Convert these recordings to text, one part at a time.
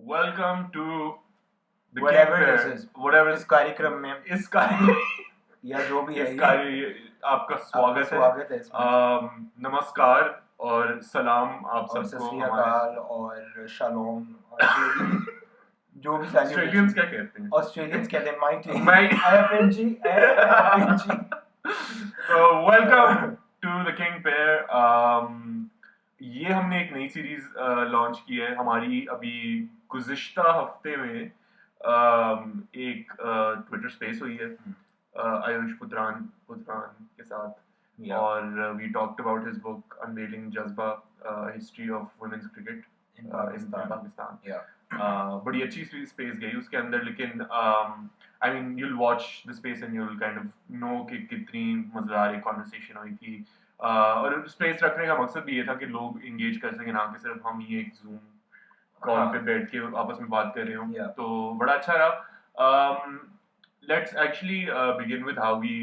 Welcome to the Whatever King this Fair. is. Whatever इस कार्यक्रम में इस कार्य या जो भी है इस ये, कार्य आपका आपका स्वागत स्वागत है इसमें। नमस्कार और सलाम आप और सबको सत श्री अकाल और शालोम और जो भी ऑस्ट्रेलियंस क्या कहते हैं? ऑस्ट्रेलियंस कहते हैं mighty My- IFNG So welcome to the King Fair. ये हमने एक नई सीरीज लॉन्च की है हमारी अभी गुज़िश्ता हफ्ते में एक ट्विटर स्पेस हुई है आयुष पुत्रान के साथ Yeah. और we talked about his book Unveiling Jazbaa, History of Women's Cricket in in Pakistan. Pakistan. Yeah. बड़ी अच्छी स्पेस गई उसके अंदर लेकिन I mean you'll watch the space and you'll kind of know कि कितनी मजेदार एक कॉन्वर्सेशन हुई थी और स्पेस रखने का मकसद भी ये था कि लोग इंगेज कर सकें ना कि सिर्फ हम ही एक जूम कॉल पे बैठ के आपस में बात कर रहे हो Yeah. तो बड़ा अच्छा रहा let's actually begin with how we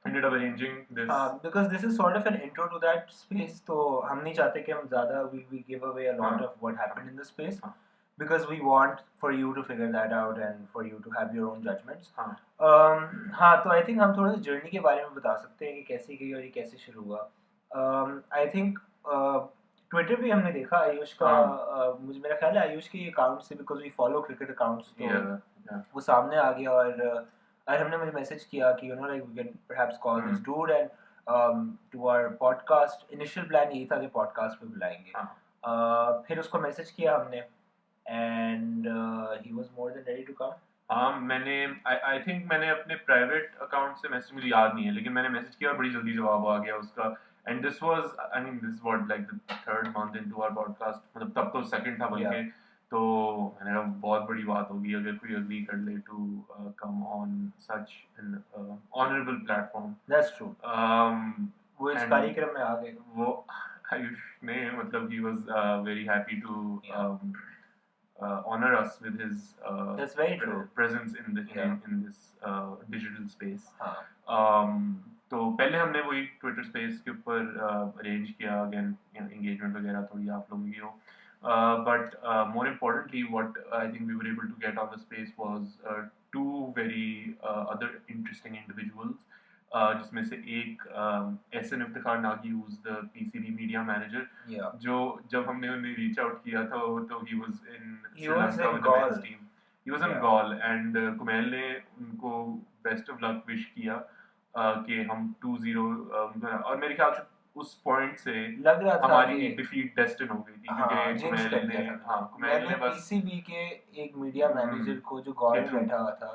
ended up arranging this Because this is sort of an intro to that space, तो हम नहीं चाहते कि हम ज़्यादा we give away a lot of what happened in the space. Because we want for you to figure that out and for you to have your own judgments. हाँ तो I think हम थोड़ा सा जर्नी के बारे में बता सकते हैं कि कैसे गई और ये कैसे शुरू हुआ. I think ट्विटर पे हमने देखा आयुष का मुझे मेरा ख्याल है आयुष के अकाउंट से because we follow cricket accounts तो वो सामने आ गया और हमने मुझे मैसेज किया कि like we can perhaps call this dude and to our podcast. Initial plan यही था कि podcast पे बुलाएंगे. फिर उसको मैसेज किया हमने and he was more than ready to come. मैंने I think मैंने अपने प्राइवेट अकाउंट से मैसेज मुझे याद नहीं है लेकिन मैंने मैसेज किया और बड़ी जल्दी जवाब आ गया उसका and this was I mean this was like the third month into our podcast मतलब तब तो सेकंड था बल्कि तो मैंने कहा बहुत बड़ी बात होगी अगर कोई अग्री कर ले to come on such an honorable platform. That's true. वो इस कार्यक्रम में आ गए वो आयुष ने मतलब he was very happy to honor us with his That's very true. presence in this digital space. तो पहले हमने वही ट्विटर स्पेस के ऊपर अरेंज किया अगेन एंगेजमेंट वगैरह थोड़ी आप लोगों की हो but more importantly what I think we were able to get on the space was two very other interesting individuals जिसमें से एक Ehsan Iftikhar Nagi who's the PCB media manager जो जब हमने उन्हें रीच आउट किया था तो he was in Sri Lanka with the men's team. He was in Gaul and Kumail ने उनको बेस्ट ऑफ लक विश किया कि हम 2-0 और मेरे ख्याल से उस पॉइंट से लग रहा था हमारी डिफीट डेस्टिन हो गई थी क्योंकि कुमैल ने बस पीसीबी के एक मीडिया मैनेजर को जो गॉल में बैठा हुआ था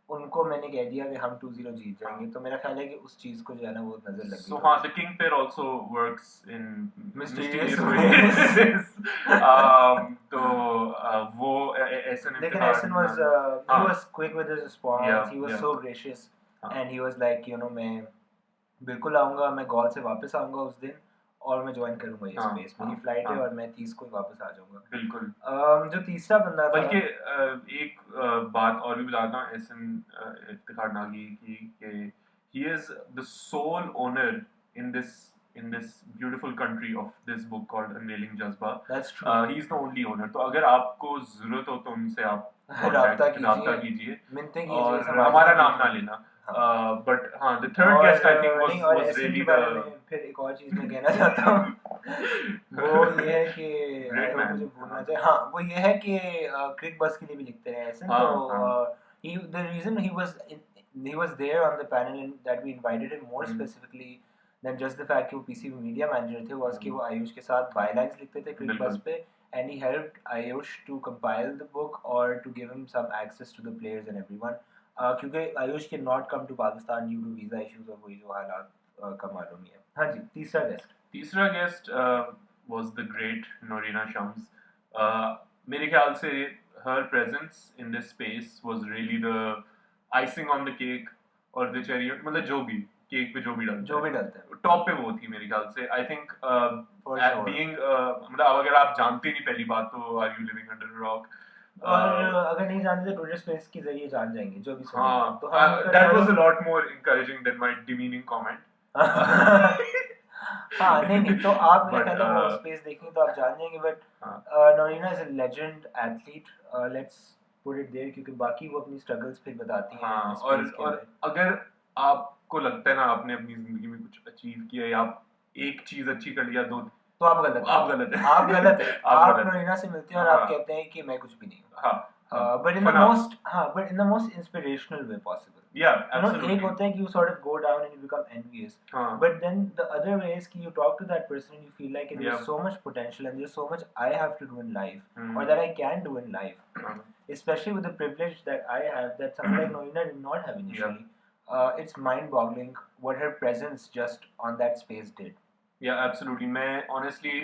उनको मैंने कह दिया कि हम 2-0 जीत जाएंगे तो मेरा ख्याल है कि उस चीज को जो है ना वो नजर लग गई. So हाँ, the King Pair also works in mysterious ways. तो वो ऐसा लेकिन ऐसन was quick with his response. He was so gracious and he was like मैं बिल्कुल आऊँगा मैं गॉल से वापस आऊँगा उस दिन और मैं ज्वाइन करूँगा ये स्पेस मेरी फ्लाइट है और मैं 30 को ही वापस आ जाऊँगा. बिल्कुल जो तीसरा बंदा था बल्कि एक बात और भी बताता हूँ एहसन इफ्तिखार नागी की कि he is the sole owner in this beautiful country of this book called Unveiling Jazbaa. That's true. He is the only owner. तो अगर आपको जरूरत हो तो उनसे आप राब्ता कीजिए मिलते और हमारा नाम ना लेना. But हाँ, the third guest I think was really the फिर एक और चीज मैं कहना चाहता हूँ वो ये है कि मुझे भूलना चाहिए हाँ वो ये है कि क्रिक बस के लिए भी लिखते हैं ऐसे तो the reason he was there on the panel and that we invited him more specifically than just the fact कि वो PCB media manager थे was कि वो आयुष के साथ bylines लिखते थे क्रिक बस पे and he helped Aayush to compile the book or to give him some access to the players and everyone. क्योंकि आयुष के not come to Pakistan due to visa issues और वही जो हालात का मालूम ही है. हाँ जी तीसरा guest was the great Noorena Shams. मेरे ख्याल से her presence in this space was really the icing on the cake और the cherry मतलब जो भी केक पे जो भी डालते हैं टॉप पे वो थी मेरे ख्याल से. I think being मतलब अगर आप जानते नहीं पहली बात तो are you living under a rock और अगर नहीं जानते तो ट्विटर स्पेस के जरिए जान जाएंगे जो भी सुनेंगे तो that was a lot more encouraging than my demeaning comment. हाँ नहीं तो आप मेरे But, ख्याल है वो स्पेस देखेंगे तो आप जान जाएंगे बट हाँ Noreena is a legend athlete let's put it there क्योंकि बाकी वो अपनी स्ट्रगल्स फिर बताती हैं हाँ, स्पेस के और अंदर अगर आपको लगता है ना आपने अपनी जिंदगी में कुछ अचीव किया या आप एक चीज अच्छी कर लिया दो, तो आप गलत हैं आप गलत है। आप गलत है आप आप गलत है। नोरीना से मिलते हैं और हाँ आप कहते हैं कि मैं कुछ भी नहीं हूँ हाँ but in for the now. Most but in the most inspirational way possible Yeah, you know absolutely. एक होता है कि you sort of go down and you become envious हाँ but then the other way is कि you talk to that person and you feel like there's Yeah. so much potential and there's so much I have to do in life Hmm. or that I can do in life हाँ especially with the privilege that I have that someone like Noorena did not have initially it's mind boggling what her presence just on that space did Yeah, absolutely. मैं honestly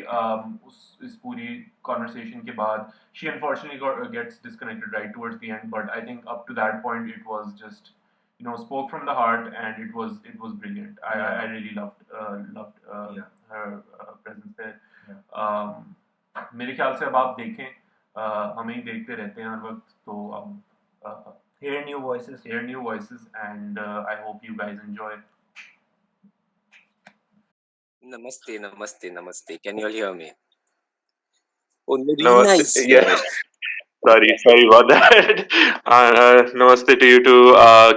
इस पूरी conversation के बाद she unfortunately gets disconnected right towards the end, but I think up to that point it was just spoke from the heart and it was brilliant. I really loved her presence there. मेरे ख्याल से अब आप देखें हमें ही देखते रहते हैं हर वक्त तो hear new voices and I hope you guys enjoy. Namaste. Can you all hear me? Oh, Noorena is here. Yes. Sorry about that. Namaste to you too.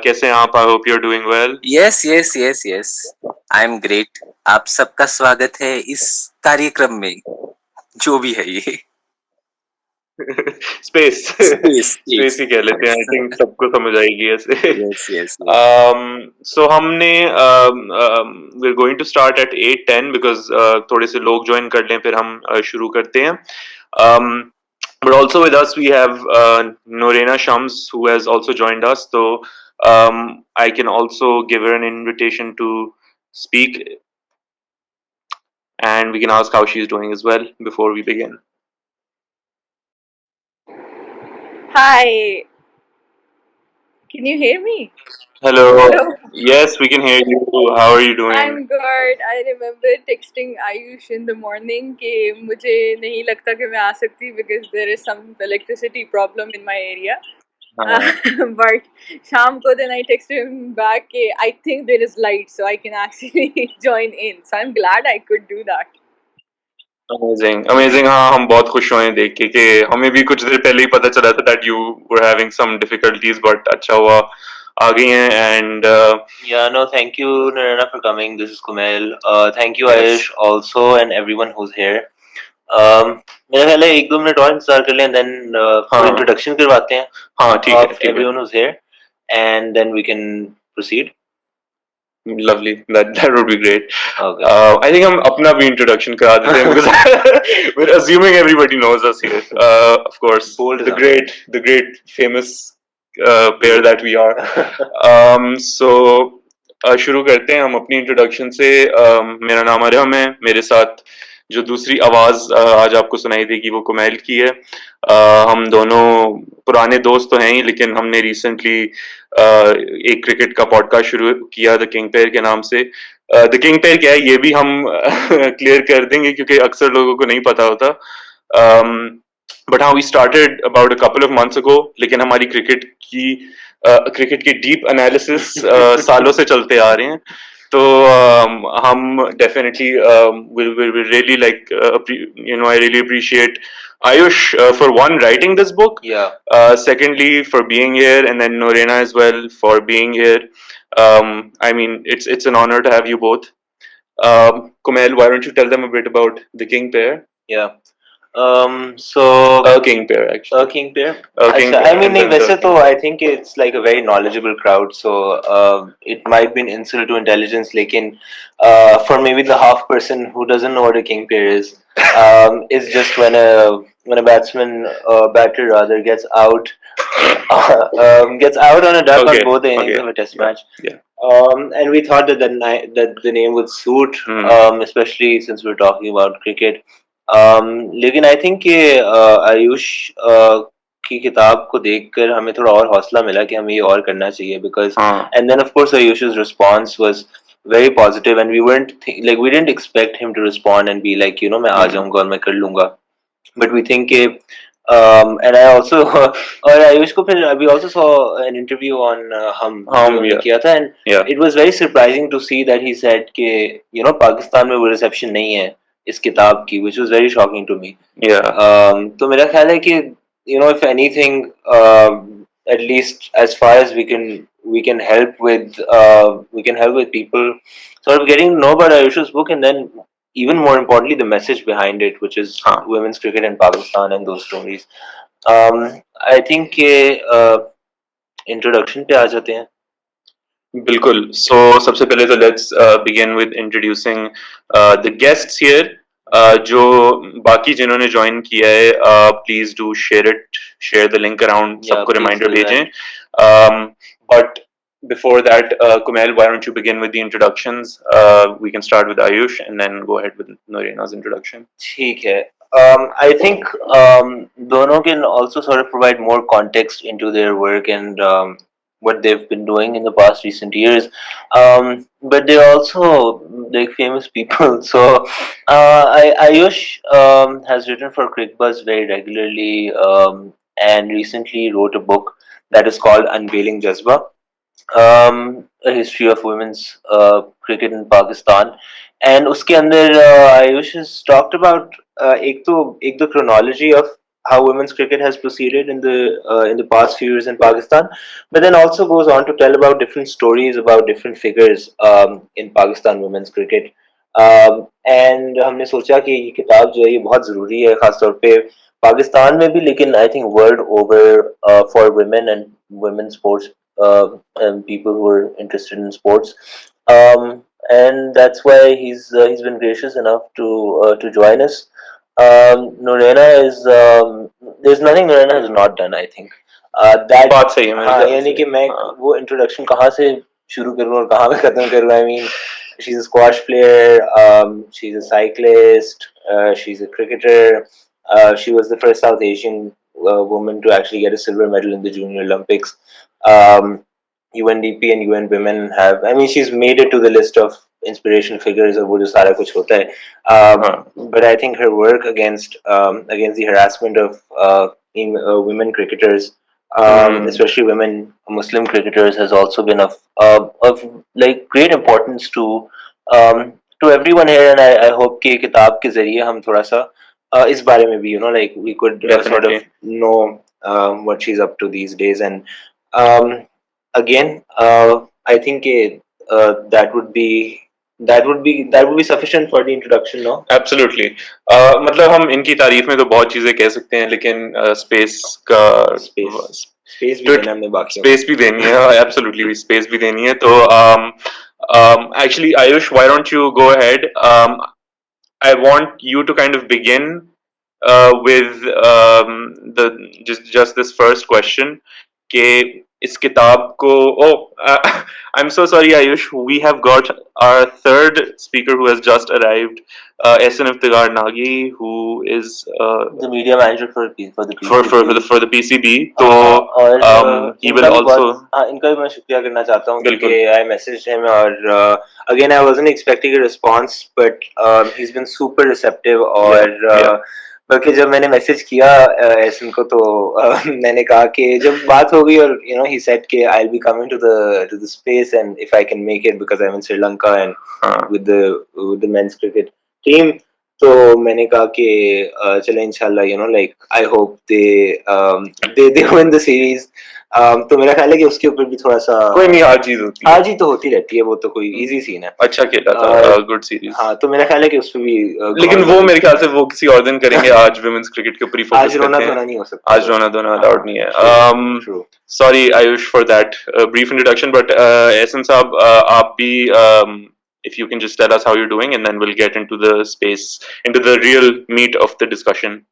कैसे हैं आप? I hope you're doing well. Yes. I'm great. आप सबका स्वागत है इस कार्यक्रम में जो भी है ये Space Space. ही कह लेते हैं. I think सबको समझ आएगी ऐसे. Yes. So हमने we're going to start at 8:10 because थोड़े से लोग join कर लें फिर हम शुरू करते हैं. But also with us we have Noorena Shams who has also joined us. So I can also give her an invitation to speak and we can ask how she's doing as well before we begin. Hi. Can you hear me? Hello. Hello. Yes, we can hear you. How are you doing? I'm good. I remember texting Aayush in the morning कि मुझे नहीं लगता कि मैं आ सकती because there is some electricity problem in my area. But शाम को then I texted him back कि I think there is light so I can actually join in. So I'm glad I could do that. Amazing. हाँ हम बहुत खुश हुए हैं देख के कि हमें भी कुछ देर पहले ही पता चला था that you were having some difficulties but अच्छा हुआ आ गई हैं and Yeah, no, thank you, Noorena, for coming. This is Kumail. Thank you, Yes. Aayush, also, and everyone who's here. मेरा ख्याल है एक दो मिनट और इंतजार कर लें and then हाँ introduction करवाते हैं हाँ ठीक है of everyone who's here and then we can proceed. Lovely. That would be great. Okay. I think हम अपना भी introduction करा देते हैं because we're assuming everybody knows us here. Of course, Bold the enough. great famous pair that we are. So शुरू करते हैं हम अपनी इंट्रोडक्शन से. मेरा नाम अरहम है. मेरे साथ जो दूसरी आवाज आज आपको सुनाई देगी वो कुमैल की है. हम दोनों पुराने दोस्त तो हैं ही लेकिन हमने रिसेंटली एक क्रिकेट का पॉडकास्ट शुरू किया द किंग पेयर के नाम से. द किंग पेयर क्या है ये भी हम क्लियर कर देंगे क्योंकि अक्सर लोगों को नहीं पता होता. बट हाँ we started about a couple of months ago लेकिन हमारी क्रिकेट की डीप एनालिसिस सालों से चलते आ रहे हैं. तो हम definitely really like I really appreciate Aayush for one writing this book. Yeah. Secondly for being here and then Noorena as well for being here. I mean it's an honor to have you both. Kumail, why don't you tell them a bit about the King Pair? Yeah. So A King Pair actually. A King Pair. A King अच्छा, Pair. I mean, and नहीं then the वैसे तो King I think it's like a very knowledgeable crowd, so it might be an insult to intelligence, लेकिन for maybe the half person who doesn't know what a king pair is, it's just when a batter rather gets out on a duck Okay, on both the innings okay. of a test Yeah, match. yeah. And we thought that the name would suit, especially since we're talking about cricket. लेकिन I think कि आयुष की किताब को देखकर हमें थोड़ा और हौसला मिला कि हमें ये और करना चाहिए बिकॉज हाँ. And then of course Ayush's response was very positive and we didn't expect him to respond and be like मैं आ जाऊंगा और मैं कर लूंगा but we think कि And I also और आयुष को फिर we also saw an interview on हम जो हमने yeah. किया था, and Yeah. it was very surprising to see that he said कि पाकिस्तान में वो reception नहीं है इस किताब की, which was very shocking to me. Yeah. तो मेरा ख्याल है कि if anything, at least as far as we can help with people sort of getting to know about Ayush's book, and then even more importantly the message behind it, which is women's cricket in Pakistan and those stories. I think कि introduction पे आ जाते हैं. बिल्कुल. So सबसे पहले तो let's begin with introducing the guests here. जो बाकी जिन्होंने ज्वाइन किया है, please do share the link around, सबको reminder भेजें. But before that, Kumail, why don't you begin with the introductions? We can start with Aayush and then go ahead with Noorena's introduction. ठीक है. I think दोनों can also sort of provide more context into their work and what they've been doing in the past recent years. But they're also like famous people. So Aayush has written for CrickBuzz very regularly, and recently wrote a book that is called Unveiling Jazbaa, a history of women's cricket in Pakistan. And उसके अंदर Ayush has talked about एक तो chronology of how women's cricket has proceeded in the past few years in Pakistan, but then also goes on to tell about different stories about different figures in Pakistan women's cricket. And हमने सोचा कि ये किताब जो है ये बहुत ज़रूरी है, खासतौर पे पाकिस्तान में भी, लेकिन I think world over for women and women's sports and people who are interested in sports. And that's why he's been gracious enough to join us. Noorena is there's nothing Noorena has not done, I think. That बात सही है मेरे हाँ, ख्याल यानी से. कि मैं वो introduction कहाँ से शुरू करूँ और कहाँ पे खत्म करूँ. I mean, she's a squash player, she's a cyclist, she's a cricketer. She was the first South Asian woman to actually get a silver medal in the Junior Olympics. UNDP and UN Women have, I mean, she's made it to the list of inspirational figures of wo jo sara kuch hota hai. But I think her work against the harassment of women cricketers, especially women Muslim cricketers, has also been of like great importance to everyone here. And I hope कि किताब के जरिए हम थोड़ा सा इस बारे में भी like we could sort of know what she's up to these days. And again, I think that would be sufficient for the introduction, no? Absolutely. मतलब हम इनकी तारीफ में तो बहुत चीजें कह सकते हैं, लेकिन स्पेस का स्पेस भी देना हमने बाकी स्पेस भी देनी है. Absolutely, स्पेस भी देनी है. तो actually, Ayush, why don't you go ahead? I want you to kind of begin with the just this first question. कि इस किताब को I'm so sorry Ayush, we have got our third speaker who has just arrived, Ahsan Nagi, who is the media manager for the PCB. For the PCB. तो he will also इनका भी मैं शुक्रिया करना चाहता हूँ क्योंकि I messaged him और again I wasn't expecting a response, but he's been super receptive. और बल्कि जब मैंने मैसेज किया एसन को तो मैंने कहा कि जब बात हो गई और he said कि I'll be coming to the space and if I can make it because I'm in Sri Lanka and with the men's cricket team. तो मैंने कहा कि चले इंशाल्लाह like I hope they win the series. तो मेरा ख्याल है कि उसके ऊपर भी थोड़ा सा कोई नहीं, हार जीत तो होती रहती है, वो तो कोई इजी सीन है. अच्छा खेला था, गुड सीरीज. हाँ, तो मेरा ख्याल है कि उस पे भी लेकिन वो मेरे ख्याल से वो किसी और दिन करेंगे. आज वुमेन्स क्रिकेट के ऊपर ही फोकस करते हैं. आज रोना धोना नहीं हो सकता. आज रोना धोना अलाउड नहीं है. Sorry Ayush for that brief introduction, but Ahsan साहब, आप भी if you can just tell us how you're doing and then we'll get into the real meat of the discussion.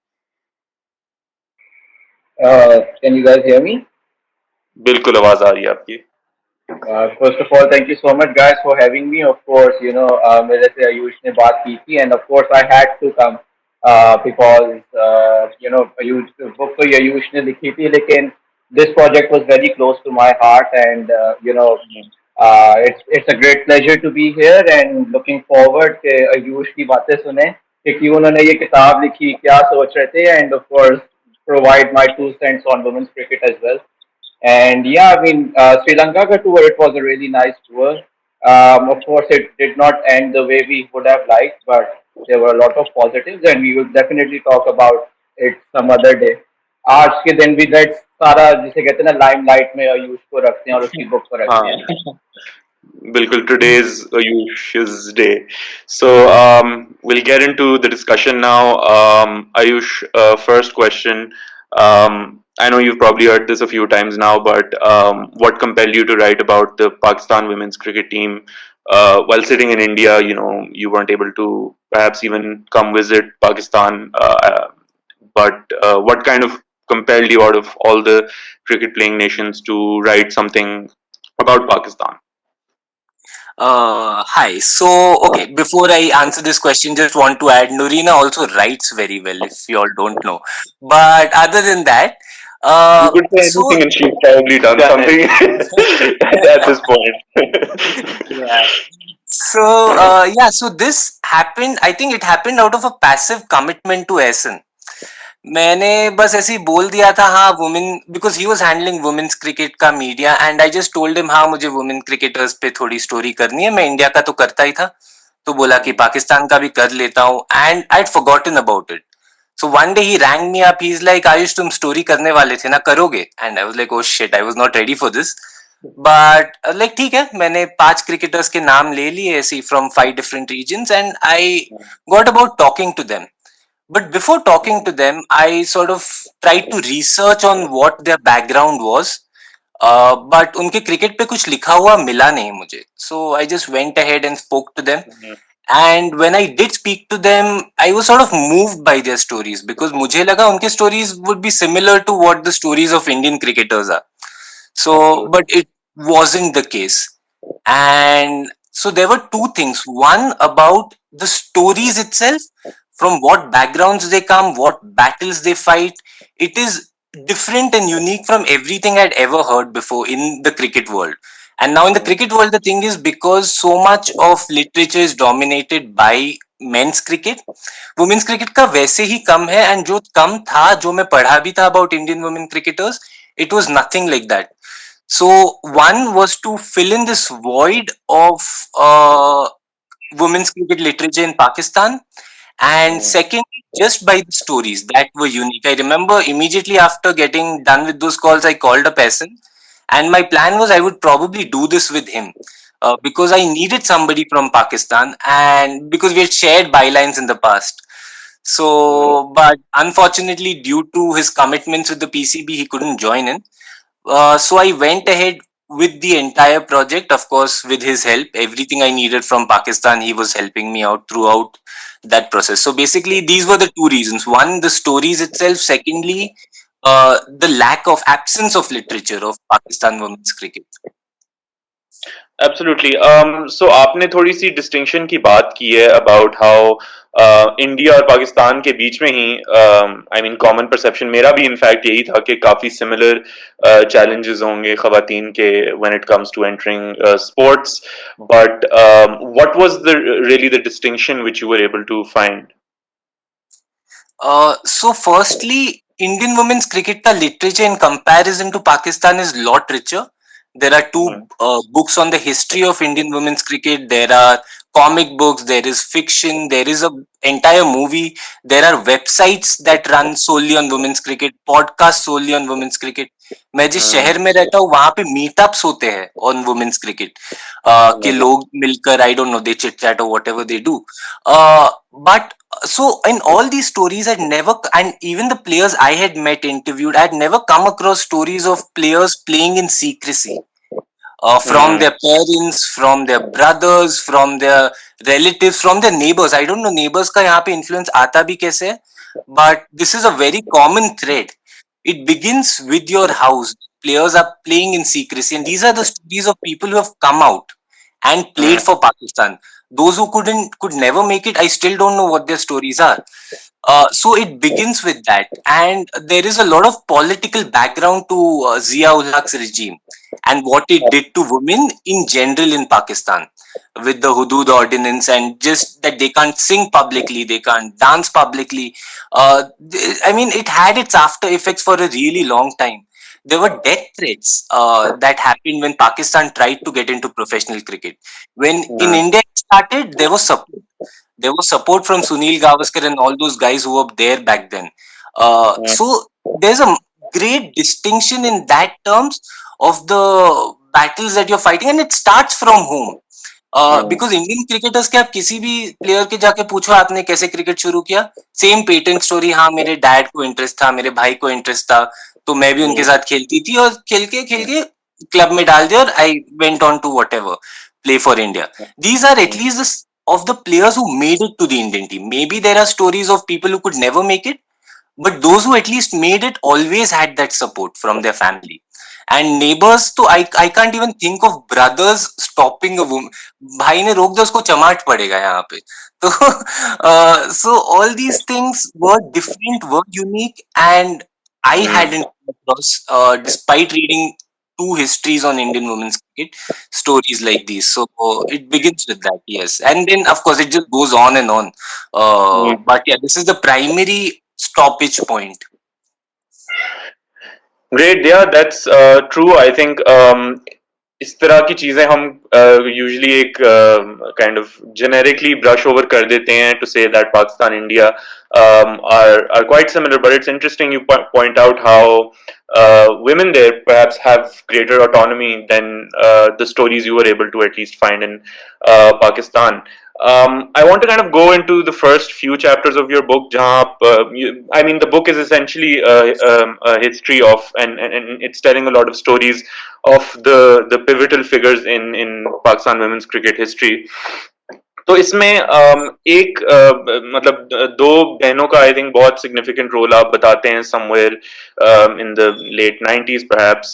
Can you guys hear me? बिल्कुल आवाज आ रही है आपकी. First of all, thank you so much guys for having me. Of course, मेरे से आयुष ने बात की थी and of course I had to come because Ayush book तो आयुष ने लिखी थी, लेकिन this project was very close to my heart and it's a great pleasure to be here and looking forward कि आयुष की बातें सुने कि क्यों उन्होंने ये किताब लिखी, क्या सोच रहे थे, and of course provide my 2 cents on women's cricket as well. And yeah, I mean, Sri Lanka ka tour, it was a really nice tour. Of course, it did not end the way we would have liked, but there were a lot of positives, and we will definitely talk about it some other day. आज के दिन भी that सारा जिसे कहते हैं ना limelight में आयुष को रखते हैं और उसकी बुक को रखते हैं. हाँ बिल्कुल, today's Ayush's day. So we'll get into the discussion now. Ayush, first question. I know you've probably heard this a few times now, but what compelled you to write about the Pakistan women's cricket team while sitting in India? You know, you weren't able to perhaps even come visit Pakistan. But what kind of compelled you out of all the cricket playing nations to write something about Pakistan? Hi. So, okay, before I answer this question, just want to add Noorena also writes very well, if you all don't know. But other than that, You could say so anything, and she's probably done something at this point. yeah. So, yeah, so this happened, I think it happened out of a passive commitment to Ahsan. मैंने बस ऐसे ही बोल दिया था हाँ women because he was handling women's cricket का media and I just told him हाँ मुझे वुमेन क्रिकेटर्स पे थोड़ी स्टोरी करनी है मैं इंडिया का तो करता ही था तो बोला कि पाकिस्तान का भी कर लेता हूँ and I had forgotten about it so one day he wrong me up he is like Ayush तुम स्टोरी करने वाले थे ना करोगे and I was like oh shit I was not ready for this but like ठीक है मैंने 5 cricketers के नाम ले लिए ऐसे from 5 different regions and I got about talking to them. But before talking to them, I sort of tried to research on what their background was. But उनके cricket पे कुछ लिखा हुआ मिला नहीं मुझे. So I just went ahead and spoke to them. And when I did speak to them, I was sort of moved by their stories because मुझे लगा उनके stories would be similar to what the stories of Indian cricketers are. So, but it wasn't the case. And so there were two things. One about the stories itself, from what backgrounds they come, what battles they fight. It is different and unique from everything I'd ever heard before in the cricket world. And now in the cricket world, the thing is because so much of literature is dominated by men's cricket, women's cricket का वैसे ही कम है and जो कम था जो मैं पढ़ा भी था about Indian women cricketers, it was nothing like that. So one was to fill in this void of women's cricket literature in Pakistan, and second, just by the stories that were unique. I remember immediately after getting done with those calls, I called a person, and my plan was I would probably do this with him. Because I needed somebody from Pakistan, and because we had shared bylines in the past. So, but unfortunately, due to his commitments with the PCB, he couldn't join in. So I went ahead with the entire project, of course, with his help. Everything I needed from Pakistan, he was helping me out throughout that process. So basically, these were the two reasons. One, the stories itself. Secondly, the lack of absence of literature of Pakistan women's cricket. Absolutely. So आपने थोड़ी सी distinction की बात की है about how India और पाकिस्तान के बीच में ही I mean common perception मेरा भी इनफैक्ट यही था कि काफी सिमिलर चैलेंजेस होंगे खवातीन के when it comes to entering sports but what was the really the distinction which you were able to find So firstly, Indian women's cricket ka literature in comparison to Pakistan is lot richer. There are two books on the history of Indian women's cricket. There are comic books, there is fiction, there is a entire movie. There are websites that run solely on women's cricket, podcasts solely on women's cricket. मैं जिस शहर में रहता हूँ वहां पे meetups होते हैं ऑन वुमेन्स क्रिकेट कि लोग मिलकर I don't know they chit chat और whatever they do but so in all these stories I'd never, and even the players I had met, interviewed, I'd never come across stories of players playing in secrecy from their parents, from their brothers, from their relatives, from their neighbors. I don't know neighbors का यहाँ पे influence आता भी कैसे है, but this is a very common thread. It begins with your house. Players are playing in secrecy, and these are the stories of people who have come out and played for Pakistan. Those who could never make it, I still don't know what their stories are. So it begins with that, and there is a lot of political background to Zia-ul Haq's regime and what it did to women in general in Pakistan with the Hudud ordinance, and just that they can't sing publicly, they can't dance publicly. I mean, it had its after effects for a really long time. There were death threats that happened when Pakistan tried to get into professional cricket. When in India it started, there was support from Sunil Gavaskar and all those guys who were there back then. So there's a great distinction in that terms of the battles that you're fighting, and it starts from home. Because Indian cricketers के आप किसी भी player के जाके पूछो आपने कैसे cricket शुरू किया, सेम पेटेंट स्टोरी, हाँ मेरे डैड को इंटरेस्ट था, मेरे भाई को इंटरेस्ट था, तो मैं भी उनके साथ खेलती थी और खेल के क्लब में डाल दिया और I went on to whatever play for India. These are at least of the players who made it to the Indian team. Maybe there are stories of people who could never make it, but those who at least made it always had that support from their family and neighbors. तो I can't even think of brothers stopping a woman. भाई ने रोक दो उसको चमाट पड़ेगा यहाँ पे. तो so all these things were different, were unique, and I hadn't come across, despite reading two histories on Indian women's cricket, stories like these. So it begins with that, yes, and then of course it just goes on and on. But yeah, this is the primary stoppage point. Great, yeah, that's true. I think इस तरह की चीजें हम usually एक kind of generically brush over कर देते हैं to say that Pakistan India are quite similar, but it's interesting you point out how women there perhaps have greater autonomy than the stories you were able to at least find in Pakistan. I want to kind of go into the first few chapters of your book, jahan I mean, the book is essentially a history of, and it's telling a lot of stories of the pivotal figures in Pakistan women's cricket history. तो इसमें एक मतलब दो बहनों का I think बहुत significant role आप बताते हैं somewhere in the late 90s perhaps.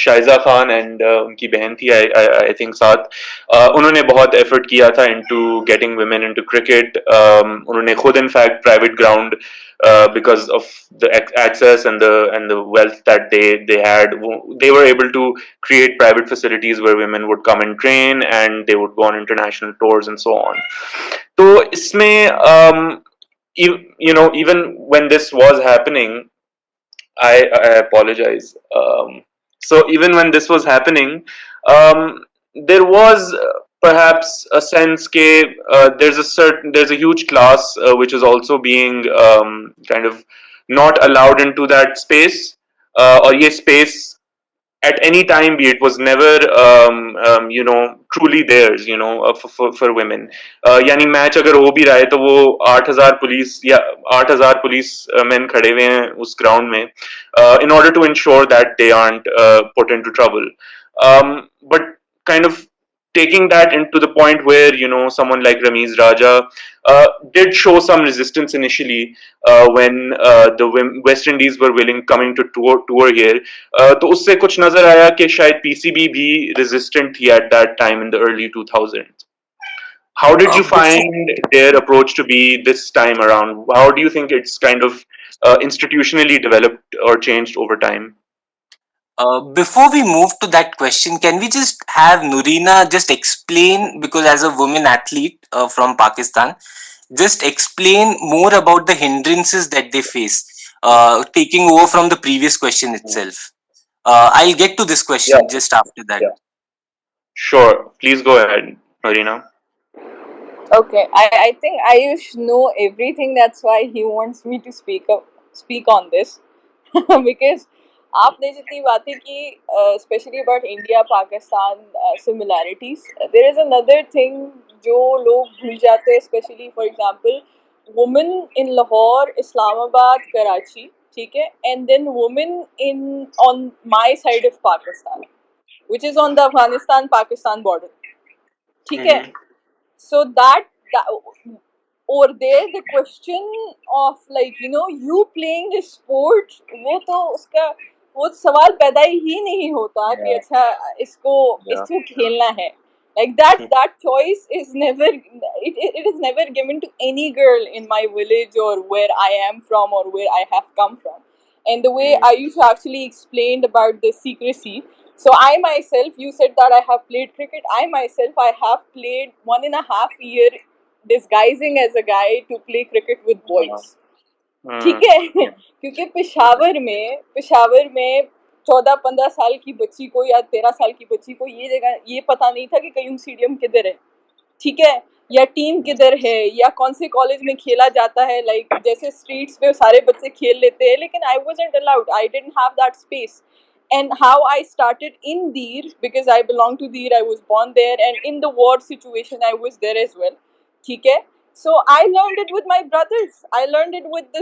Shaiza Khan and उनकी बहन थी आई थिंक साथ. उन्होंने बहुत एफर्ट किया था into getting women into cricket. उन्होंने खुद in fact private ground because of the access and the wealth that they had, they were able to create private facilities where women would come and train and they would go on international tours and so on. So isme you know, even when this was happening, I apologize. So even when this was happening, there was perhaps a sense that there's a huge class which is also being kind of not allowed into that space, or ye space at any time be it was never you know, truly theirs, you know, for women. यानी match अगर हो भी रहा है तो वो 8,000 police या 8,000 police men खड़े हुए हैं उस ग्राउंड में in order to ensure that they aren't put into trouble. But kind of taking that into the point where, you know, someone like Ramiz Raja did show some resistance initially when the West Indies were willing coming to tour here. तो उससे कुछ नजर आया कि शायद PCB भी resistant थी at that time in the early 2000s. How did you find their approach to be this time around? How do you think it's kind of institutionally developed or changed over time? Before we move to that question, can we just have Noorena just explain, because as a woman athlete from Pakistan, just explain more about the hindrances that they face, taking over from the previous question itself. I'll get to this question just after that. Sure, please go ahead, Noorena. Okay, I think Ayush know everything. That's why he wants me to speak on this. Because आपने जितनी बातें की, specially about India Pakistan similarities, there is another thing जो लोग भूल जाते हैं, specially for example women in Lahore, Islamabad, Karachi, ठीक है, and then women in on my side of Pakistan which is on the Afghanistan Pakistan border, ठीक है. So that over there the question of, like, you know, you playing a sport, वो तो उसका वो सवाल पैदा ही नहीं होता कि अच्छा इसको खेलना है. Like that choice is never it is never given to any girl in my village or where I am from or where I have come from. And the way Ayush actually explained about the secrecy. So I myself, you said that I have played cricket. I myself, I have played 1.5 year disguising as a guy to play cricket with boys. ठीक है क्योंकि पेशावर में 14-15 साल की बच्ची को या 13 साल की बच्ची को ये जगह ये पता नहीं था कि कयूम स्टेडियम किधर है, ठीक है, या टीम किधर है या कौन से कॉलेज में खेला जाता है. लाइक जैसे स्ट्रीट्स पे सारे बच्चे खेल लेते हैं, लेकिन I wasn't allowed, I didn't have that space. And how I started in Deer, because I belong to Deer, I was born there, and in the war situation I was there as well. ठीक है. So I learned it with my brothers. I learned it with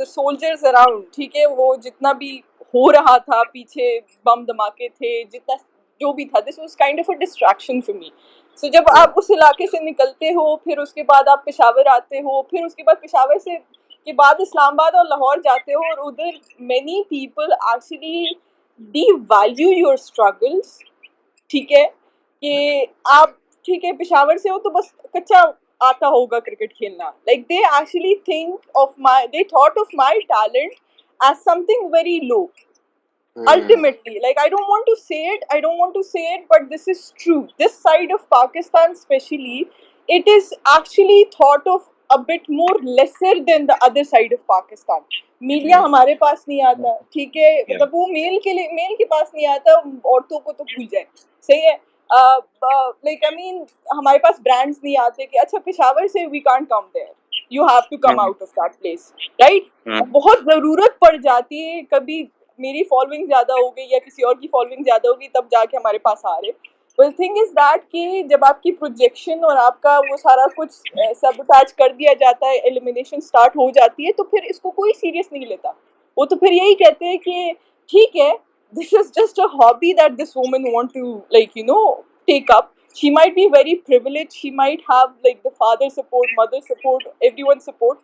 the soldiers around. ठीक है, वो जितना भी हो रहा था पीछे, बम धमाके थे, जितना जो भी था, this was kind of a distraction for me. So जब आप उस इलाके से निकलते हो, फिर उसके बाद आप पेशावर आते हो, फिर उसके बाद पेशावर से के बाद इस्लामाबाद और लाहौर जाते हो, और उधर many people actually devalue your struggles. ठीक है, कि आप ठीक है पेशावर से हो तो बस कच्चा आता होगा क्रिकेट खेलना. Like they actually they thought of my talent as something very low. Ultimately, like I don't want to say it, but this is true. This side of Pakistan especially, it is actually thought of a bit more lesser than the other side of Pakistan. Media हमारे पास नहीं आता, ठीक है, मतलब वो mail के पास नहीं आता, औरतों को तो भूल जाए, सही है. लाइक आई मीन हमारे पास ब्रांड्स नहीं आते कि अच्छा पेशावर से we can't come there, you have to come out of that place, right. बहुत ज़रूरत पड़ जाती है, कभी मेरी फॉलोइंग ज़्यादा हो गई या किसी और की फॉलोइंग ज़्यादा होगी, तब जाके हमारे पास आ रहे. Well, थिंग इज़ दैट कि जब आपकी प्रोजेक्शन और आपका वो सारा कुछ सबटाच कर दिया जाता है, एलिमिनेशन स्टार्ट हो जाती है, तो फिर इसको कोई सीरियस नहीं लेता. वो तो फिर यही कहते हैं कि ठीक है, this is just a hobby that this woman want to, like, you know, take up. She might be very privileged, she might have like the father support, mother support, everyone support.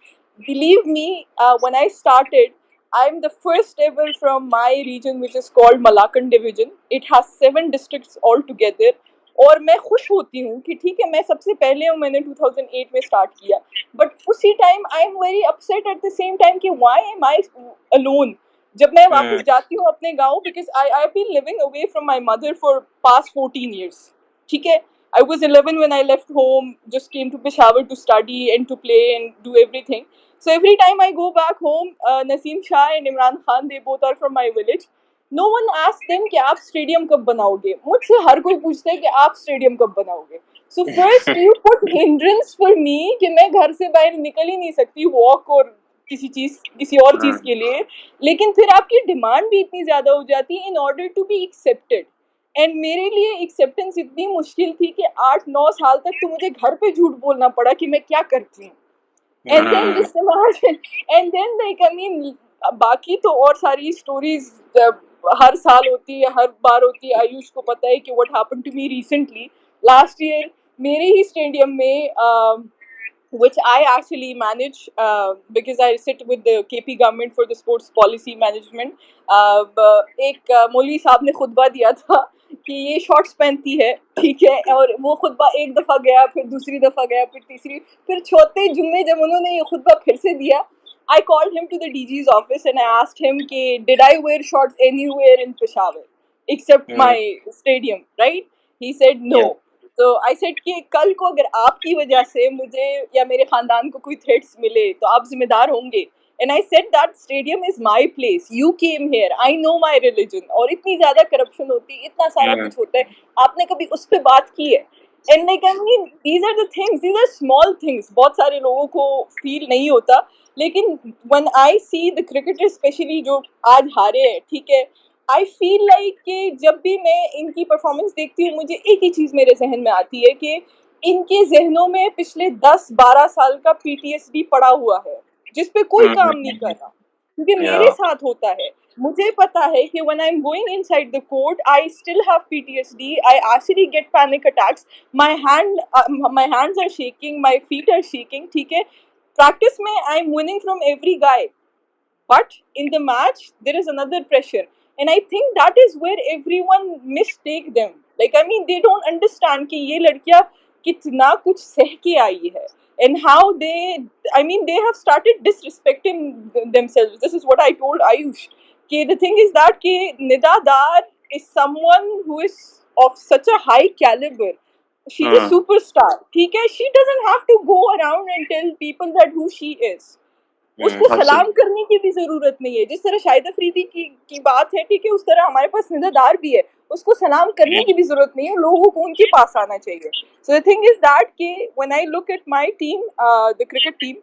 Believe me, when I started, I'm the first ever from my region, which is called Malakand division. It has 7 districts altogether. और मैं खुश होती हूँ कि ठीक है मैं सबसे पहले हूँ, मैंने 2008 में स्टार्ट किया, बट उसी time I am very upset at the same time कि व्हाई एम आई अलोन. जब मैं वापस जाती हूँ अपने गाँव, because I have been living away from my mother for past 14 years. ठीक है, I was 11 when I left home, just came to Peshawar to study and to play and do everything. So every time I go back home, Naseem Shah and Imran Khan, they both are from my village. No one asks them कि आप stadium कब बनाओगे. मुझसे हर कोई पूछता है कि आप स्टेडियम कब बनाओगे. So first you put hindrance for me कि मैं घर से बाहर निकल ही नहीं सकती वॉक और किसी और चीज़ के लिए, लेकिन फिर आपकी डिमांड भी इतनी ज़्यादा हो जाती है in order to be accepted. And मेरे लिए एक्सेप्टेंस इतनी मुश्किल थी कि 8-9 साल तक तो मुझे घर पे झूठ बोलना पड़ा कि मैं क्या करती हूँ. And then just imagine, and then like I mean बाकी तो और सारी स्टोरीज हर साल होती है, हर बार होती है. आयुष को पता है कि what happened to me recently last year मेरे ही स्टेडियम में, which I actually manage, because I sit with the KP government for the sports policy management. एक मौलवी साहब ने खुतबा दिया था कि ये शॉर्ट्स पहनती है, ठीक है, और वो खुतबा एक दफ़ा गया, फिर दूसरी दफ़ा गया, फिर तीसरी, फिर चौथे जुम्मे जब उन्होंने ये खुतबा फिर से दिया, I called him to the DG's office and I asked him कि did I wear shorts anywhere in Peshawar except my stadium, right? He said no. तो आई सेड कि कल को अगर आपकी वजह से मुझे या मेरे ख़ानदान को कोई थ्रेट्स मिले तो आप जिम्मेदार होंगे. And I said that stadium is my place, you came here, I know my religion, और इतनी ज़्यादा करप्शन होती है, इतना सारा कुछ होता है, आपने कभी उस पर बात की है? And like I mean these are the things, these are small things, बहुत सारे लोगों को फील नहीं होता. लेकिन when I see the cricketer specially जो आज हारे हैं, ठीक है, आई फील लाइक कि जब भी मैं इनकी परफॉर्मेंस देखती हूँ मुझे एक ही चीज़ मेरे जहन में आती है कि इनके जहनों में पिछले 10-12 साल का PTSD पड़ा हुआ है जिस पे कोई काम नहीं कर रहा, क्योंकि मेरे साथ होता है. मुझे पता है कि when I'm going inside the court, I still have PTSD. I actually get panic attacks. My hands are shaking, my feet are shaking. ठीक है, practice में I'm winning from every guy, but in the match there is another pressure. And I think that is where everyone mistake them. Like, I mean, they don't understand कि ये लड़कियां कितना कुछ सह के आई है, and how I mean, they have started disrespecting themselves. This is what I told Aayush. The thing is that Nida Dar is someone who is of such a high caliber. She's a superstar. ठीक है, she doesn't have to go around and tell people that who she is. उसको सलाम करने की भी जरूरत नहीं है. जिस तरह शाहिद अफरीदी की बात है, ठीक है, उस तरह हमारे पास निदादार भी है. उसको सलाम करने की भी जरूरत नहीं है, लोगों को उनके पास आना चाहिए. So the thing is that when I look at my team, the cricket team,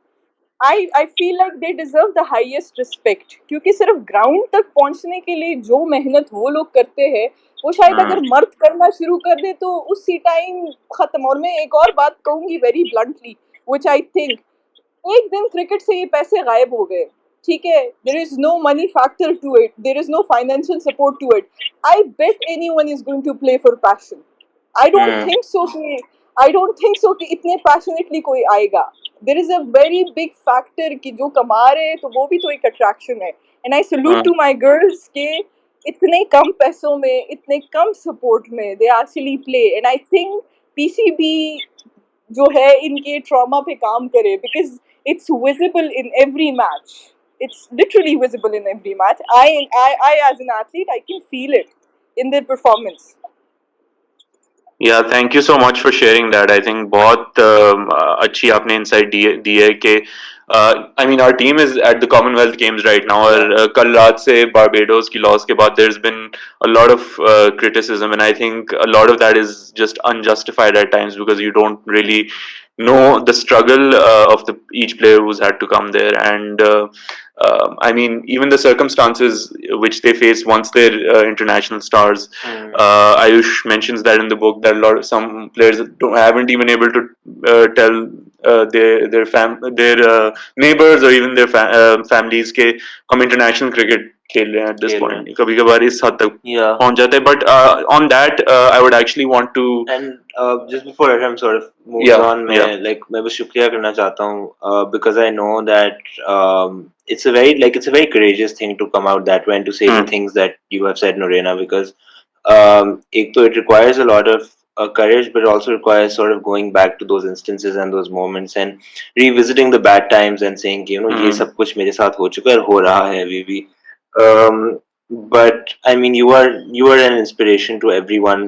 I feel like they deserve the highest respect. क्योंकि सिर्फ ग्राउंड तक पहुंचने के लिए जो मेहनत वो लोग करते हैं, वो शायद अगर मर्द करना शुरू कर दे तो उसी टाइम खत्म. और मैं एक और बात कहूंगी very bluntly, which I think, एक दिन क्रिकेट से ये पैसे गायब हो गए, ठीक है, there is no money factor to it, there is no financial support to it. I bet anyone is going to play for passion. I don't think so कि इतने पैशनेटली कोई आएगा. There is a very big factor कि जो कमा रहे हैं तो वो भी तो एक अट्रैक्शन है. And I salute to my girls के इतने कम पैसों में, इतने कम सपोर्ट में they actually play. And I think PCB जो है इनके ट्रॉमा पे काम करे, because it's visible in every match. It's literally visible in every match. I as an athlete, I can feel it in their performance. Yeah, thank you so much for sharing that. I think बहुत अच्छी आपने insight दी है कि I mean our team is at the Commonwealth Games right now, और कल रात से Barbados की loss के बाद there's been a lot of criticism, and I think a lot of that is just unjustified at times because you don't really know the struggle of each player who's had to come there, and I mean even the circumstances which they face once they're international stars. Aayush mentions that in the book that some players haven't even able to tell their neighbors or even their families के हम international cricket खेल रहे हैं at this point. कभी कभार इस हद तक पहुंच जाते हैं. But on that, I would actually want to. And just before I'm sort of moving on, मैं बस शुक्रिया करना चाहता हूँ because I know that it's a very courageous thing to come out that way and to say the things that you have said, Noorena, because एक तो it requires a lot of courage, but it also requires sort of going back to those instances and those moments and revisiting the bad times and saying कि ये सब कुछ मेरे साथ हो चुका है और हो रहा है अभी भी. But I mean, you are an inspiration to everyone.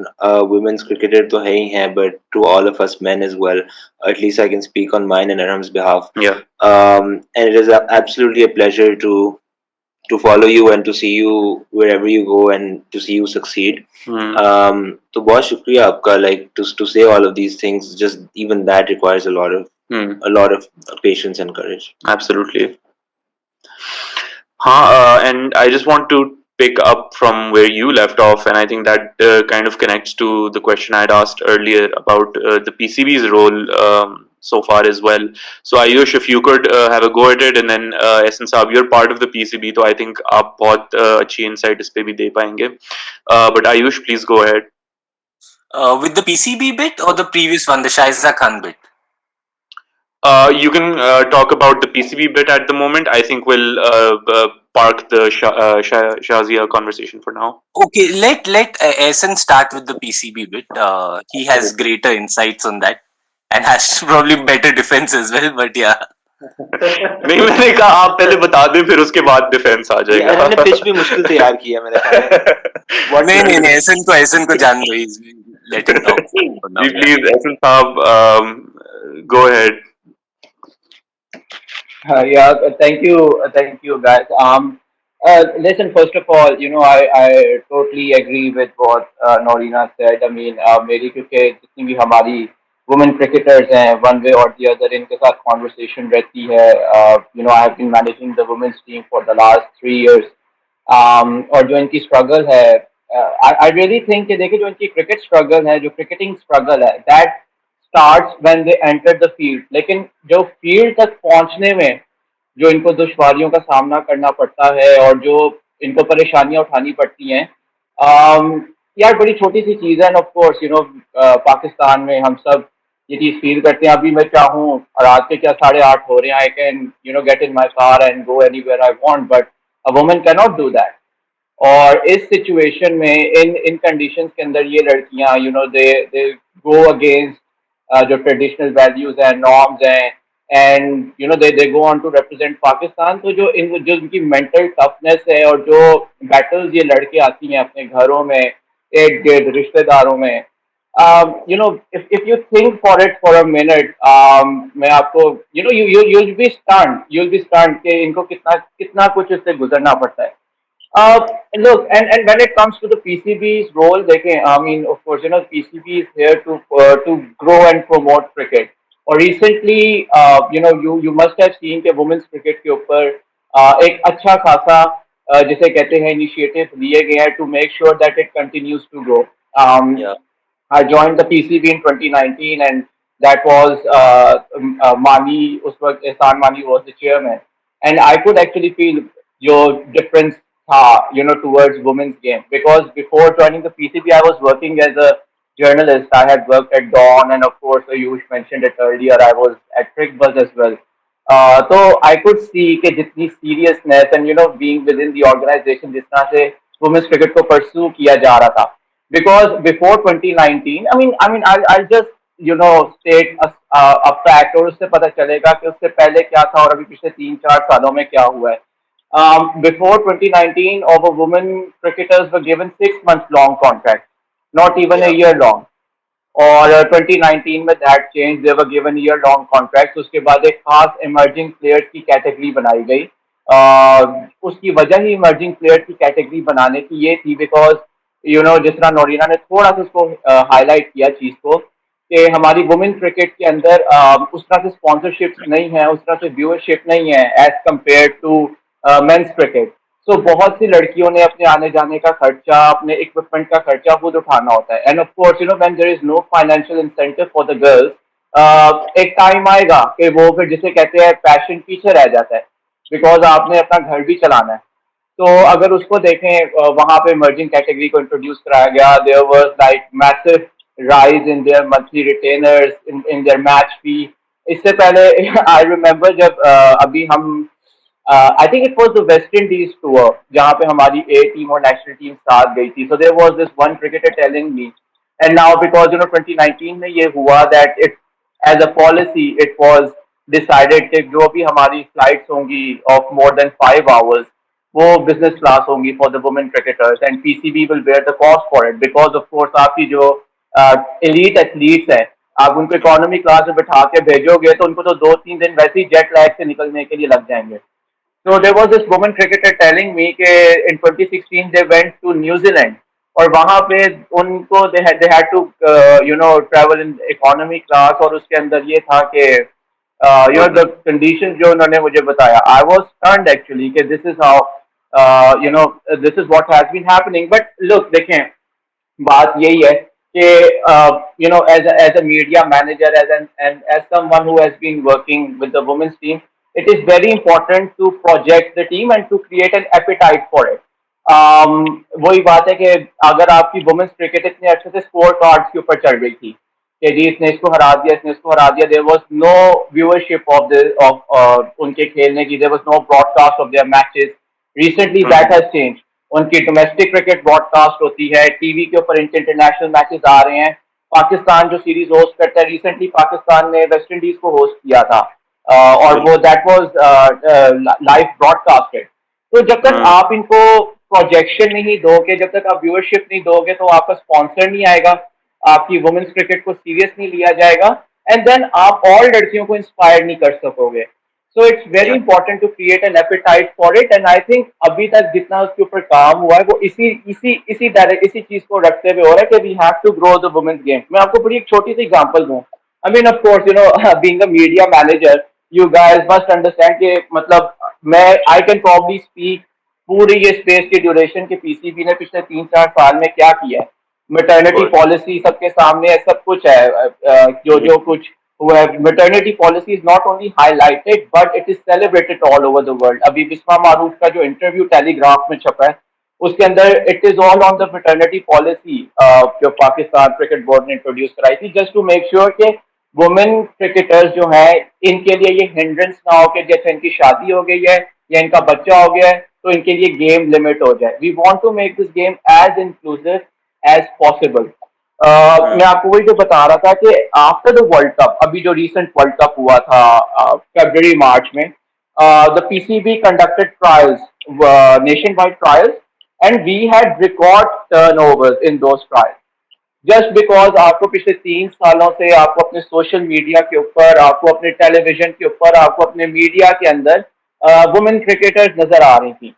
Women's cricketer तो है ही है, but to all of us men as well. At least I can speak on mine and Arham's behalf. Yeah. And it is absolutely a pleasure to follow you and to see you wherever you go and to see you succeed. तो बहुत शुक्रिया आपका, like to say all of these things. Just even that requires a lot of patience and courage. Absolutely. And I just want to pick up from where you left off, and I think that kind of connects to the question I had asked earlier about the PCB's role so far as well. So Aayush, if you could have a go at it, and then Ahsan Saab, you're part of the PCB, so I think आप बहुत अच्छी insight इस पे भी दे पाएंगे. But Aayush, please go ahead. With the PCB bit or the previous one, the Shaiza Khan bit? You can talk about the PCB bit at the moment. I think we'll park the Shazia conversation for now. Okay, let Ahsan start with the PCB bit. He has greater insights on that and has probably better defense as well. But yeah. नहीं, मैंने कहा आप पहले बता दें, फिर उसके बाद डिफेंस आ जाएगा. मैंने पिच भी मुश्किल तैयार किया मैंने. नहीं Ahsan को जान दो. He's letting talk. Please, Ahsan Saab, go ahead. Yeah, thank you, guys. Listen, first of all, I totally agree with what Noorena said. I mean, मेरी क्योंकि जितनी भी हमारी women cricketers हैं, one way or the other, इनके साथ conversation रहती है. I have been managing the women's team for the last 3 years. और जो इनकी struggle है, I really think कि देखिए जो इनकी cricket struggle है, जो cricketing struggle है, that starts when they enter the field. लेकिन जो फील्ड तक पहुंचने में जो इनको दुश्वारियों का सामना करना पड़ता है और जो इनको परेशानियां उठानी पड़ती हैं, यार बड़ी छोटी सी चीज़ है. ऑफ कोर्स पाकिस्तान में हम सब ये चीज़ फील करते हैं. अभी मैं चाहूँ रात के क्या 8:30 हो रहे हैं, I can get in my car and go anywhere I want, but a woman can not do that. और इस सिचुएशन में इन कंडीशंस के अंदर ये लड़कियां दे गो अगेंस्ट जो ट्रेडिशनल वैल्यूज हैं, नॉर्म्स हैं, and they go on to represent Pakistan. तो जो उनकी मेंटल टफनेस है और जो बैटल्स ये लड़के आती हैं अपने घरों में, इर्द गिर्द रिश्तेदारों में, if you think for it for a minute, मैं आपको you'll be stunned कि इनको कितना कितना कुछ इससे गुजरना पड़ता है। Look, and when it comes to the PCB's role, देखें, I mean, of course, PCB is here to grow and promote cricket. और recently, you must have seen कि women's cricket के ऊपर एक अच्छा खासा जिसे कहते हैं initiative लिए गए हैं to make sure that it continues to grow. Yeah. I joined the PCB in 2019, and that was Mani. उस वक्त Ahsan Mani was the chairman, and I could actually feel your difference, towards women's game, because before joining the PCB, I was working as a journalist. I had worked at Dawn, and of course, Aayush mentioned it earlier, I was at Crickbuzz as well. So I could see कि जितनी seriousness and being within the organization जिस तरह से women's cricket को pursue किया जा रहा था, because before 2019, I'll just state a fact, और उससे पता चलेगा कि उससे पहले क्या था और अभी पिछले 3-4 सालों में क्या हुआ है. Before 2019, our women cricketers were given 6 months long contracts, not even a Yeah. year long. और 2019 में that change, they were given year long contract. उसके बाद एक खास इमर्जिंग प्लेयर्स की कैटेगरी बनाई गई. उसकी वजह ही इमर्जिंग प्लेयर्स की कैटेगरी बनाने की ये थी, बिकॉज जिस तरह नोरीना ने थोड़ा सा उसको हाईलाइट किया चीज को, कि हमारी वुमेन क्रिकेट के अंदर उस तरह से स्पॉन्सरशिप नहीं है, उस तरह से व्यूअरशिप नहीं है as compared to men's cricket. So बहुत सी लड़कियों ने अपने आने जाने का खर्चा, अपने इक्विपमेंट का खर्चा खुद उठाना होता है. And of course when there is no financial incentive for the girls, एक टाइम आएगा कि वो फिर जिसे कहते हैं पैशन पीछे रह जाता है, बिकॉज आपने अपना घर भी चलाना है. तो अगर उसको देखें, वहां पे इमर्जिंग कैटेगरी को इंट्रोड्यूस कराया गया. There was like massive rise in their monthly retainers, in their match fee. इससे पहले आई रिमेम्बर जब अभी हम I think it was the West Indies tour जहाँ पे हमारी ए टीम और नेशनल टीम साथ गई थी. So there was this one cricketer telling me, and now because 2019 में ये हुआ that it as a policy it was decided कि जो भी हमारी फ्लाइट्स होंगी ऑफ मोर देन 5 hours, वो बिजनेस क्लास होंगी for the women cricketers, and PCB will bear the cost for it, because of course आपकी जो एलीट एथलीट्स हैं, आप उनको इकोनॉमी क्लास में बिठा के भेजोगे तो उनको तो 2-3 दिन वैसे ही जेट लैग से निकलने के लिए लग जाएंगे. So there was this woman cricketer telling me कि in 2016 they went to New Zealand, और वहाँ पे उनको they had to travel in economy class, और उसके अंदर ये था कि the conditions जो उन्होंने मुझे बताया, I was stunned actually कि this is how this is what has been happening. But look, देखें, बात यही है कि as a media manager, and as someone who has been working with the women's team, it is very important to project the team and to create an appetite for it. वही बात है कि अगर आपकी वुमेन्स क्रिकेट इतने अच्छे से score cards के ऊपर चल रही थी कि जी इसने इसको हरा दिया, इसने इसको हरा दिया, there was no viewership of उनके खेलने की, there was no broadcast of their matches. Recently that has change. उनकी डोमेस्टिक क्रिकेट ब्रॉडकास्ट होती है, टीवी के ऊपर इनके इंटरनेशनल मैचेस आ रहे हैं. पाकिस्तान जो सीरीज होस्ट करता है, रिसेंटली पाकिस्तान ने वेस्ट इंडीज को होस्ट किया था, और वो दैट वाज लाइव ब्रॉडकास्टेड. तो जब तक आप इनको प्रोजेक्शन नहीं दोगे, जब तक आप व्यूअरशिप नहीं दोगे, तो आपका स्पॉन्सर नहीं आएगा, आपकी वुमेन्स क्रिकेट को सीरियस नहीं लिया जाएगा, एंड देन आप और लड़कियों को इंस्पायर नहीं कर सकोगे. So it's very important to create an appetite for it, and I think अभी तक जितना उसके ऊपर काम हुआ है वो इसी चीज को रखते हुए हो रहा है कि we have to grow the women's game. मैं आपको बड़ी एक छोटी सी एग्जांपल दूं. I mean, of course, being a media manager, you guys must understand कि मतलब I can probably speak पूरी ये स्पेस की ड्यूरेशन के पीसीबी ने पिछले 3-4 साल में क्या किया है. मेटर्निटी पॉलिसी सबके सामने है, सब कुछ है, जो कुछ हुआ है. Maternity policy is not only highlighted but it is celebrated all over the world. अभी बिस्मा मारूफ का जो इंटरव्यू टेलीग्राफ में छपा है, उसके अंदर it is all on the maternity policy जो पाकिस्तान क्रिकेट बोर्ड ने इंट्रोड्यूस कराई थी, जस्ट टू मेक श्योर कि वुमेन क्रिकेटर्स जो हैं इनके लिए ये हिंड्रेंस ना हो कि जैसे इनकी शादी हो गई है या इनका बच्चा हो गया है तो इनके लिए गेम लिमिट हो जाए. We want to make this game as inclusive as possible. मैं आपको वही जो बता रहा था कि आफ्टर द वर्ल्ड कप, अभी जो रिसेंट वर्ल्ड कप हुआ था फरवरी मार्च में, the PCB conducted trials, nation wide trials, and we had record turnovers in those trials. Just because आपको पिछले 3 सालों से आपको अपने सोशल मीडिया के ऊपर, आपको अपने टेलीविजन के ऊपर, आपको अपने मीडिया के अंदर वुमेन क्रिकेटर्स नजर आ रही थी.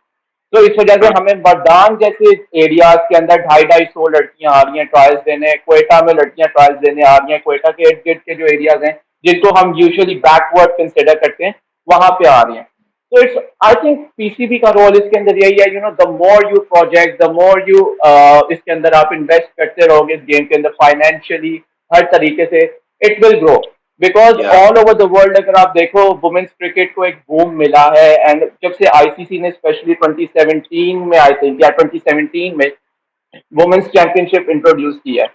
तो इस वजह से हमें बरदान जैसे एरियाज के अंदर 250-250 लड़कियां आ रही हैं ट्रायल्स देने, क्वेटा में लड़कियां ट्रायल्स देने आ रही हैं, क्वेटा के इर्द गिर्द के जो एरियाज हैं जिनको हम यूजुअली बैकवर्ड कंसिडर करते हैं, वहां पे आ रही हैं. तो इट्स, आई थिंक पीसीबी का रोल इसके अंदर यही है, the more you project, the more you इसके अंदर आप इन्वेस्ट करते रहोगे इस गेम के अंदर फाइनेंशियली, हर तरीके से, it will grow. Because all over the world अगर आप देखो वुमेन्स क्रिकेट को एक बूम मिला है. एंड जब से आईसीसी ने स्पेशली 2017 में, आई थिंक या 2017 में वुमेन्स चैंपियनशिप इंट्रोड्यूस की है.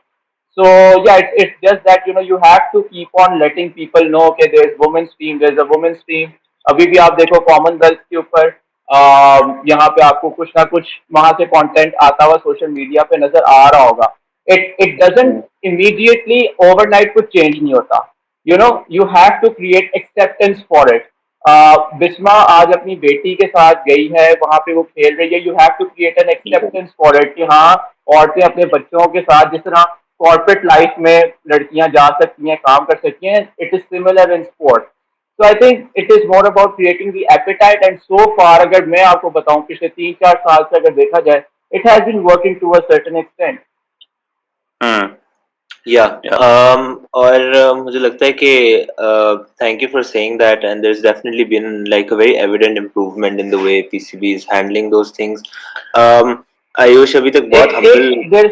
So yeah, it's just that you have to keep on letting people know कि there's women's team, there's a women's team. अभी भी आप देखो कॉमनवेल्थ के ऊपर यहाँ पे आपको कुछ ना कुछ वहां से कंटेंट आता हुआ सोशल मीडिया पे नजर आ रहा होगा. इट डजंट इमीडिएटली ओवरनाइट कुछ चेंज नहीं होता. You have to create acceptance for it. Bisma आज अपनी बेटी के साथ गई है, वहां पे वो खेल रही है. You have to create an acceptance for it कि हाँ, औरतें अपने बच्चों के साथ जिस तरह कॉर्पोरेट लाइफ में लड़कियां जा सकती हैं, काम कर सकती हैं, it is similar in sport. So I think it is more about creating the appetite. And so far अगर मैं आपको बताऊं पिछले 3-4 साल से अगर देखा जाए, it has been working to a certain extent. या और मुझे लगता है कि thank you for saying that, and there is definitely been like a very evident improvement in the way PCB is handling those things. Ayush अभी तक बहुत humble.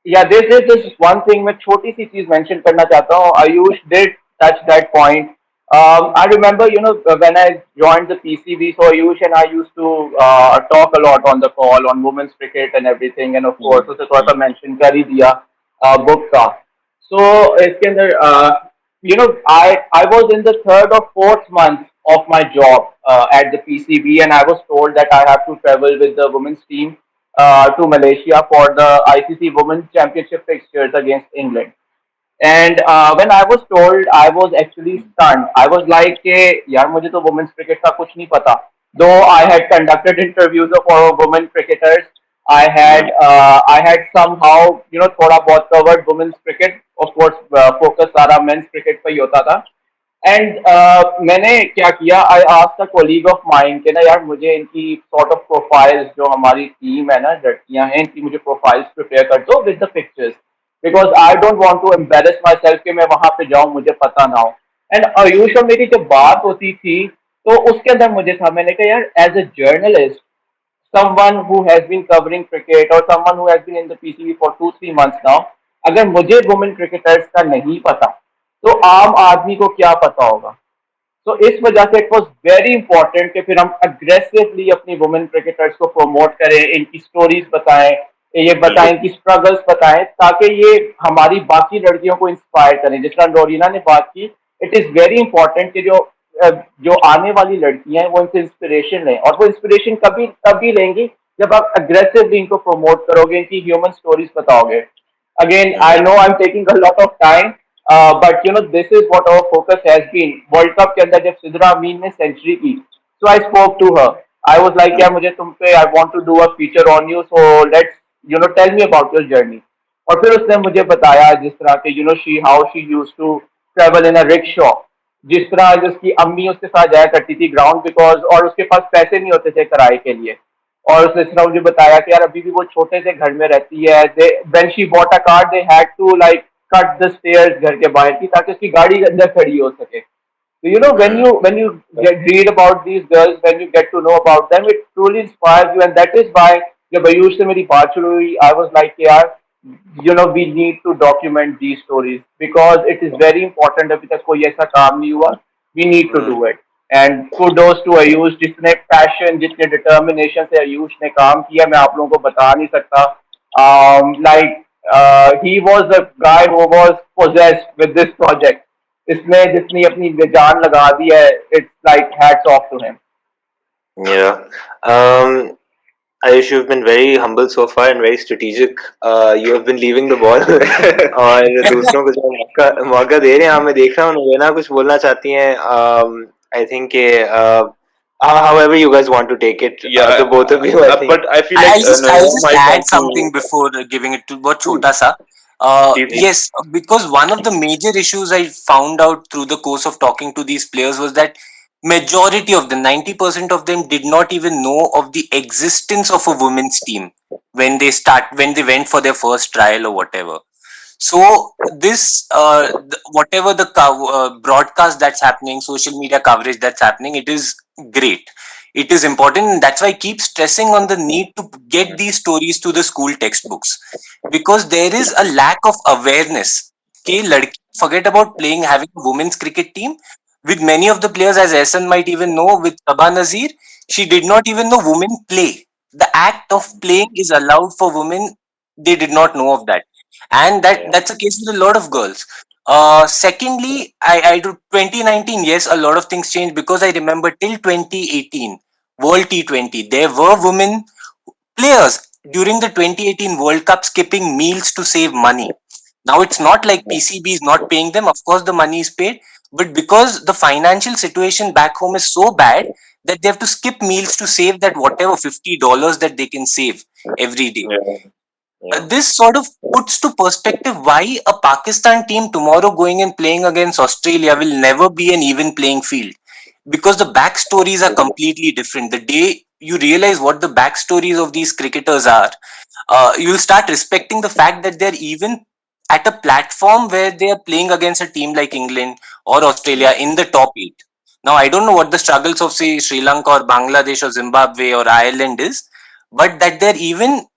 Yeah, there's this one thing मैं छोटी सी चीज mention करना चाहता हूँ. Ayush did touch that point. I remember, when I joined the PCB, so Ayush and I used to talk a lot on the call on women's cricket and everything, and of course उसे थोड़ा सा mention कर ही दिया book का. So इसके अंदर I was in the 3rd or 4th month of my job at the PCB, and I was told that I have to travel with the women's team to Malaysia for the ICC Women's Championship fixtures against England. And when I was told, I was actually stunned. I was like, यार मुझे तो women's cricket का कुछ नहीं पता. Though I had conducted interviews of our women cricketers, I had somehow थोड़ा बहुत covered women's cricket. Of course, focus सारा men's cricket पे ही होता था. एंड मैंने क्या किया, I asked a colleague of mine के ना यार मुझे इनकी सॉर्ट ऑफ प्रोफाइल्स, जो हमारी टीम है ना लड़कियां हैं, इनकी मुझे प्रोफाइल्स प्रिपेयर कर दो with the pictures, because I don't want to embarrass my self कि मैं वहां पे जाऊं मुझे पता ना हो. एंड आयुष और मेरी जब बात होती थी तो उसके अंदर मुझे था, मैंने कहा यार as a journalist, someone who has been covering cricket or someone who has been in the PCB for 2-3 months now, अगर मुझे वुमेन क्रिकेटर्स का नहीं पता तो आम आदमी को क्या पता होगा. तो इस वजह से इट वॉज वेरी इंपॉर्टेंट कि फिर हम अग्रेसिवली अपनी वुमेन क्रिकेटर्स को प्रमोट करें, इनकी स्टोरीज बताएं, ये बताएं, इनकी स्ट्रगल्स बताएं, ताकि ये हमारी बाकी लड़कियों को इंस्पायर करें. जिस तरह नोरीना ने बात की, इट इज वेरी इंपॉर्टेंट कि जो आने वाली लड़कियां हैं वो इनसे इंस्पिरेशन लें, और वो इंस्पिरेशन तभी लेंगी जब आप अग्रेसिवली इनको प्रमोट करोगे, इनकी ह्यूमन स्टोरीज बताओगे. Again, I know I'm taking a lot of time, but this is what our focus has been. World Cup के अंदर जब सिद्रा अमीन ने सेंचुरी की, so I spoke to her. I was like, यार मुझे तुम पे, I want to do a feature on you, so let's tell me about your journey. और फिर उसने मुझे बताया जिस तरह के how she used to travel in a rickshaw, जिस तरह उसकी अम्मी उसके साथ जाया करती थी ग्राउंड, बिकॉज और उसके पास पैसे नहीं होते थे किराए के लिए. और उसने इतना मुझे बताया कि यार अभी भी वो छोटे से घर में रहती है. When she bought a car, they had to like cut the stairs घर के बाहर की, ताकि उसकी गाड़ी अंदर खड़ी हो सके. So when you read about these girls, when you get to know about them, it truly inspires you, and that is why जब आयुष से मेरी बात शुरू हुई, I was like यार we need to document these stories because it is very important. अभी तक कोई ऐसा काम नहीं हुआ. We need to do it. And kudos to Ayush, जितने पैशन, जितने डिटर्मिनेशन से आयुष ने काम किया, मैं आप लोगों को बता नहीं सकता. He was a guy who was possessed with this project. इसमें जितनी अपनी जान लगा दी है, it's like hats off to him. Yeah. Ayush, you've been very humble so far and very strategic. You have been leaving the ball और दूसरों को जो मौका दे रहे हैं. हाँ, मैं देख रहा हूँ नोरेना कुछ बोलना चाहती हैं. I think however you guys want to take it, Yeah, the both of you, I think. but I feel like I'll just Noorena might add want something to. before giving it to what Chota sa. Please. Yes, because one of the major issues I found out through the course of talking to these players was that majority of them, 90% of them, did not even know of the existence of a women's team when they went for their first trial or whatever. So this, whatever the broadcast that's happening, social media coverage that's happening, it is great. It is important, and that's why I keep stressing on the need to get these stories to the school textbooks, because there is a lack of awareness. Okay, forget about playing, having a women's cricket team. With many of the players, as Ehsan might even know, with Sabah Nazir, she did not even know women play. The act of playing is allowed for women. They did not know of that, and that's a case with a lot of girls. Secondly, I do 2019. Yes, a lot of things changed, because I remember till 2018 World T20, there were women players during the 2018 World Cup skipping meals to save money. Now it's not like PCB is not paying them. Of course, the money is paid, but because the financial situation back home is so bad that they have to skip meals to save that whatever $50 that they can save every day. This sort of puts to perspective why a Pakistan team tomorrow going and playing against Australia will never be an even playing field, because the backstories are completely different. The day you realize what the backstories of these cricketers are, you'll start respecting the fact that they're even at a platform where they are playing against a team like England or Australia in the top eight. Now, I don't know what the struggles of, say, Sri Lanka or Bangladesh or Zimbabwe or Ireland is, but that they're even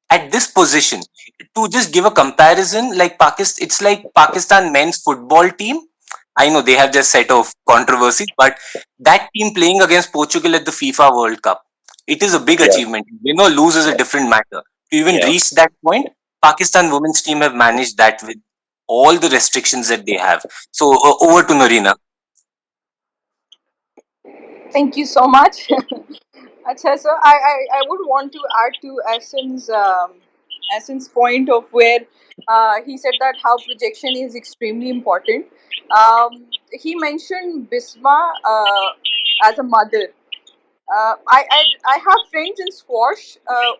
at this position. To just give a comparison, like Pakistan, it's like Pakistan men's football team. I know they have just set of controversy, but that team playing against Portugal at the FIFA World Cup, it is a big achievement. Win or lose is a different matter. To even reach that point, Pakistan women's team have managed that with all the restrictions that they have. So over to Noorena. Thank you so much. Acha, so I would want to add to Ahsan's point of where he said that how projection is extremely important. He mentioned Bisma as a mother. I have friends in squash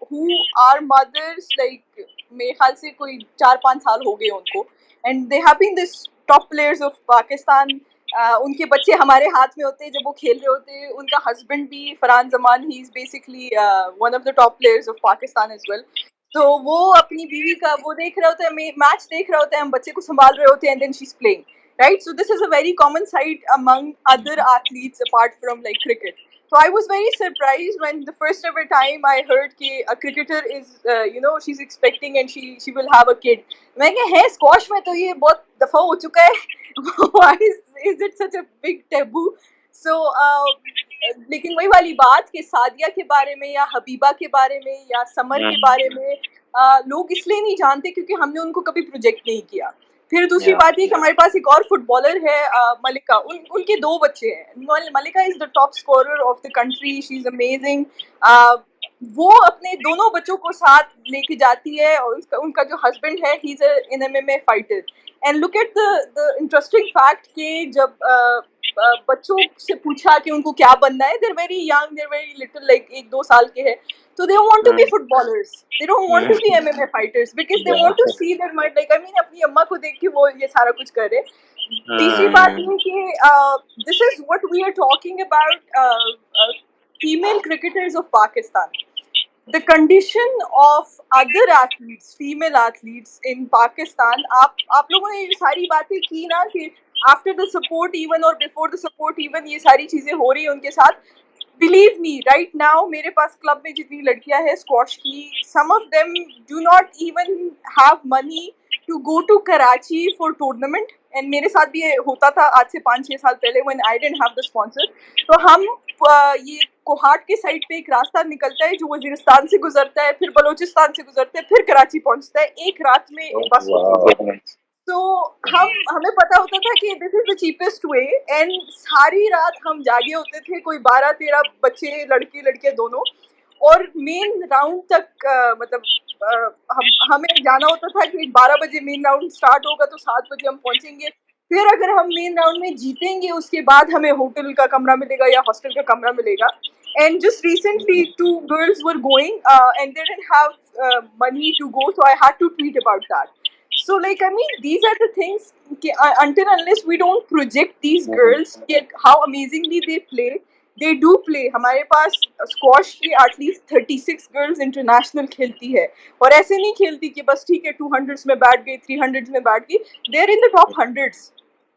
who are mothers like मेरे ख्याल से कोई 4-5 साल हो गए उनको, and they have been this top players of Pakistan. उनके बच्चे हमारे हाथ में होते हैं जब वो खेल रहे होते हैं. उनका husband भी Farhan Zaman, he is basically one of the top players of Pakistan as well. तो वो अपनी बीवी का वो देख रहे होते हैं, मैच देख रहे होते हैं, हम बच्चे को संभाल रहे होते हैं, and then she's playing, right? So this is a very common sight among other athletes apart from like cricket. So I was very surprised when the first ever time I heard कि a cricketer is, she's expecting and she will have a kid. मैं क्या है squash में तो ये बहुत दफा हो चुका है. Why is it such a big taboo? So लेकिन वही वाली बात कि सादिया के बारे में या हबीबा के बारे में या समर के बारे में लोग इसलिए नहीं जानते क्योंकि हमने उनको कभी प्रोजेक्ट नहीं किया. फिर दूसरी बात ये कि हमारे पास एक और फुटबॉलर है मलिका. उनके 2 बच्चे हैं. Malika is the top scorer of the country. She is amazing. वो अपने दोनों बच्चों को साथ लेके जाती है और उनका जो हस्बैंड है he is an MMA fighter. And look at the interesting fact कि जब बच्चों से पूछा कि उनको क्या बनना है, देर वेरी यंग, देर वेरी लिटिल, लाइक 1-2 साल के हैं. So they want to be footballers. They don't want to be MMA fighters because they want to see their mind. Like I mean, अपनी अम्मा को देख के वो ये सारा कुछ कर रहे. तीसरी बात ये कि this is what we are talking about. Female cricketers of Pakistan. The condition of other athletes, female athletes in Pakistan. आप लोगों ने ये सारी बातें की ना कि after the support even or before the support even ये सारी चीजें हो रही हैं उनके साथ. Believe me, right now मेरे पास क्लब में जितनी लड़कियां हैं स्क्वॉश की, some of them do not even have money to go to Karachi for tournament. And मेरे साथ भी ये होता था आज से 5-6 साल पहले when I didn't have the sponsor. तो हम ये कोहाट के साइड पे एक रास्ता निकलता है जो वजीरिस्तान से गुजरता है, फिर बलोचिस्तान से गुजरता है, फिर कराची पहुंचता है. एक रात में बस होती है. तो हमें पता होता था कि this is the cheapest way and सारी रात हम जागे होते थे, कोई 12-13 बच्चे, लड़के लड़के दोनों, और मेन राउंड तक हमें जाना होता था कि 12 बजे मेन राउंड स्टार्ट होगा तो 7 बजे हम पहुंचेंगे। फिर अगर हम मेन राउंड में जीतेंगे उसके बाद हमें होटल का कमरा मिलेगा या हॉस्टल का कमरा मिलेगा। And just recently 2 girls were going and they didn't have money to go, so I had to tweet about that. So like, I mean, these are the things until unless we don't project these girls how amazingly they play, they do play. हमारे पास squash की at least 36 girls international खेलती है, और ऐसे नहीं खेलती कि बस ठीक है 200s में बैठ गई, 300s में बैठ गई, they are in the top 100s.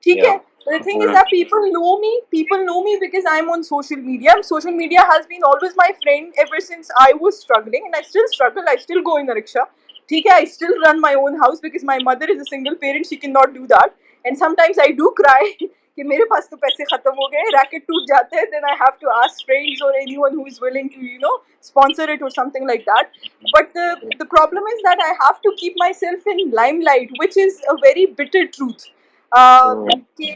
ठीक है. The thing is that people know me because I'm on social media. Social media has been always my friend ever since I was struggling, and I still struggle. I still go in a rickshaw. ठीक है, I still run my own house because my mother is a single parent. She cannot do that. And sometimes I do cry कि मेरे पास तो पैसे खत्म हो गए, racket टूट जाते हैं, then I have to ask friends or anyone who is willing to sponsor it or something like that. But the problem is that I have to keep myself in limelight, which is a very bitter truth. कि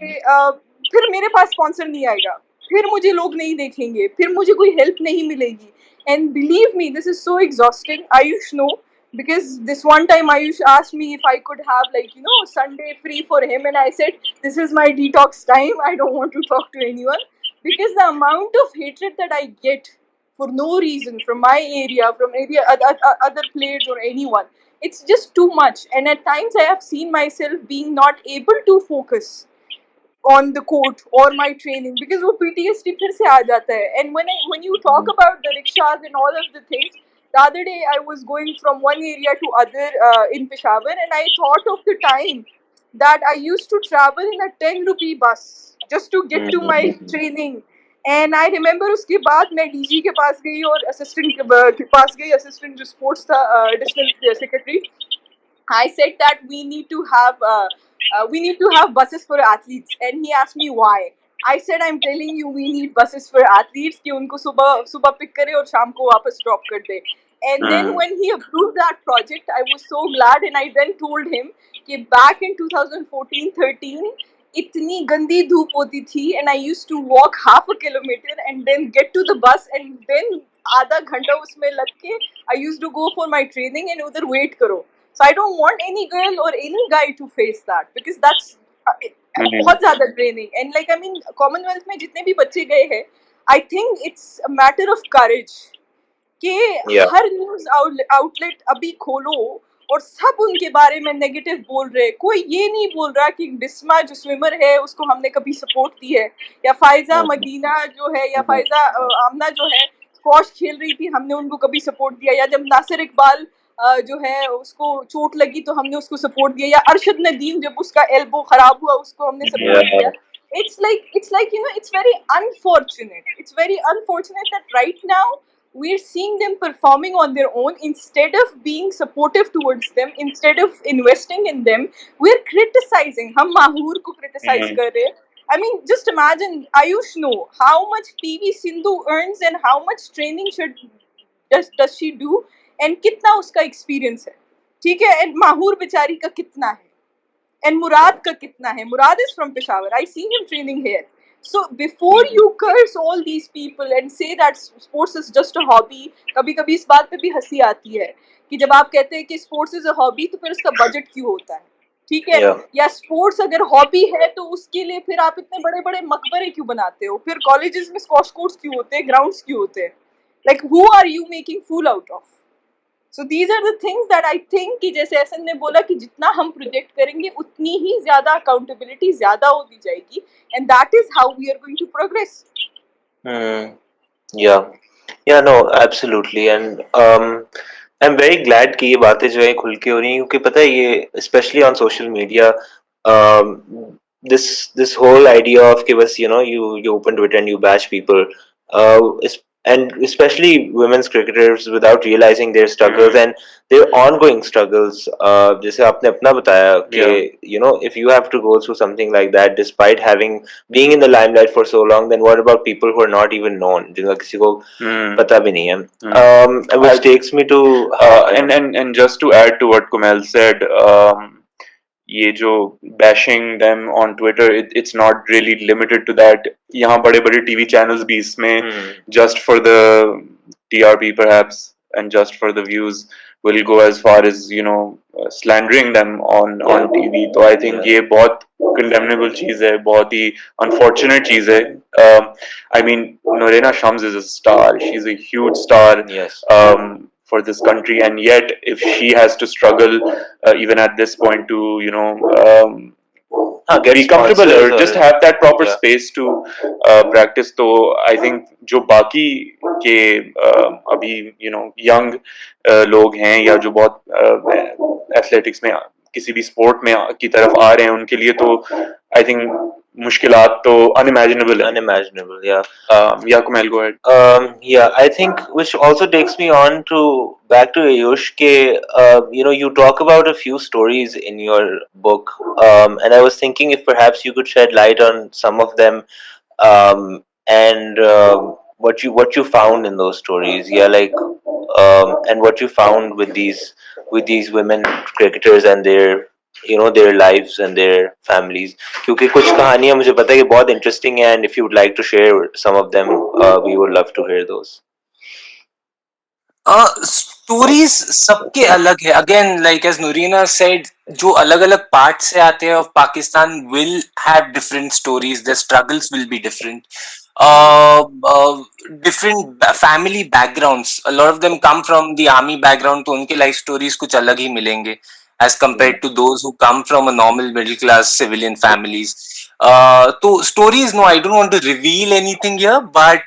फिर मेरे पास sponsor नहीं आएगा, फिर मुझे लोग नहीं देखेंगे, फिर मुझे कोई हेल्प नहीं मिलेगी. And believe me, this is so exhausting. Ayush know, because this one time Ayush asked me if I could have Sunday free for him, and I said this is my detox time, I don't want to talk to anyone, because the amount of hatred that I get for no reason from my area, from other players or anyone, it's just too much. And at times I have seen myself being not able to focus on the court or my training because वो PTSD फिर से आ जाता है. And when you talk about the rickshaws and all of the things, the other day I was going from one area to other in Peshawar, and I thought of the time that I used to travel in a 10 rupee bus just to get to my training. And I remember उसके बाद मैं DG के पास गई और assistant के पास गई, assistant जो sports था, additional secretary. I said that we need to have buses for athletes, and he asked me why. I said I'm telling you we need buses for athletes कि उनको सुबह पिक करे और शाम को वापस ड्रॉप कर दे. And then when he approved that project, I was so glad, and I then told him कि back in 2014-13 इतनी गंदी धूप होती थी, and I used to walk half a kilometer and then get to the bus, and then आधा घंटा उसमें लग के I used to go for my training and उधर wait करो. So I don't want any girl or any guy to face that because that's बहुत ज़्यादा draining. And like, I mean, Commonwealth में जितने भी बच्चे गए हैं, I think it's a matter of courage कि हर न्यूज़ आउटलेट अभी खोलो और सब उनके बारे में नेगेटिव बोल रहे. कोई ये नहीं बोल रहा कि बिस्मा जो स्विमर है उसको हमने कभी सपोर्ट दी है, या फायजा मदीना जो है, या फायजा आमना जो है स्क्वॉश खेल रही थी, हमने उनको कभी सपोर्ट दिया, या जब नासिर इकबाल जो है उसको चोट लगी तो हमने उसको सपोर्ट दिया, या अरशद नदीम जब उसका एल्बो खराब हुआ उसको हमने सपोर्ट दिया. It's like it's very unfortunate. It's very unfortunate that right now we're seeing them performing on their own instead of being supportive towards them, instead of investing in them. We're criticizing. हम माहूर को criticize कर रहे हैं. I mean, just imagine, Aayush know how much PV Sindhu earns and how much training does she do, and कितना उसका experience है, ठीक है, and माहूर बेचारी का कितना है, and मुराद का कितना है. मुराद is from Peshawar. I see him training here. So before you curse all these people and say that sports is just a hobby, कभी-कभी इस बात पे भी हंसी आती है कि जब आप कहते हैं कि sports is a hobby तो फिर उसका बजट क्यों होता है, ठीक है, या स्पोर्ट्स अगर हॉबी है तो उसके लिए फिर आप इतने बड़े-बड़े मकबरे क्यों बनाते हो, फिर कॉलेजेस में स्क्वॉश कोर्ट्स क्यों होते हैं, ग्राउंड्स क्यों होते हैं, like who are you making fool out of? So these are the things that I think कि जैसे एहसन ने बोला कि जितना हम प्रोजेक्ट करेंगे उतनी ही ज़्यादा अकाउंटेबिलिटी ज़्यादा होती जाएगी, and that is how we are going to progress. Yeah, no, absolutely, and I'm very glad कि ये बातें जो है खुल के हो रही हैं, क्योंकि पता है ये especially on social media, um, this whole idea of कि बस you open Twitter and you bash people, and especially women's cricketers without realizing their struggles and their ongoing struggles. जैसे आपने अपना बताया कि if you have to go through something like that despite being in the limelight for so long, then what about people who are not even known, जिनका किसी को पता भी नहीं है, which takes me to and just to add to what Kumail said, ये जो bashing them on Twitter, it's not really limited to that. यहाँ बड़े-बड़े TV channels भी इसमें just for the TRP perhaps and just for the views will go as far as slandering them on TV. तो I think ये बहुत condemnable चीज है, बहुत ही unfortunate चीज है. I mean, Noorena Shams is a star. She's a huge star. Yes. For this country, and yet if she has to struggle even at this point to be comfortable or just have that proper space to practice, तो I think जो बाकी के अभी young लोग हैं या जो बहुत athletics में किसी भी sport में की तरफ आ रहे हैं, उनके लिए तो I think मुश्किलात तो unimaginable है. Unimaginable, yeah. Yeah, Kumail, go ahead. Yeah, I think which also takes me on to back to Aayush. You talk about a few stories in your book, and I was thinking if perhaps you could shed light on some of them, and what you found in those stories. Yeah, like and what you found with these women cricketers and their lives and their families. क्योंकि कुछ कहानियां मुझे पता है कि बहुत interesting है, and if you would like to share some of them, we would love to hear those. Stories सबके अलग है. अगेन लाइक एज नूरीना सेड, जो अलग अलग पार्ट से आते हैं of Pakistan will have different stories. There struggles will be different. Different family backgrounds. A lot of them come from the army background, तो उनके लाइफ स्टोरीज कुछ अलग ही मिलेंगे as compared to those who come from a normal middle class civilian families. So stories, no, I don't want to reveal anything here, but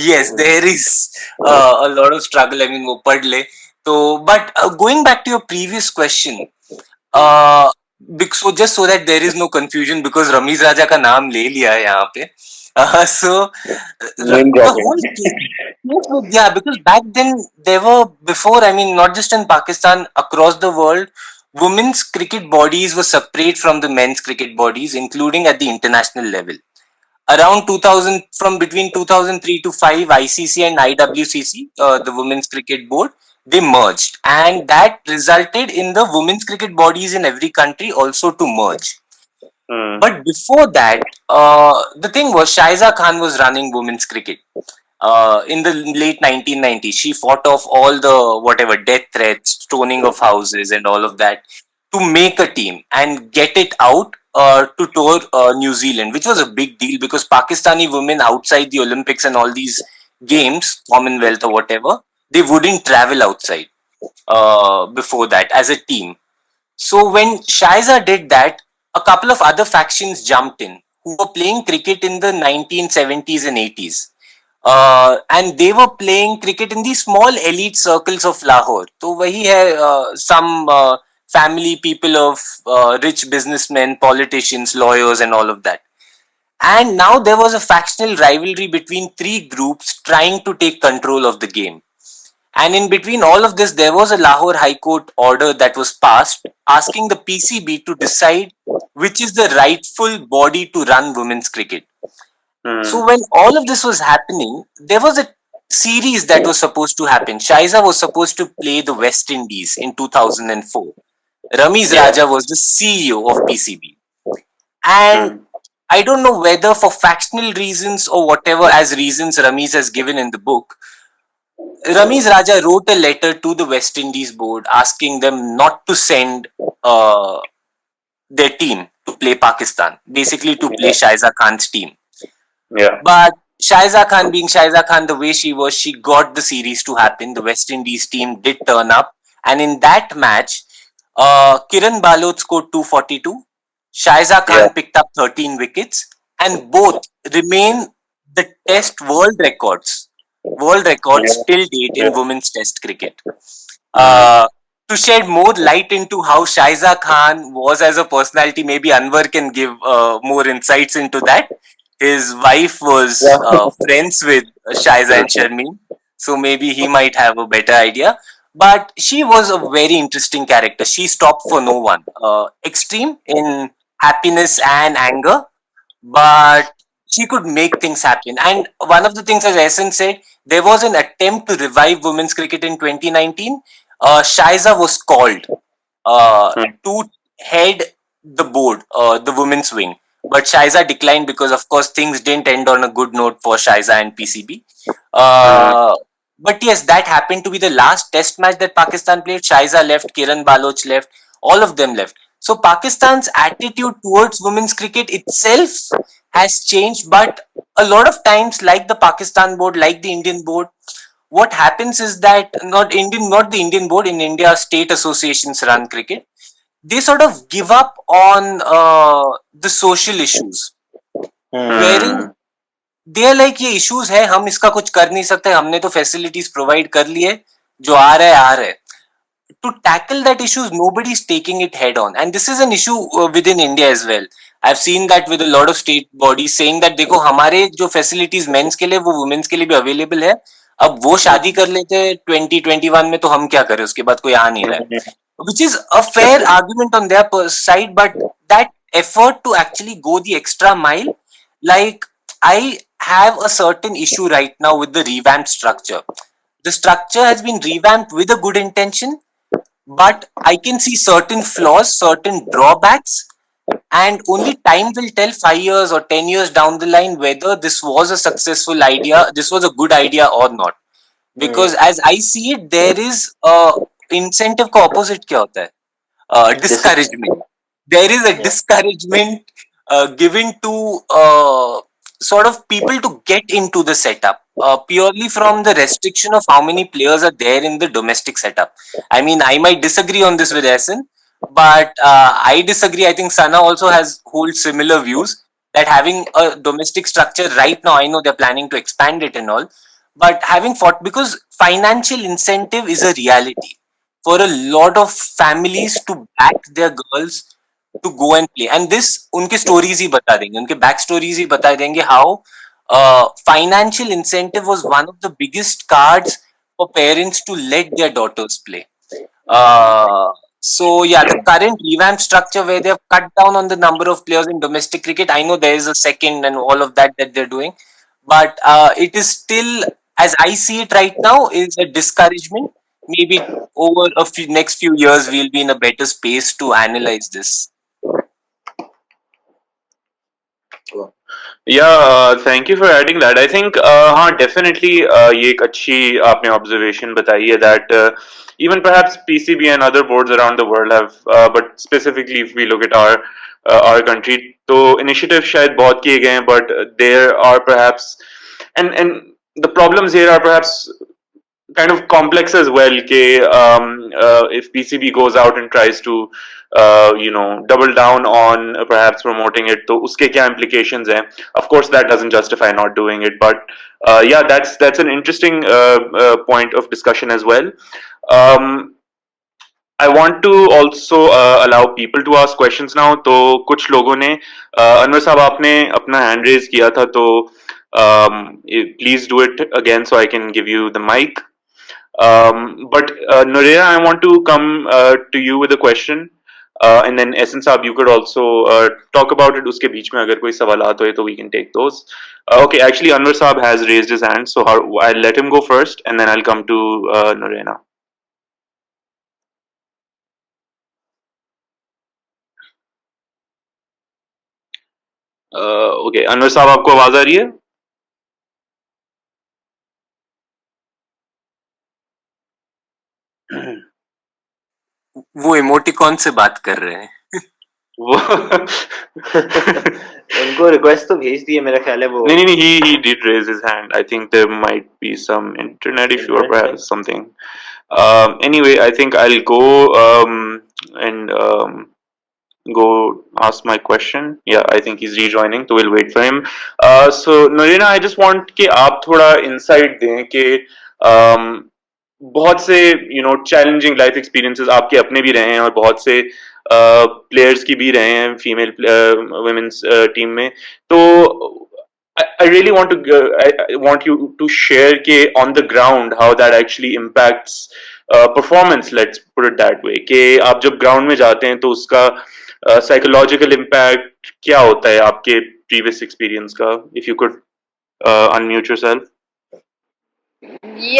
yes, there is a lot of struggle. I mean, wo pad le. So, but going back to your previous question, so just so that there is no confusion, because Ramiz Raja का नाम ले लिया है यहाँ पे. So the whole yeah, because back then there were before, I mean, not just in Pakistan, across the world, women's cricket bodies were separate from the men's cricket bodies, including at the international level. Around 2000, from between 2003 to 5, ICC and IWCC, the Women's Cricket Board, they merged, and that resulted in the women's cricket bodies in every country also to merge. But before that, the thing was, Shaiza Khan was running women's cricket. In the late 1990s, she fought off all the whatever death threats, stoning of houses, and all of that to make a team and get it out to tour New Zealand, which was a big deal because Pakistani women outside the Olympics and all these games, Commonwealth or whatever, they wouldn't travel outside before that as a team. So when Shaiza did that, a couple of other factions jumped in who were playing cricket in the 1970s and 80s. And they were playing cricket in the small elite circles of Lahore. So wahi hai, some family people of rich businessmen, politicians, lawyers and all of that. And now there was a factional rivalry between three groups trying to take control of the game. And in between all of this, there was a Lahore High Court order that was passed asking the PCB to decide which is the rightful body to run women's cricket. So when all of this was happening, there was a series that was supposed to happen. Shaiza was supposed to play the West Indies in 2004. Ramiz Raja was the CEO of PCB. And I don't know whether for factional reasons or whatever as reasons Ramiz has given in the book, Ramiz Raja wrote a letter to the West Indies board asking them not to send their team to play Pakistan, basically to play Shaiza Khan's team. Yeah. But Shaiza Khan, being Shaiza Khan the way she was, she got the series to happen. The West Indies team did turn up, and in that match, Kiran Balot scored 242. Shaiza Khan picked up 13 wickets, and both remain the Test world records till date in women's Test cricket. To shed more light into how Shaiza Khan was as a personality, maybe Anwar can give more insights into that. His wife was friends with Shaiza and Sharmeen, so maybe he might have a better idea. But she was a very interesting character. She stopped for no one. Extreme in happiness and anger, but she could make things happen. And one of the things, as Ahsan said, there was an attempt to revive women's cricket in 2019. Shaiza was called to head the board, the women's wing. But Shaiza declined because, of course, things didn't end on a good note for Shaiza and PCB. Uh, but yes, that happened to be the last test match that Pakistan played. Shaiza left, Kiran Baloch left, all of them left. So Pakistan's attitude towards women's cricket itself has changed, but a lot of times, like the Pakistan board, like the Indian board, what happens is that not the Indian board, in India, state associations run cricket. They sort of give up on the social issues, wherein they are like, ये issues है, हम इसका कुछ कर नहीं सकते, हमने तो facilities provide कर लिए, जो आ रहा है आ रहा है. To tackle that issues, nobody is taking it head on, and this is an issue within India as well. I've seen that with a lot of state bodies saying that देखो हमारे जो facilities men's के लिए वो women's के लिए भी available है, अब वो शादी कर लेते हैं 2021 में, तो हम क्या करें, उसके बाद कोई आ नहीं रहा है. Which is a fair argument on their side, but that effort to actually go the extra mile, like, I have a certain issue right now with the revamped structure. The structure has been revamped with a good intention, but I can see certain flaws, certain drawbacks, and only time will tell 5 years or 10 years down the line whether this was a successful idea, this was a good idea or not. Because as I see it, there is incentive का opposite क्या होता है? Discouragement. There is a discouragement given to sort of people to get into the setup purely from the restriction of how many players are there in the domestic setup. I mean, I might disagree on this with Ahsan, but I disagree. I think Sana also holds similar views that having a domestic structure right now, I know they're planning to expand it and all, but having fought, because financial incentive is a reality for a lot of families to back their girls to go and play, and this उनके stories ही बता देंगे, उनके back stories ही बता देंगे how financial incentive was one of the biggest cards for parents to let their daughters play. So yeah, the current revamped structure where they've cut down on the number of players in domestic cricket, I know there is a second and all of that they're doing, but it is still, as I see it right now, is a discouragement. Maybe over next few years we'll be in a better space to analyze this. Yeah, thank you for adding that. I think, हाँ, definitely, ये एक अच्छी आपने observation बताई है that even perhaps PCB and other boards around the world have, but specifically if we look at our country, तो initiatives शायद बहुत किए गए हैं, but there are perhaps, and the problems here are perhaps kind of complex as well. If PCB goes out and tries to double down on perhaps promoting it, तो उसके क्या implications हैं? Of course, that doesn't justify not doing it, but yeah, that's an interesting point of discussion as well. I want to also allow people to ask questions now. तो कुछ लोगों ने अनवर साहब आपने अपना hand raise किया था, तो please do it again so I can give you the mic. But Noorena, I want to come to you with a question, and then Ahsan Saab, you could also talk about it. उसके बीच में अगर कोई सवालात होए तो we can take those. Okay, actually Anwar Saab has raised his hand, so I'll let him go first, and then I'll come to Noorena. Okay, Anwar Saab, आपको आवाज आ रही है? वो इमोटिकॉन से बात कर रहे हैं. वो उनको रिक्वेस्ट तो भेज दी है मेरा ख्याल है वो. नहीं, he did raise his hand. I think there might be some internet issue or perhaps something. Anyway, I think I'll go and go ask my question. Yeah, I think he's rejoining, so we'll wait for him. So Noorena, I just want कि आप थोड़ा insight दें कि बहुत से challenging life experiences आपके अपने भी रहे हैं और बहुत से प्लेयर्स की भी रहे हैं फीमेल वुमेन्स टीम में. तो I really I want you to share के on the ground how that actually impacts performance. Let's put it that way. कि आप जब ग्राउंड में जाते हैं तो उसका psychological impact क्या होता है आपके previous experience का? If you could unmute yourself.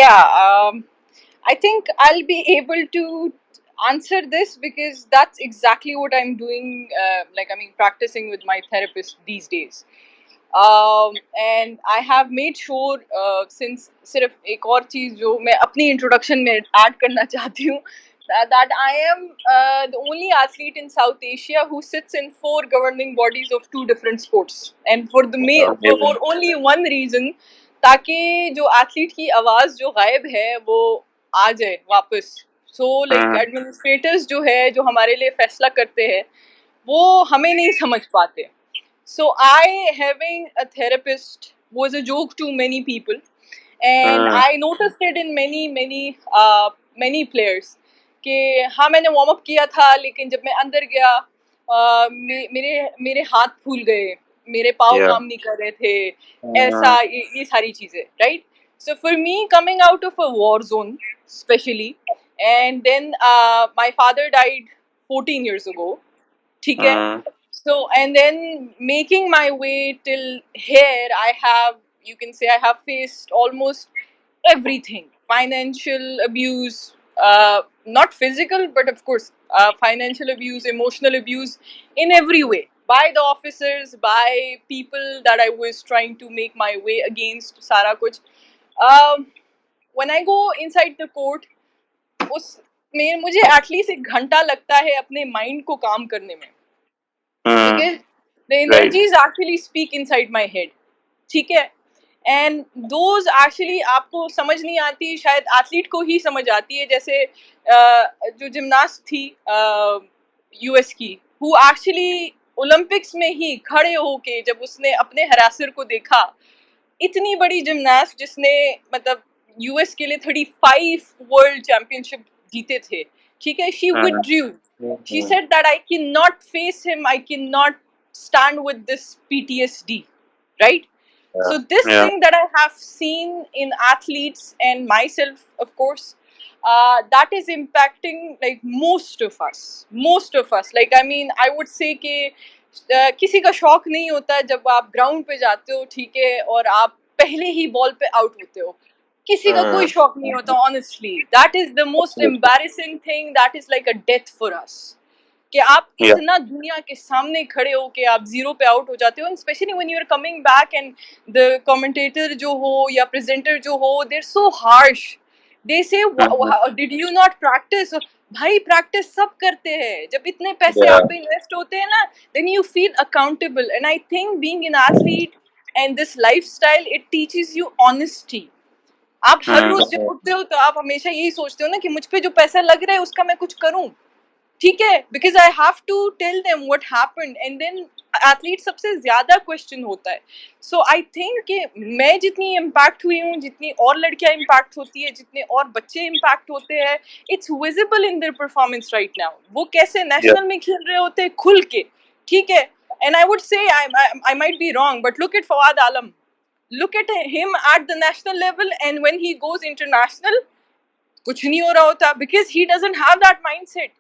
Yeah, I think I'll be able to answer this because that's exactly what I'm doing, practicing with my therapist these days. And I have made sure, since सिर्फ एक और चीज़ जो मैं अपनी introduction में add करना चाहती हूँ, that I am the only athlete in South Asia who sits in 4 governing bodies of 2 different sports, and for only one reason, ताकि जो athlete की आवाज़ जो गायब है वो आ जाए वापस. So like administrators जो है जो हमारे लिए फैसला करते हैं वो हमें नहीं समझ पाते. So I having a therapist was a joke to many people, and I noticed it in many players कि हाँ मैंने वार्म अप किया था लेकिन जब मैं अंदर गया मेरे मेरे हाथ फूल गए, मेरे पाँव काम नहीं कर रहे थे, ऐसा ये सारी चीजें, right? So for me, coming out of a war zone especially, and then my father died 14 years ago, ठीक है? So and then making my way till here, you can say I have faced almost everything: financial abuse, not physical, but of course financial abuse, emotional abuse, in every way, by the officers, by people that I was trying to make my way against, sara kuch. When I go inside the court, उस में मुझे at least 1 घंटा लगता है अपने mind को काम करने में, because the energies actually speak inside my head, ठीक है? And those actually आपको समझ नहीं आती, शायद एथलीट को ही समझ आती है. जैसे जो जिमनास्ट थी यूएस की, who actually ओलंपिक्स में ही खड़े होके जब उसने अपने हरासर को देखा, इतनी बड़ी जिमनास्ट जिसने मतलब यूएस के लिए 35 वर्ल्ड चैंपियनशिप जीते थे, ठीक है? She withdrew. She said that I cannot face him, I cannot stand with this PTSD, right? So this thing that I have seen in athletes and myself, of course, that is impacting like most of us. Like I mean, I would say कि किसी का शौक नहीं होता जब आप ground पे जाते हो, ठीक है, और आप पहले ही बॉल पे आउट होते हो. किसी का कोई शौक नहीं होता, honestly. That is the most embarrassing thing. That is like a death for us. कि आप इतना दुनिया के सामने खड़े हो के आप 0 पे आउट हो जाते हो, and especially when you are coming back and the commentator जो हो या presenter जो हो, they're so harsh. They say, did you not practice? भाई practice सब करते हैं. जब इतने पैसे आप पे इन्वेस्ट होते हैं ना, then you feel accountable. And I think being an athlete and this lifestyle, it teaches you honesty. आप हर रोज जब उठते हो तो आप हमेशा यही सोचते हो ना कि मुझ पे जो पैसा लग रहा है उसका मैं कुछ करूं, ठीक है? Because I have to tell them what happened, and then athlete सबसे ज्यादा क्वेश्चन होता है. सो आई थिंक कि मैं जितनी इम्पैक्ट हुई हूँ, जितनी और लड़कियां इम्पैक्ट होती है, जितने और बच्चे इम्पैक्ट होते हैं, it's visible in their performance right now. वो कैसे नेशनल में खेल रहे होते हैं खुल के, ठीक है? And I would say I might be wrong, but look at Fawad Alam. Look at him at the national level, and when he goes international, कुछ नहीं हो रहा होता, because he doesn't have that mindset.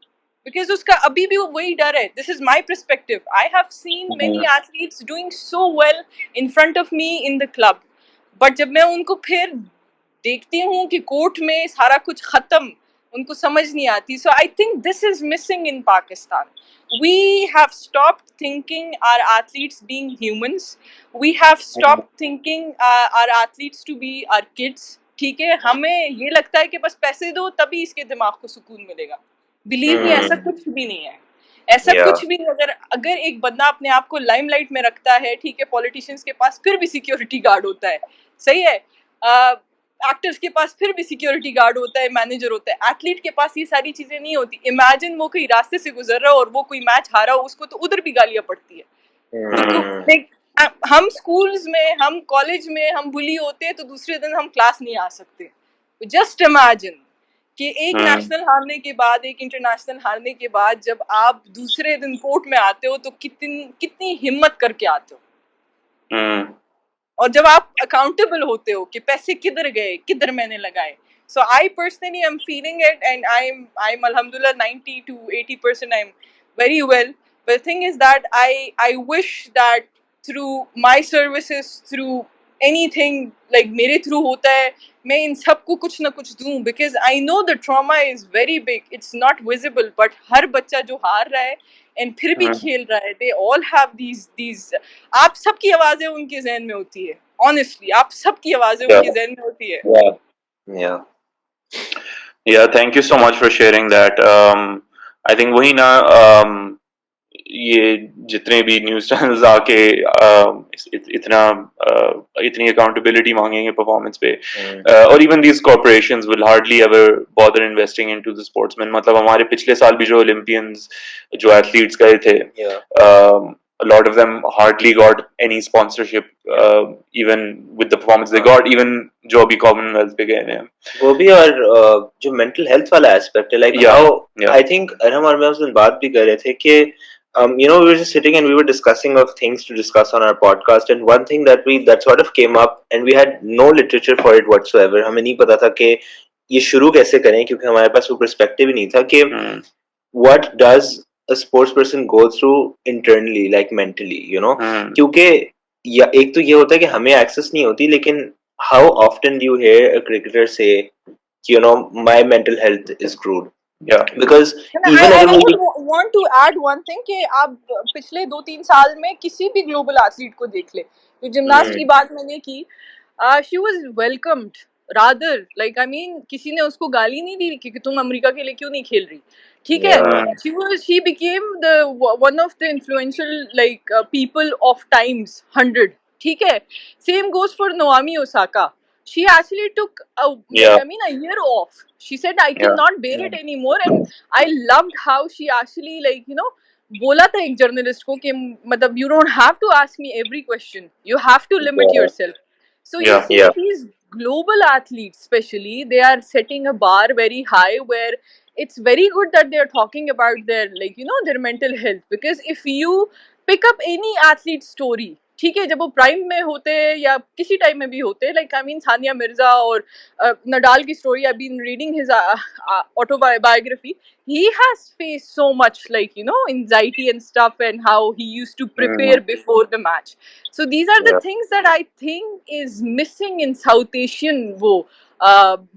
Because उसका अभी भी वही डर है. This is my perspective. I have seen many athletes doing so well in front of me in the club, but जब मैं उनको फिर देखती हूँ कि कोर्ट में सारा कुछ खत्म, उनको समझ नहीं आती. So I think this is missing in Pakistan. We have stopped thinking our athletes being humans. We have stopped thinking our athletes to be our kids. ठीक है, हमें ये लगता है कि बस पैसे दो तभी इसके दिमाग को सुकून मिलेगा. बिलीव मी, ऐसा कुछ भी नहीं है. ऐसा कुछ भी नहीं. अगर एक बंदा अपने आप को लाइमलाइट में रखता है, ठीक है, पॉलिटिशियंस के पास फिर भी सिक्योरिटी गार्ड होता है, सही है, एक्टर्स के पास फिर भी सिक्योरिटी गार्ड होता है, मैनेजर होता है. एथलीट के पास ये सारी चीजें नहीं होती. इमेजिन वो कोई रास्ते से गुजर रहा हो और वो कोई मैच हारा हो, उसको तो उधर भी गालियां पड़ती है. हम स्कूल्स में, हम कॉलेज में हम बुली होते हैं तो दूसरे दिन हम क्लास नहीं आ सकते. जस्ट इमेजिन कि एक नेशनल हारने के बाद, एक इंटरनेशनल हारने के बाद जब आप दूसरे दिन कोर्ट में आते हो तो कितनी हिम्मत करके आते हो, और जब आप अकाउंटेबल होते हो कि पैसे किधर गए, किधर मैंने लगाए. So I personally am feeling it, and I'm alhamdulillah 90 to 80% I'm very well. But the thing is that I wish that through my services, through anything like मेरे through होता है, मैं इन सबको कुछ ना कुछ दूं, because I know the trauma is very big. It's not visible, but हर बच्चा जो हार रहा है and फिर भी खेल रहा है, they all have these आप सबकी आवाजें उनके ज़हन में होती है, honestly आप सबकी आवाजें उनके ज़हन में होती है. Yeah, thank you so much for sharing that. I think वही ना, ये जितने भी न्यूज़ चैनल्स आके इतनी अकाउंटेबिलिटी मांगेंगे परफॉर्मेंस पे, और even these corporations will hardly ever bother investing into the sportsman. मतलब हमारे पिछले साल भी जो ओलंपियंस, जो एथलीट्स गए थे, a lot of them hardly got any sponsorship, even with the performance they got, even जो अभी कॉमनवेल्थ पे गए हैं. वो भी, और जो मेंटल हेल्थ वाला एस्पेक्ट है, लाइक हाउ आई थिंक हम और मैं उस दिन बात भी कर रहे थे कि you know, we were just sitting and we were discussing of things to discuss on our podcast, and one thing that sort of came up, and we had no literature for it whatsoever. हमें नहीं पता था कि ये शुरू कैसे करें, क्योंकि हमारे पास वो पर्सपेक्टिव ही नहीं था कि what does a sports person go through internally, like mentally, you know, क्योंकि या एक तो ये होता है कि हमें एक्सेस नहीं होती, लेकिन how often do you hear a cricketer say, you know, my mental health is screwed? Yeah, because even I would want to add one thing कि आप पिछले 2-3 साल में किसी भी ग्लोबल एथलीट को देख ले, तो जिमनास्ट की बात मैंने की, she was welcomed rather, like I mean किसी ने उसको गाली नहीं दी कि तुम अमेरिका के लिए क्यों नहीं खेल रही, ठीक है. she became the one of the influential like people of times 100, ठीक है. Same goes for Naomi Osaka. She actually took a year off. She said I cannot bear it anymore, and I loved how she actually, like, you know, बोला था एक journalist को कि मतलब you don't have to ask me every question, you have to limit yourself. So you see these global athletes especially, they are setting a bar very high, where it's very good that they are talking about their, like, you know, their mental health, because if you pick up any athlete story, ठीक है, जब वो prime में होते हैं या किसी time में भी होते हैं, like I mean Sania Mirza और नडाल की story, I been reading his autobiography, he has faced so much, like, you know, anxiety and stuff, and how he used to prepare before the match. So these are the things that I think is missing in South Asian वो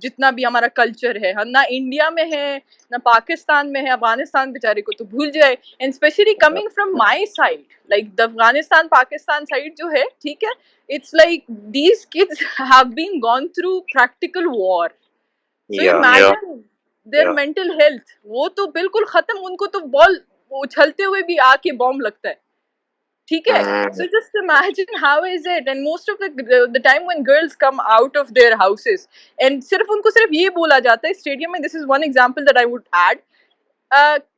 जितना भी हमारा culture है ना, India में है ना पाकिस्तान में है. अफगानिस्तान बेचारे को तो भूल जाए, and specially coming from my side, like the Afghanistan Pakistan side जो है, ठीक है, it's like these kids have been gone through practical war. So imagine their mental health, वो तो बिल्कुल खत्म, उनको तो बॉल उछलते हुए भी आके बॉम्ब लगता है, ठीक है. So just imagine how is it, and most of the time when girls come out of their houses, and सिर्फ उनको सिर्फ ये बोला जाता है स्टेडियम में. This is one example that I would add.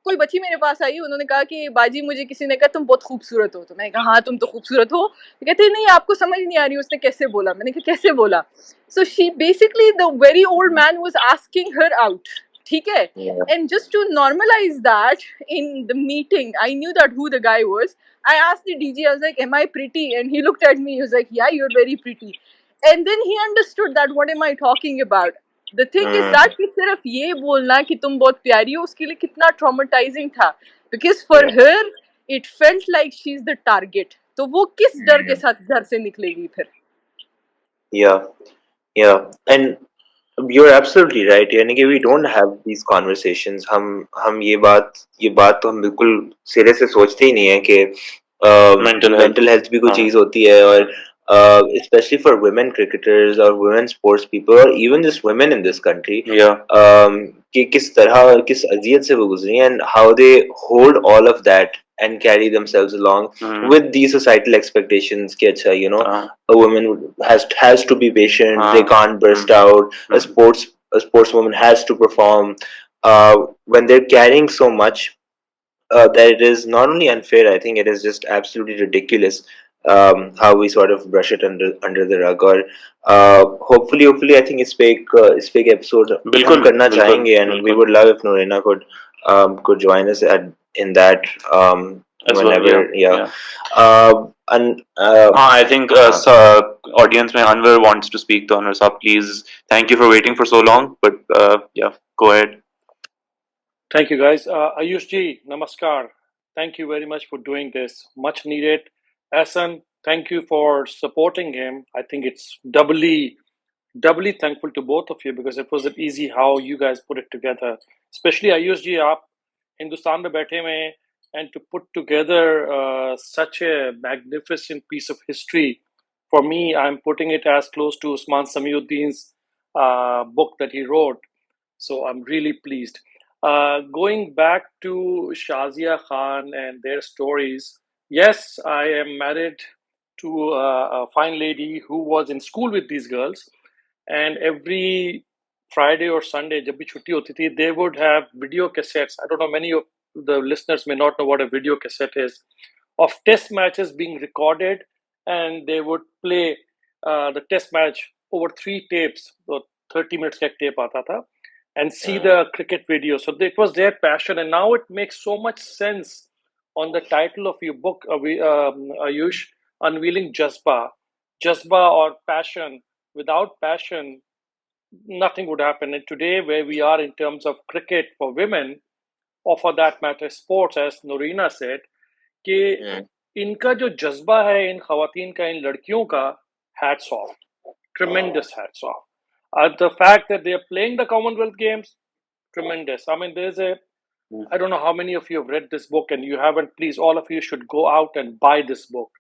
कोई बच्ची मेरे पास आई, उन्होंने कहा कि बाजी मुझे किसी ने कहा तुम बहुत खूबसूरत हो, तो मैंने कहा हाँ तुम तो खूबसूरत हो. कहते नहीं आपको समझ नहीं आ रही उसने कैसे बोला. मैंने कहा कैसे बोला. So she basically, the very old man was asking her out, ठीक है. And just to normalize that in the meeting, I knew that who the guy was. I asked the DJ, I was like, am I pretty? And he looked at me, he was like, yeah, you're very pretty. And then he understood that what am I talking about. The thing is that कि सिर्फ ये बोलना कि तुम बहुत प्यारी हो, उसके लिए कितना traumatizing था, because for her it felt like she's the target. तो वो किस डर के साथ घर से निकलेगी फिर. Yeah, and you're absolutely right. यानी कि we don't have these conversations. हम ये बात तो हम बिल्कुल सिरे से सोचते ही नहीं है कि mental health भी कोई चीज होती है, और especially for women cricketers or women sports people, or even just women in this country, कि किस तरह किस अजियत से वो गुजरी, and how they hold all of that and carry themselves along with these societal expectations कि अच्छा, you know, a woman has to be patient, they can't burst out, a sportswoman has to perform, when they're carrying so much, that it is not only unfair, I think it is just absolutely ridiculous, how we sort of brush it under the rug. और hopefully I think इस पे एक episode बिल्कुल करना चाहेंगे, and we would love if Noorena could join us in that whenever. And I think audience में Anwar wants to speak to Anwar. So please, thank you for waiting for so long, but yeah, go ahead. Thank you, guys. Aayush ji, namaskar. Thank you very much for doing this. Much needed. Ahsan, thank you for supporting him. I think it's doubly thankful to both of you because it wasn't easy how you guys put it together. Especially Ayush ji, आप हिंदुस्तान में बैठे हुए हैं, and to put together such a magnificent piece of history. For me, I'm putting it as close to Usman Samiuddin's book that he wrote. So I'm really pleased. Going back to Shazia Khan and their stories, yes, I am married to a fine lady who was in school with these girls, and every Friday or Sunday, जब भी छुट्टी होती थी, they would have video cassettes. I don't know, many of the listeners may not know what a video cassette is, of test matches being recorded, and they would play the test match over 3 tapes. So 30 minutes का एक tape आता था, and see the cricket video. So it was their passion, and now it makes so much sense on the title of your book, Aayush, Unveiling Jazbaa. Jazbaa or passion. Without passion, nothing would happen. And today, where we are in terms of cricket for women, or for that matter, sports, as Noorena said, कि इनका जो जज्बा है इन खवातीन का, इन लड़कियों का, hats off, tremendous hats off. The fact that they are playing the Commonwealth Games, tremendous. I mean, I don't know how many of you have read this book, and you haven't, please, all of you should go out and buy this book.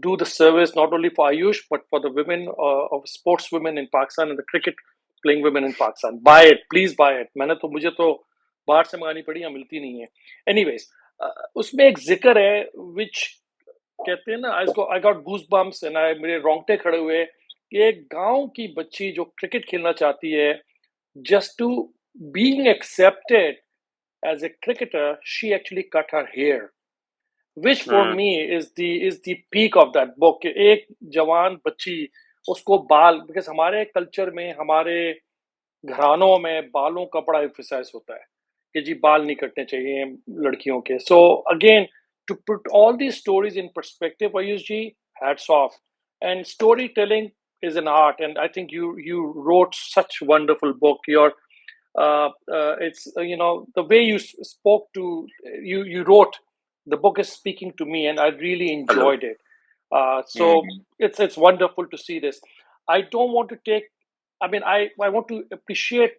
Do the service not only for Aayush, but for the women of sports women in Pakistan and the cricket playing women in Pakistan. Buy it, please buy it. मुझे तो बाहर से मंगानी पड़ी, यहाँ मिलती नहीं है. Anyways, उसमें एक जिक्र है which कहते हैं ना, I got goosebumps and मेरे रोंगटे खड़े हुए कि एक गांव की बच्ची जो क्रिकेट खेलना चाहती है, just to being accepted as a cricketer, she actually cut her hair. Which for me is the peak of that book. एक जवान बच्ची उसको बाल, because हमारे कल्चर में, हमारे घरानों में बालों का बड़ा emphasize होता है कि जी बाल नहीं कटने चाहिए लड़कियों के. So again, to put all these stories in perspective, Ayush ji, hats off. And storytelling is an art, and I think you wrote such wonderful book. It's the way you spoke to you wrote. The book is speaking to me, and I really enjoyed it. So it's wonderful to see this. I don't want to take. I mean, I want to appreciate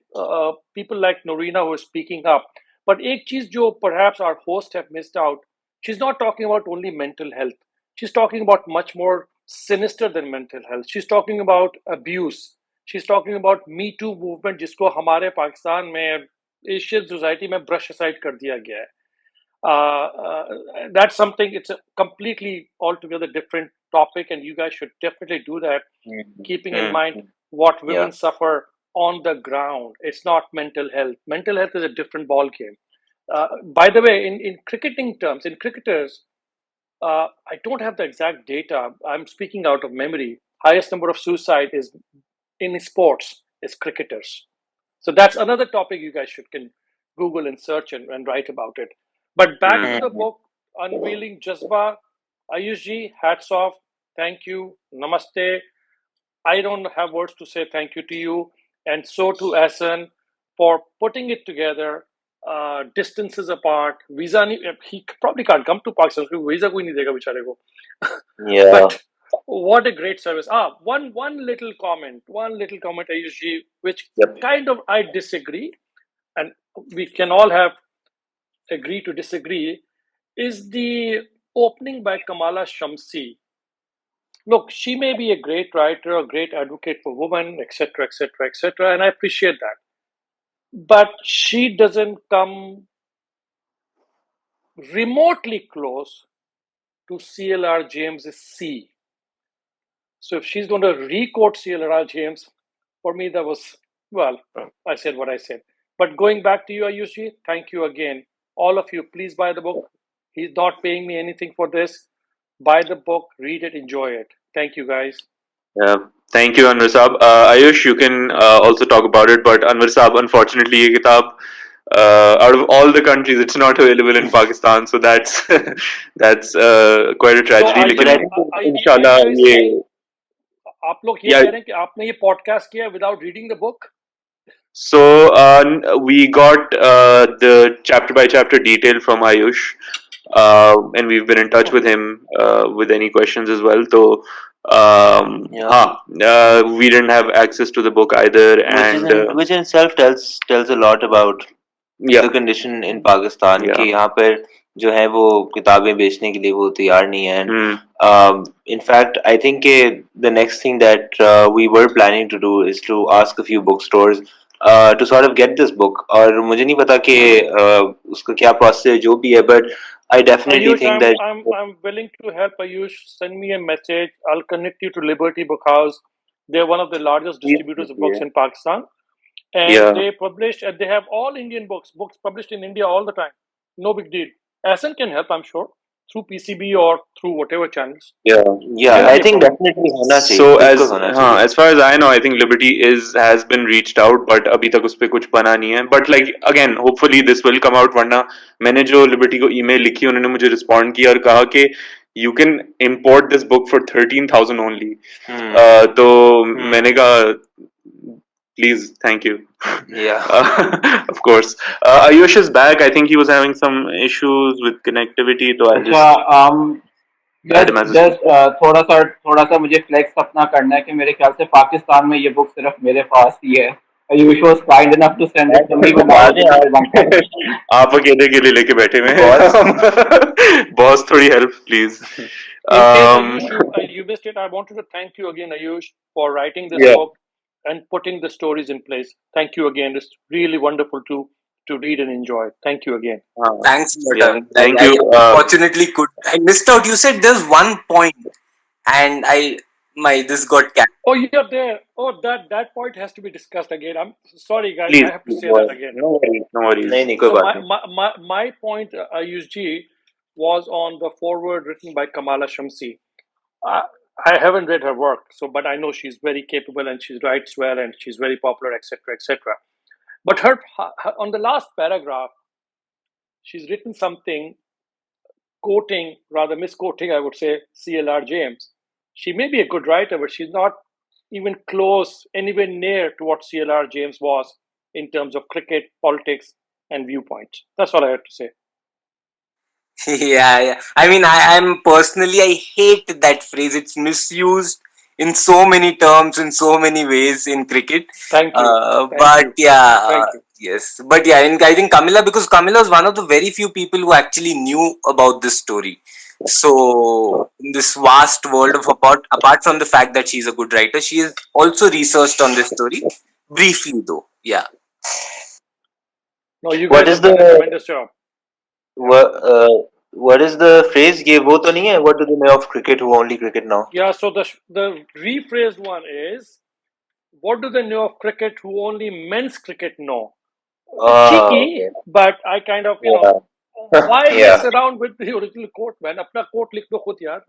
people like Noorena who are speaking up. But एक चीज जो perhaps our hosts have missed out. She's not talking about only mental health. She's talking about much more sinister than mental health. She's talking about abuse. She's talking about Me Too movement, जिसको हमारे पाकिस्तान में, Asian society में brush aside कर दिया गया है. That's something, it's a completely altogether different topic, and you guys should definitely do that, keeping in mind what women suffer on the ground. It's not mental health. Mental health is a different ball game. By the way, in cricketing terms, in cricketers, I don't have the exact data. I'm speaking out of memory. Highest number of suicide is in sports is cricketers. So that's another topic you guys can Google and search and write about it. But back to the book, Unveiling Jazbaa. Aayush ji, hats off. Thank you. Namaste. I don't have words to say thank you to you. And so to Ahsan for putting it together, distances apart. Visa, he probably can't come to Pakistan. Visa koi nahi dega bichare ko. Yeah. But what a great service. One little comment, Aayush ji, which kind of I disagree, and we can all have agree to disagree, is the opening by Kamila Shamsie. Look, she may be a great writer, a great advocate for women, etc., etc., etc., and I appreciate that. But she doesn't come remotely close to CLR James's C. So if she's going to re-quote CLR James, for me that was, well, I said what I said. But going back to you, Aayush, thank you again. All of you, please buy the book. He's not paying me anything for this. Buy the book, read it, enjoy it. Thank you, guys. Yeah, thank you, Anwar Saab. Aayush, you can also talk about it, but Anwar Saab, unfortunately, ये किताब out of all the countries, it's not available in Pakistan, so that's that's quite a tragedy. लेकिन इंशाल्लाह ये आप लोग ये कह रहे हैं कि आपने ये पॉडकास्ट किया without reading the book? So we got the chapter by chapter detail from Aayush. and we've been in touch with him with any questions as well. So we didn't have access to the book either, which in itself tells a lot about yeah, the condition in Pakistan कि yeah. यहाँ पर जो है वो किताबें बेचने के लिए वो तैयार नहीं है. In fact, I think the next thing that we were planning to do is to ask a few bookstores to sort of get this book. और मुझे नहीं पता कि उसका क्या process है जो भी है, but I definitely Aayush, think that I'm willing to help. Aayush, send me a message. I'll connect you to Liberty Book House. They're one of the largest distributors of books in Pakistan, and Yeah. they publish and they have all Indian books published in India all the time. No big deal. Ahsan can help, I'm sure, through PCB or through whatever channels. yeah, Shouldn't I be a think problem. definitely होना चाहिए. So बिल्कुल होना चाहिए. as far as I know, I think Liberty has been reached out, but अभी तक उस पे कुछ बना नहीं है. But like again, hopefully this will come out. वरना मैंने जो Liberty को email लिखी, उन्होंने मुझे respond किया और कहा कि you can import this book for 13,000 only. तो मैंने कहा please, thank you. Yeah. Of course. Aayush is back. I think he was having some issues with connectivity. तो I just थोड़ा सा मुझे फ्लेक्स अपना करना है कि मेरे ख्याल से पाकिस्तान में ये बुक सिर्फ मेरे पास ही है. Ayush was kind enough to send it to me when I was in Sri Lanka. आप अकेले के लिए लेके बैठे हुए हैं. बॉस थोड़ी help please. In case Ayush, you missed it, I wanted to thank you again, Ayush, for writing this book and putting the stories in place. Thank you again. It's really wonderful to read and enjoy. Thank you again. Thanks, Yeah, thank I you. unfortunately I missed out. You said there's one point, and this got captured. Oh, you're there. Oh, that point has to be discussed again. I'm sorry, guys. Please, I have to say go that ahead. again. No worries, no worries. नहीं कोई So बात नहीं. my point, Ayush ji, was on the foreword written by Kamila Shamsie. I haven't read her work, but I know she's very capable and she writes well and she's very popular, etc., etc. But her on the last paragraph, she's written something quoting, rather misquoting, I would say, C.L.R. James. She may be a good writer, but she's not even close, anywhere near to what C.L.R. James was in terms of cricket, politics, and viewpoints. That's all I have to say. Yeah. I mean, I hate that phrase. It's misused in so many terms, in so many ways in cricket. Thank you. But yeah, Thank you. yes. But yeah, and I think Kamila, because Kamila was one of the very few people who actually knew about this story. So in this vast world of apart from the fact that she's a good writer, she has also researched on this story briefly, though. Yeah. No, you What guys is have done a the tremendous job. what is the phrase? ये वो तो नहीं है? What do they know of cricket who only cricket know? Yeah, so the rephrased one is, what do they know of cricket who only men's cricket know? Cheeky, but I kind of, why mess around with the original quote, man? अपना quote लिख दो खुद यार.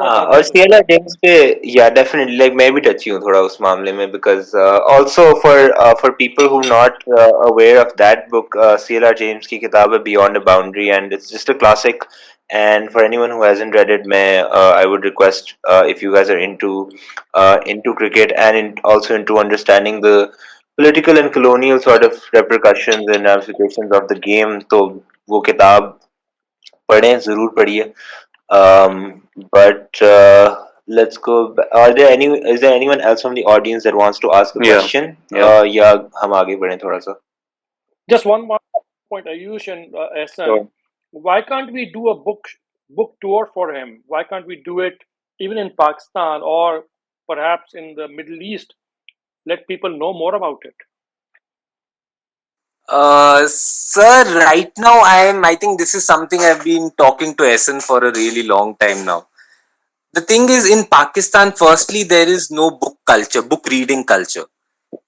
और C.L.R. James पे yeah definitely like मैं भी touchy हूँ थोड़ा उस मामले में because also for people who not aware of that book, C.L.R. James की किताब है Beyond a Boundary and it's just a classic. And for anyone who hasn't read it, I would request if you guys are into cricket and also into understanding the political and colonial sort of repercussions and ramifications of the game, तो वो किताब पढ़ें जरूर पढ़िए. But let's go. Is there anyone else from the audience that wants to ask a question? या हम आगे बढ़ें थोड़ा सा. Just one more point, Aayush and Ahsan. Sure. Why can't we do a book tour for him? Why can't we do it even in Pakistan or perhaps in the Middle East? Let people know more about it. Sir, right now I think this is something I've been talking to Ahsan for a really long time now. The thing is, in Pakistan, firstly, there is no book reading culture.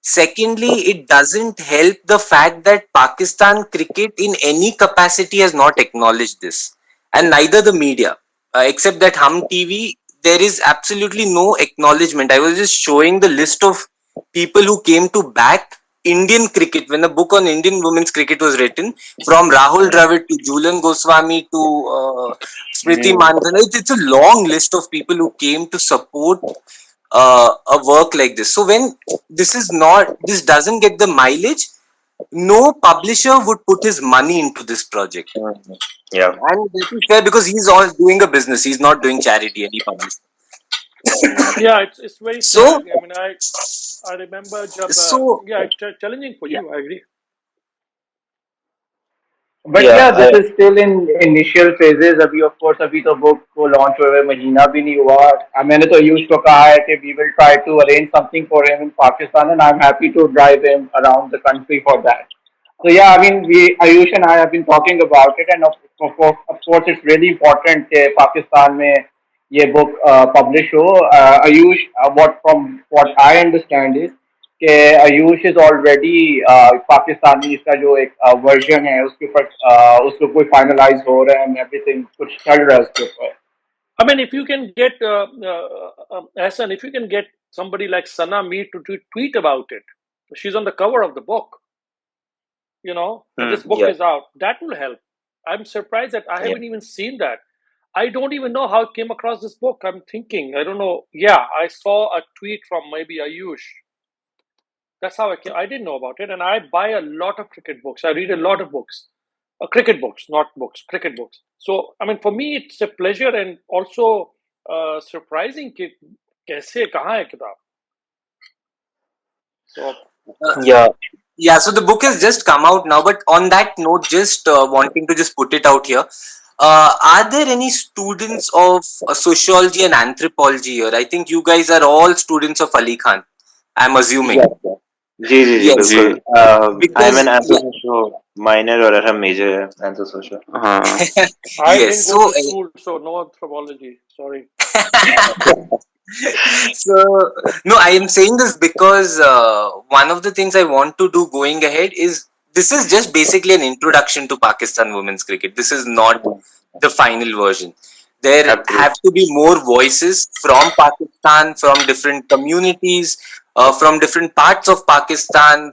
Secondly, it doesn't help the fact that Pakistan cricket in any capacity has not acknowledged this, and neither the media, except that Hum TV, there is absolutely no acknowledgement. I was just showing the list of people who came to back Indian cricket when a book on Indian women's cricket was written, from Rahul Dravid to Julian Goswami to Smriti Mandhana. It's a long list of people who came to support a work like this. So when this doesn't get the mileage, no publisher would put his money into this project. Yeah. And that is fair because he's all doing a business. He's not doing charity, any publisher. Yeah, it's very So, sad. I mean, I remember so yeah, it's challenging for yeah. you. I agree. But yeah, this is still in initial phases. अभी of course अभी तो book को launch हुए महीना भी नहीं हुआ. मैंने तो आयुष को कहा है कि we will try to arrange something for him in Pakistan, and I'm happy to drive him around the country for that. So yeah, I mean, Ayush and I have been talking about it, and of course, it's really important that Pakistan में ये book publish हो. Ayush, what I understand is कि Ayush is already Pakistani इसका जो एक version है उसके ऊपर उसको कोई फाइनलाइज हो रहा है, एवरीथिंग कुछ चल रहा है उसके ऊपर. I mean, if you can get Ahsan, if you can get somebody like Sana Me to tweet about it, she's on the cover of the book. You know, this book is out. That will help. I'm surprised that I haven't even seen that. I don't even know how I came across this book. I'm thinking, I don't know. Yeah, I saw a tweet from maybe Aayush. That's how I didn't know about it. And I buy a lot of cricket books. I read a lot of books. Cricket books, not books, cricket books. So, I mean, for me, it's a pleasure and also surprising कि कैसे कहाँ है किताब. So, yeah, so the book has just come out now, but on that note, just wanting to just put it out here. Are there any students of sociology and anthropology here? I think you guys are all students of Ali Khan, I'm assuming. Ji ji ji Yes. बिल्कुल. Because- I'm an anthroposocial minor और मेरा major है anthroposocial. I Yes, didn't go to school, so no anthropology. Sorry. So no, I am saying this because one of the things I want to do going ahead is this is just basically an introduction to Pakistan women's cricket. This is not the final version. There have to be more voices from Pakistan, from different communities, from different parts of Pakistan,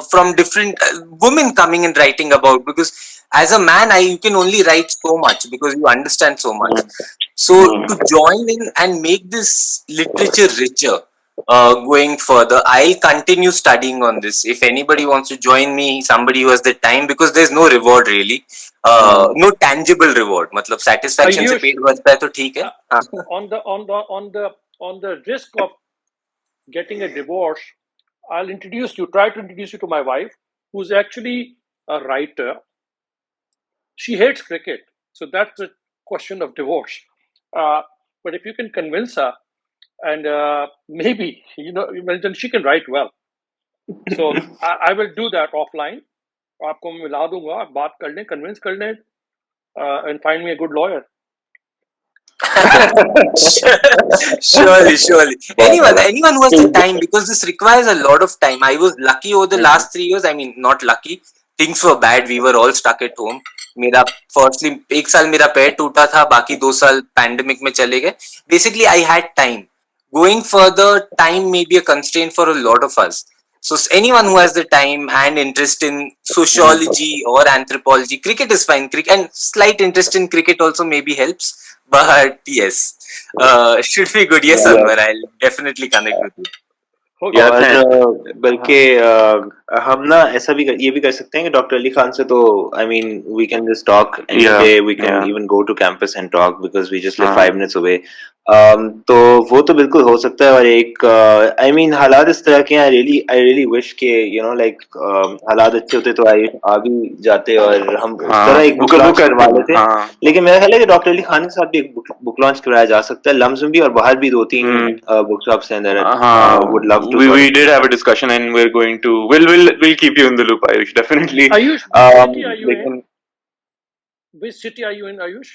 from different women coming and writing about, because as a man, you can only write so much because you understand so much. So to join in and make this literature richer, going further, I'll continue studying on this. If anybody wants to join me, somebody who has the time, because there's no reward really, no tangible reward. मतलब satisfaction से पेट भरता है तो ठीक है. On the risk of getting a divorce, I'll try to introduce you to my wife, who's actually a writer. She hates cricket, so that's a question of divorce. But if you can convince her, and maybe then she can write well. So I will do that offline. आपको मैं मिला दूंगा, बात कर लें, convince कर लें, and find me a good lawyer. Surely. Anyone who has the time, because this requires a lot of time. I was lucky over the last 3 years. I mean, not lucky. Things were bad. We were all stuck at home. मेरा firstly 1 साल मेरा पैर टूटा था, बाकी 2 साल pandemic में चले गए. Basically, I had time. Going further, time may be a constraint for a lot of us. So anyone who has the time and interest in sociology or anthropology, cricket is fine. Cricket and slight interest in cricket also maybe helps. But yes, should be good. Yes, Anwar, I'll definitely connect with you. और बल्कि हम ना ऐसा भी ये भी कर सकते हैं कि डॉक्टर अली खान से तो I mean we can just talk any day, we can even go to campus and talk because we just live 5 minutes away. तो वो तो बिल्कुल हो सकता है. और एक आई मीन हालात इस तरह के हैं, आई रियली विश के लाइक हालात अच्छे होते तो आ भी जाते और हम उस तरह एक बुक लॉन्च करवा लेते. लेकिन मेरा ख्याल है कि डॉक्टर अली खान के साथ भी एक बुक लॉन्च कराया जा सकता है. लम्स में भी और बाहर भी 2-3 बुक शॉप्स हैं. Would love to. We did have a discussion and we're going to we'll keep you in the loop, Aayush, definitely. Aayush, which city are you in, Aayush?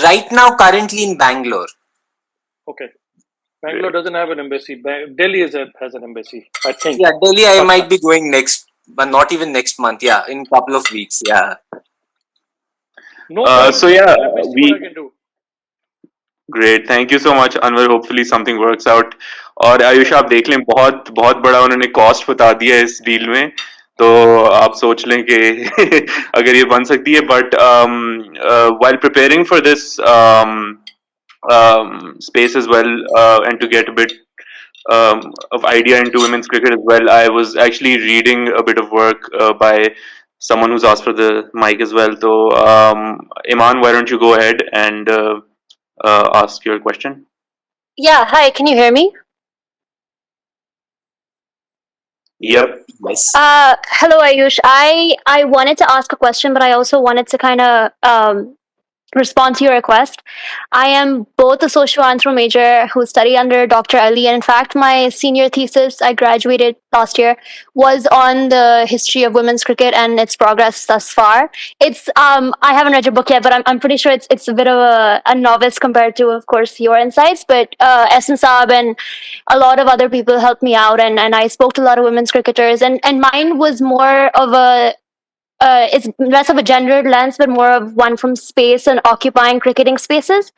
Right now, currently in Bangalore. Okay. Bangalore doesn't have an embassy. Delhi has an embassy, I think. Yeah, Delhi I might be going next, but not even next month. Yeah, in a couple of weeks. Yeah. No. So yeah, let me see what I can do. Great, thank you so much, Anwar. Hopefully something works out. और आयुष आप देख लें, बहुत बहुत बड़ा उन्होंने cost बता दिया है इस डील में, तो आप सोच लें कि अगर ये बन सकती है. But while preparing for this space as well, and to get a bit of idea into women's cricket as well. I was actually reading a bit of work by someone who's asked for the mic as well. So, Iman, why don't you go ahead and ask your question? Yeah, hi, can you hear me? Yep. Yes. Hello, Aayush. I wanted to ask a question, but I also wanted to kind of respond to your request. I am both a socio-anthro major who studied under Dr. Ali, and in fact, my senior thesis, I graduated last year, was on the history of women's cricket and its progress thus far. It's I haven't read your book yet, but I'm pretty sure it's a bit of a novice compared to, of course, your insights. But Ahsan Saab and a lot of other people helped me out, and I spoke to a lot of women's cricketers, and mine was more of a it's less of a gendered lens, but more of one from space and occupying cricketing spaces,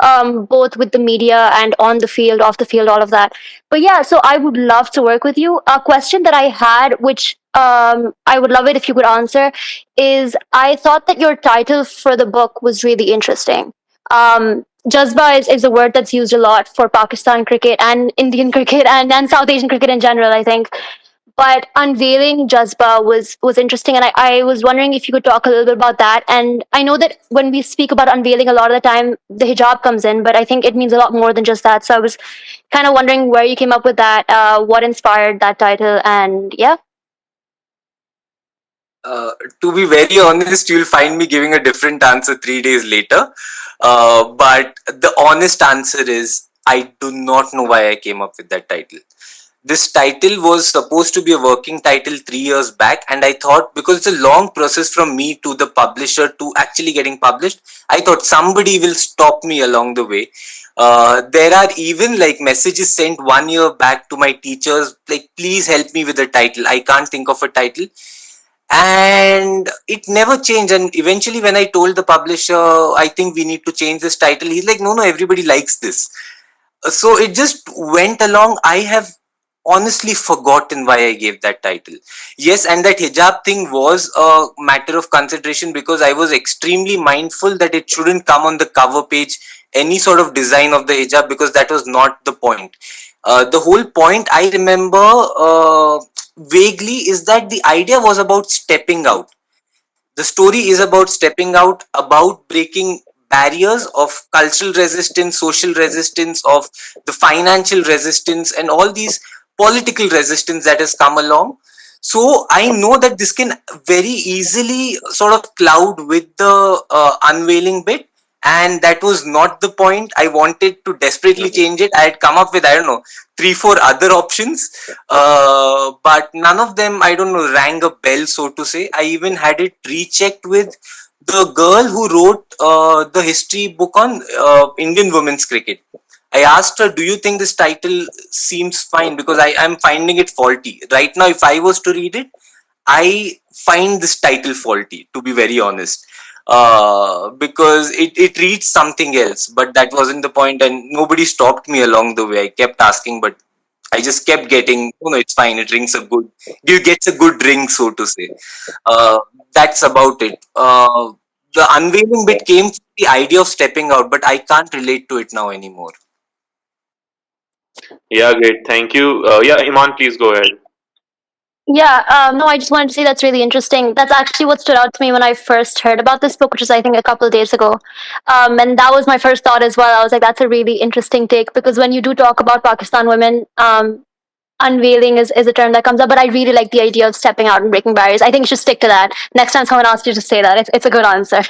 both with the media and on the field, off the field, all of that. But yeah, so I would love to work with you. A question that I had, which I would love it if you could answer, is I thought that your title for the book was really interesting. Jazbaa is a word that's used a lot for Pakistan cricket and Indian cricket and South Asian cricket in general, I think. But Unveiling Jazbaa was interesting, and I was wondering if you could talk a little bit about that. And I know that when we speak about unveiling, a lot of the time the hijab comes in, but I think it means a lot more than just that. So I was kind of wondering where you came up with that, what inspired that title, and yeah. To be very honest, you'll find me giving a different answer 3 days later. But the honest answer is I do not know why I came up with that title. This title was supposed to be a working title 3 years back, and I thought because it's a long process from me to the publisher to actually getting published, I thought somebody will stop me along the way. There are even like messages sent 1 year back to my teachers, like, please help me with the title. I can't think of a title. And it never changed. And eventually, when I told the publisher, I think we need to change this title, he's like, no, everybody likes this. So it just went along. I have honestly forgotten why I gave that title. Yes, and that hijab thing was a matter of consideration because I was extremely mindful that it shouldn't come on the cover page, any sort of design of the hijab, because that was not the point. The whole point I remember vaguely is that the idea was about stepping out. The story is about stepping out, about breaking barriers of cultural resistance, social resistance, of the financial resistance, and all these political resistance that has come along. So I know that this can very easily sort of cloud with the unveiling bit, and that was not the point. I wanted to desperately change it. I had come up with, I don't know, 3-4 other options, but none of them, I don't know, rang a bell, so to say. I even had it rechecked with the girl who wrote the history book on Indian women's cricket. I asked her, do you think this title seems fine? Because I am finding it faulty. Right now, if I was to read it, I find this title faulty, to be very honest. Because it reads something else, but that wasn't the point, and nobody stopped me along the way. I kept asking, but I just kept getting, it's fine. It rings a good, it gets a good ring, so to say. That's about it. The unveiling bit came from the idea of stepping out, but I can't relate to it now anymore. Yeah, great. Thank you. Yeah, Iman, please go ahead. Yeah, no, I just wanted to say that's really interesting. That's actually what stood out to me when I first heard about this book, which was, I think, a couple of days ago. And that was my first thought as well. I was like, that's a really interesting take because when you do talk about Pakistan women, unveiling is a term that comes up, but I really like the idea of stepping out and breaking barriers. I think you should stick to that. Next time someone asks you to say that, it's a good answer.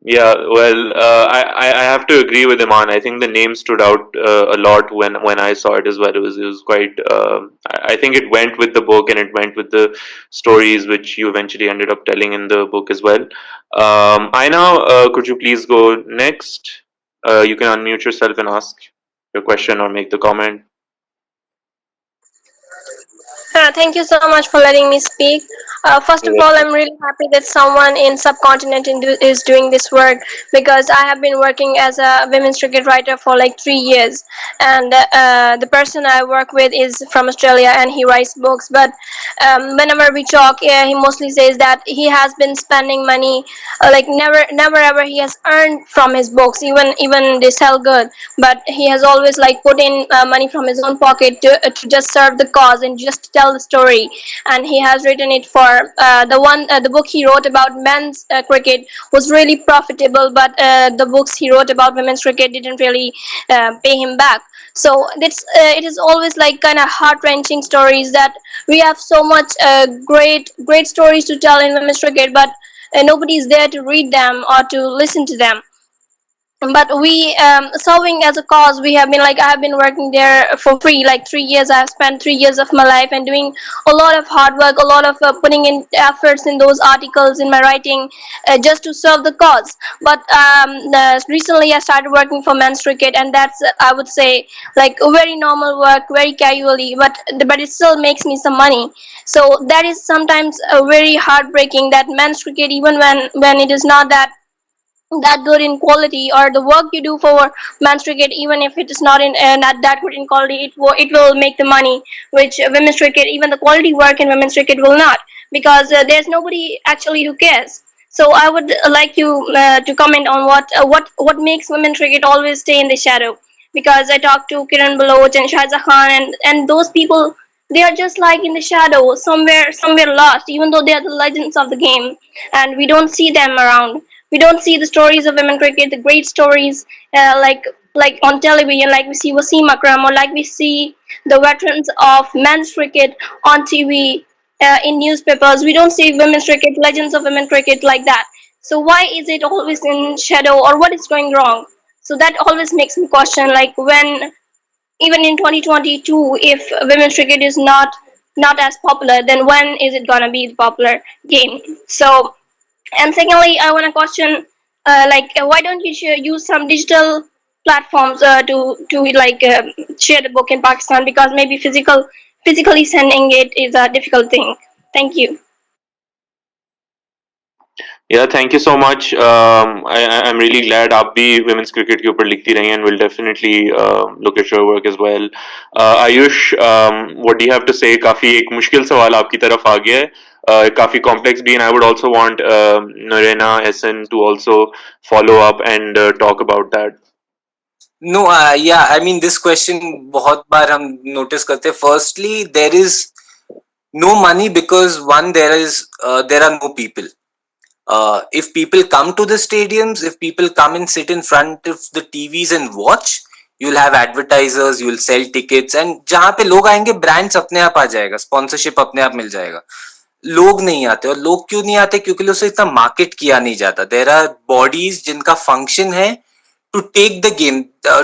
Yeah, well, I have to agree with Iman. I think the name stood out a lot when I saw it as well. It was quite. I think it went with the book and it went with the stories which you eventually ended up telling in the book as well. Aina, could you please go next? You can unmute yourself and ask your question or make the comment. Thank you so much for letting me speak. First of all, I'm really happy that someone in subcontinent is doing this work, because I have been working as a women's cricket writer for like 3 years, and the person I work with is from Australia and he writes books. But whenever we talk, he mostly says that he has been spending money, like never ever he has earned from his books, even they sell good, but he has always like put in money from his own pocket to just serve the cause and just tell the story. And he has written it for the book he wrote about men's cricket was really profitable, but the books he wrote about women's cricket didn't really pay him back. So it is always like kind of heart-wrenching stories, that we have so much great stories to tell in women's cricket, but nobody is there to read them or to listen to them. But we serving as a cause, we have been like, I have been working there for free like 3 years. I have spent 3 years of my life and doing a lot of hard work, a lot of putting in efforts in those articles, in my writing, just to serve the cause. But recently I started working for men's cricket, and that's I would say like a very normal work, very casually, but it still makes me some money. So that is sometimes very heartbreaking, that men's cricket, even when it is not that good in quality, or the work you do for men's cricket, even if it is not that good in quality, it will make the money, which women's cricket, even the quality work in women's cricket will not, because there's nobody actually who cares. So I would like you to comment on what makes women's cricket always stay in the shadow, because I talked to Kiran Baloch and Shahza Khan, and those people, they are just like in the shadow, somewhere lost, even though they are the legends of the game, and we don't see them around. We don't see the stories of women cricket, the great stories, like on television, like we see Wasim Akram, or like we see the veterans of men's cricket on TV, in newspapers. We don't see women's cricket, legends of women cricket like that. So why is it always in shadow, or what is going wrong? So that always makes me question, like, when even in 2022, if women's cricket is not as popular, then when is it gonna be the popular game? So, and secondly, I want to question, why don't you use some digital platforms to like share the book in Pakistan? Because maybe physically sending it is a difficult thing. Thank you. Yeah, thank you so much. I'm really glad आप भी women's cricket के ऊपर लिखती रही हैं, and we'll definitely look at your work as well. Ayush, what do you have to say? काफी एक मुश्किल सवाल आपकी तरफ आ गया है, काफी complex भी, and I would also want Noorena, Ahsan to also follow up and talk about that. No, yeah, I mean this question बहुत बार हम notice करते हैं. Firstly, there is no money because one, there are no people. If people come to the stadiums, if people come and sit in front of the TVs and watch, you'll have advertisers, you'll sell tickets, and जहाँ पे लोग आएंगे brands अपने आप आ जाएगा, sponsorship अपने आप मिल जाएगा. लोग नहीं आते, और लोग क्यों नहीं आते? क्योंकि उसे इतना मार्केट किया नहीं जाता. देयर आर बॉडीज जिनका फंक्शन है to take the game,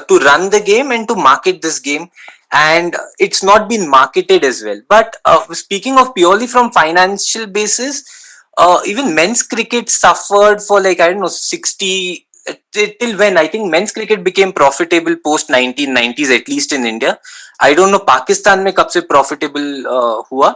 to run the game and to market this game, and it's not been marketed as well. But speaking of purely from financial basis, even men's cricket suffered for like, I don't know, 60 till when I think men's cricket became profitable post 1990s, at least in India. I don't know Pakistan में कब से profitable हुआ.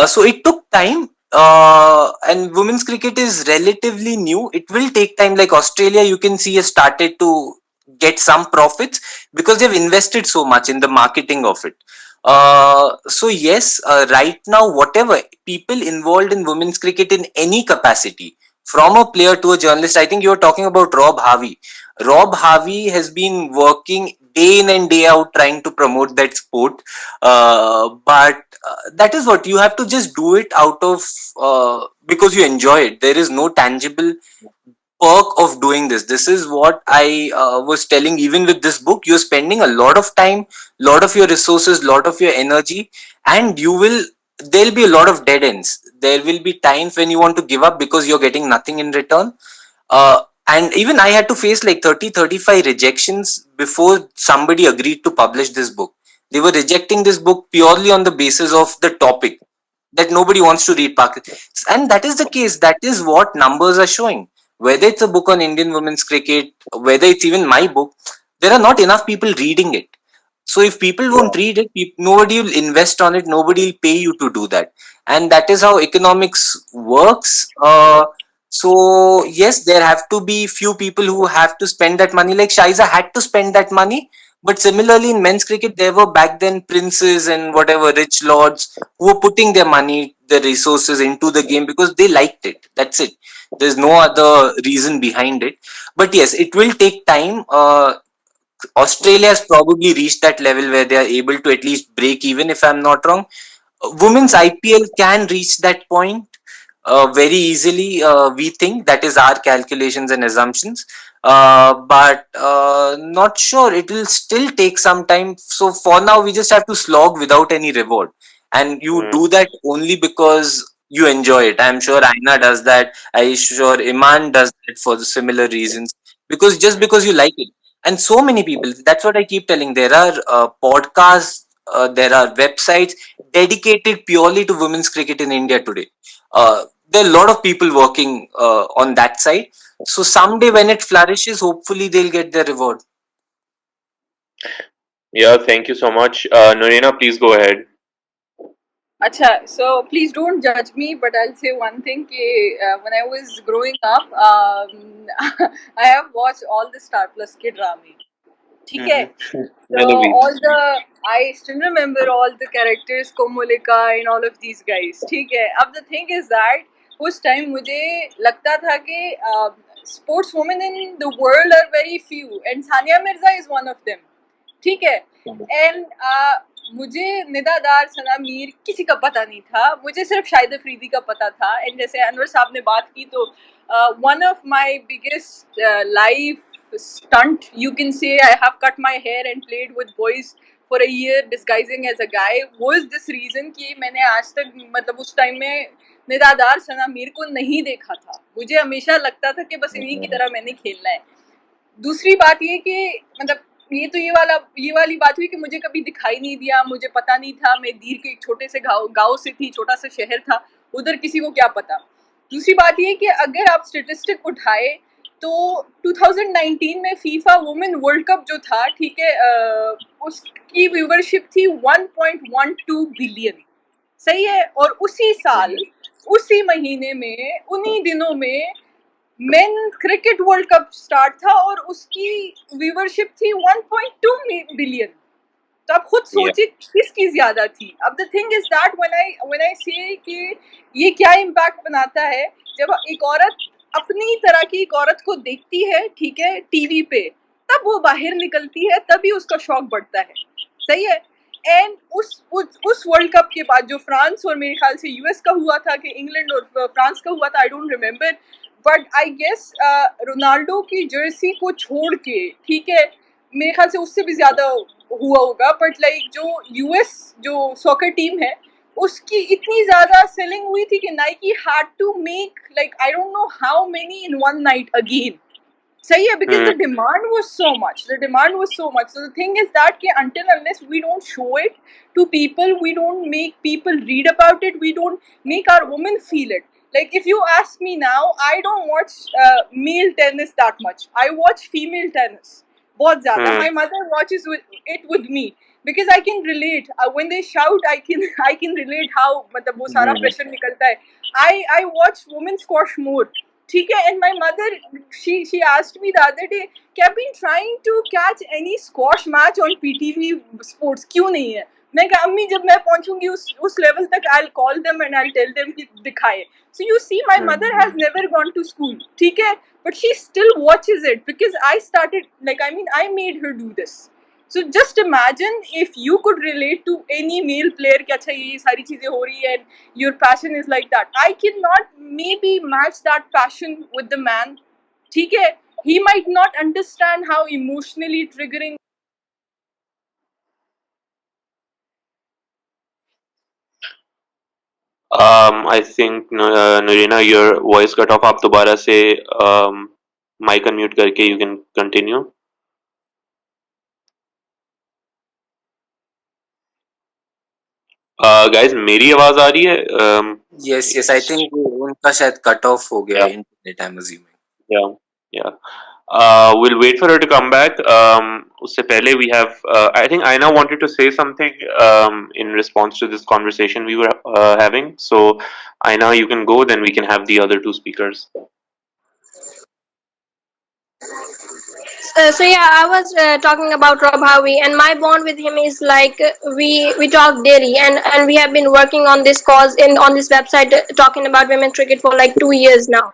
So it took time, and women's cricket is relatively new. It will take time. Like Australia, you can see has started to get some profits because they've invested so much in the marketing of it. So yes, right now, whatever people involved in women's cricket in any capacity, from a player to a journalist, I think you were talking about Rob Harvey. Rob Harvey has been working day in and day out trying to promote that sport, but that is what you have to just do it out of because you enjoy it. There is no tangible perk of doing this. This is what I was telling. Even with this book, you're spending a lot of time, lot of your resources, lot of your energy, and there'll be a lot of dead ends. There will be times when you want to give up because you're getting nothing in return. And even I had to face like 30-35 rejections before somebody agreed to publish this book. They were rejecting this book purely on the basis of the topic, that nobody wants to read Pakistan. And that is the case. That is what numbers are showing. Whether it's a book on Indian women's cricket, whether it's even my book, there are not enough people reading it. So if people won't read it, nobody will invest on it, nobody will pay you to do that. And that is how economics works. So yes, there have to be few people who have to spend that money. Like Shaiza had to spend that money. But similarly, in men's cricket, there were back then princes and whatever rich lords who were putting their money, their resources into the game because they liked it. That's it. There's no other reason behind it. But yes, it will take time. Australia has probably reached that level where they are able to at least break even, if I'm not wrong. Women's IPL can reach that point very easily. We think that is our calculations and assumptions, but not sure. It will still take some time. So for now, we just have to slog without any reward, and you do that only because you enjoy it. I'm sure Aina does that. I'm sure Iman does that for the similar reasons. Because just because you like it, and so many people. That's what I keep telling. There are podcasts. There are websites dedicated purely to women's cricket in India today. There are a lot of people working on that side. So someday when it flourishes, hopefully they'll get their reward. Yeah, thank you so much. Noorena, please go ahead. Acha, so please don't judge me, but I'll say one thing. When I was growing up, I have watched all the Star Plus Kid Rami. Okay. So मैंने भी. I still remember all the characters, Komolika and all of these guys. ठीक है. अब the thing is that उस time मुझे लगता था कि sports women in the world are very few and Sania Mirza is one of them. ठीक है. And मुझे निदादार सना मीर किसी का पता नहीं था. मुझे सिर्फ शाहिद अफरीदी का पता था. And जैसे अनवर साहब ने बात की तो one of my biggest life stunt, you can say, I have cut my hair and played with boys for a year disguising as a guy, was this reason कि मैंने आज तक मतलब उस टाइम में निदादार सना मीर को नहीं देखा था. मुझे हमेशा लगता था कि बस इन्हीं की तरह मैंने खेलना है. दूसरी बात ये कि मतलब ये वाली बात हुई कि मुझे कभी दिखाई नहीं दिया, मुझे पता नहीं था. मैं दीर के एक छोटे से गाँव से थी, छोटा सा शहर था, उधर किसी को क्या पता. दूसरी बात ये कि अगर आप स्टेटिस्टिक उठाए तो 2019 में फीफा वुमेन वर्ल्ड कप जो था, ठीक है, उसकी व्यूवरशिप थी 1.12 बिलियन. सही है. और उसी साल उसी महीने में उन्हीं दिनों में main cricket world cup start था और उसकी व्यूवरशिप थी 1.2 बिलियन. तो आप खुद सोचिए किसकी ज्यादा थी. अब the thing is that when I से कि ये क्या इम्पैक्ट बनाता है जब एक औरत अपनी तरह की एक औरत को देखती है, ठीक है, टीवी पे, तब वो बाहर निकलती है, तभी उसका शौक बढ़ता है. सही है. एंड उस वर्ल्ड कप के बाद जो फ्रांस और मेरे ख्याल से यूएस का हुआ था कि इंग्लैंड और फ्रांस का हुआ था, I don't remember, but I guess Ronaldo की जर्सी को छोड़ के, ठीक है, मेरे ख्याल से उससे भी ज्यादा हुआ होगा. बट लाइक जो यूएस जो सॉकर टीम है उसकी इतनी ज्यादा सेलिंग हुई थी कि Nike had to make like I don't know how many in one night again. सही है. Because the demand was so much. So the thing is that कि until unless we don't show it to people, we don't make people read about it, we don't make our women feel it. Like if you ask me now, I don't watch male tennis that much. I watch female tennis. बहुत ज़्यादा. My mother watches it with me because I can relate. When they shout, I can relate how मतलब वो सारा pressure निकलता है. I watch women squash more. ठीक है. And my mother, she asked me the other day कि I've been trying to catch any squash match on PTV Sports, क्यों नहीं है. मैं कहा अम्मी जब मैं पहुंचूंगी उस लेवल तक I'll call them and I'll tell them कि दिखाए. So you see, my mother has never gone to school, ठीक है, but she still watches it because I started, like, I mean, I made her do this. So just imagine if you could relate to any male player कि अच्छा ये सारी चीजें हो रही है and your passion is like that. I cannot maybe match that passion with the man. ठीक है. He might not understand how emotionally triggering. I think Noorena, your voice cut off. आप दोबारा से mic unmute करके you can continue. Guys, मेरी आवाज आ रही है? Yes, I think उनका शायद cut off हो गया internet, I'm assuming. Yeah. We'll wait for her to come back. Usse pehle we have, I think Aina wanted to say something in response to this conversation we were having. So, Aina, you can go, then we can have the other two speakers. So yeah, I was talking about Rob Howie, and my bond with him is like we talk daily, and we have been working on this cause in on this website talking about women's cricket for like 2 years now.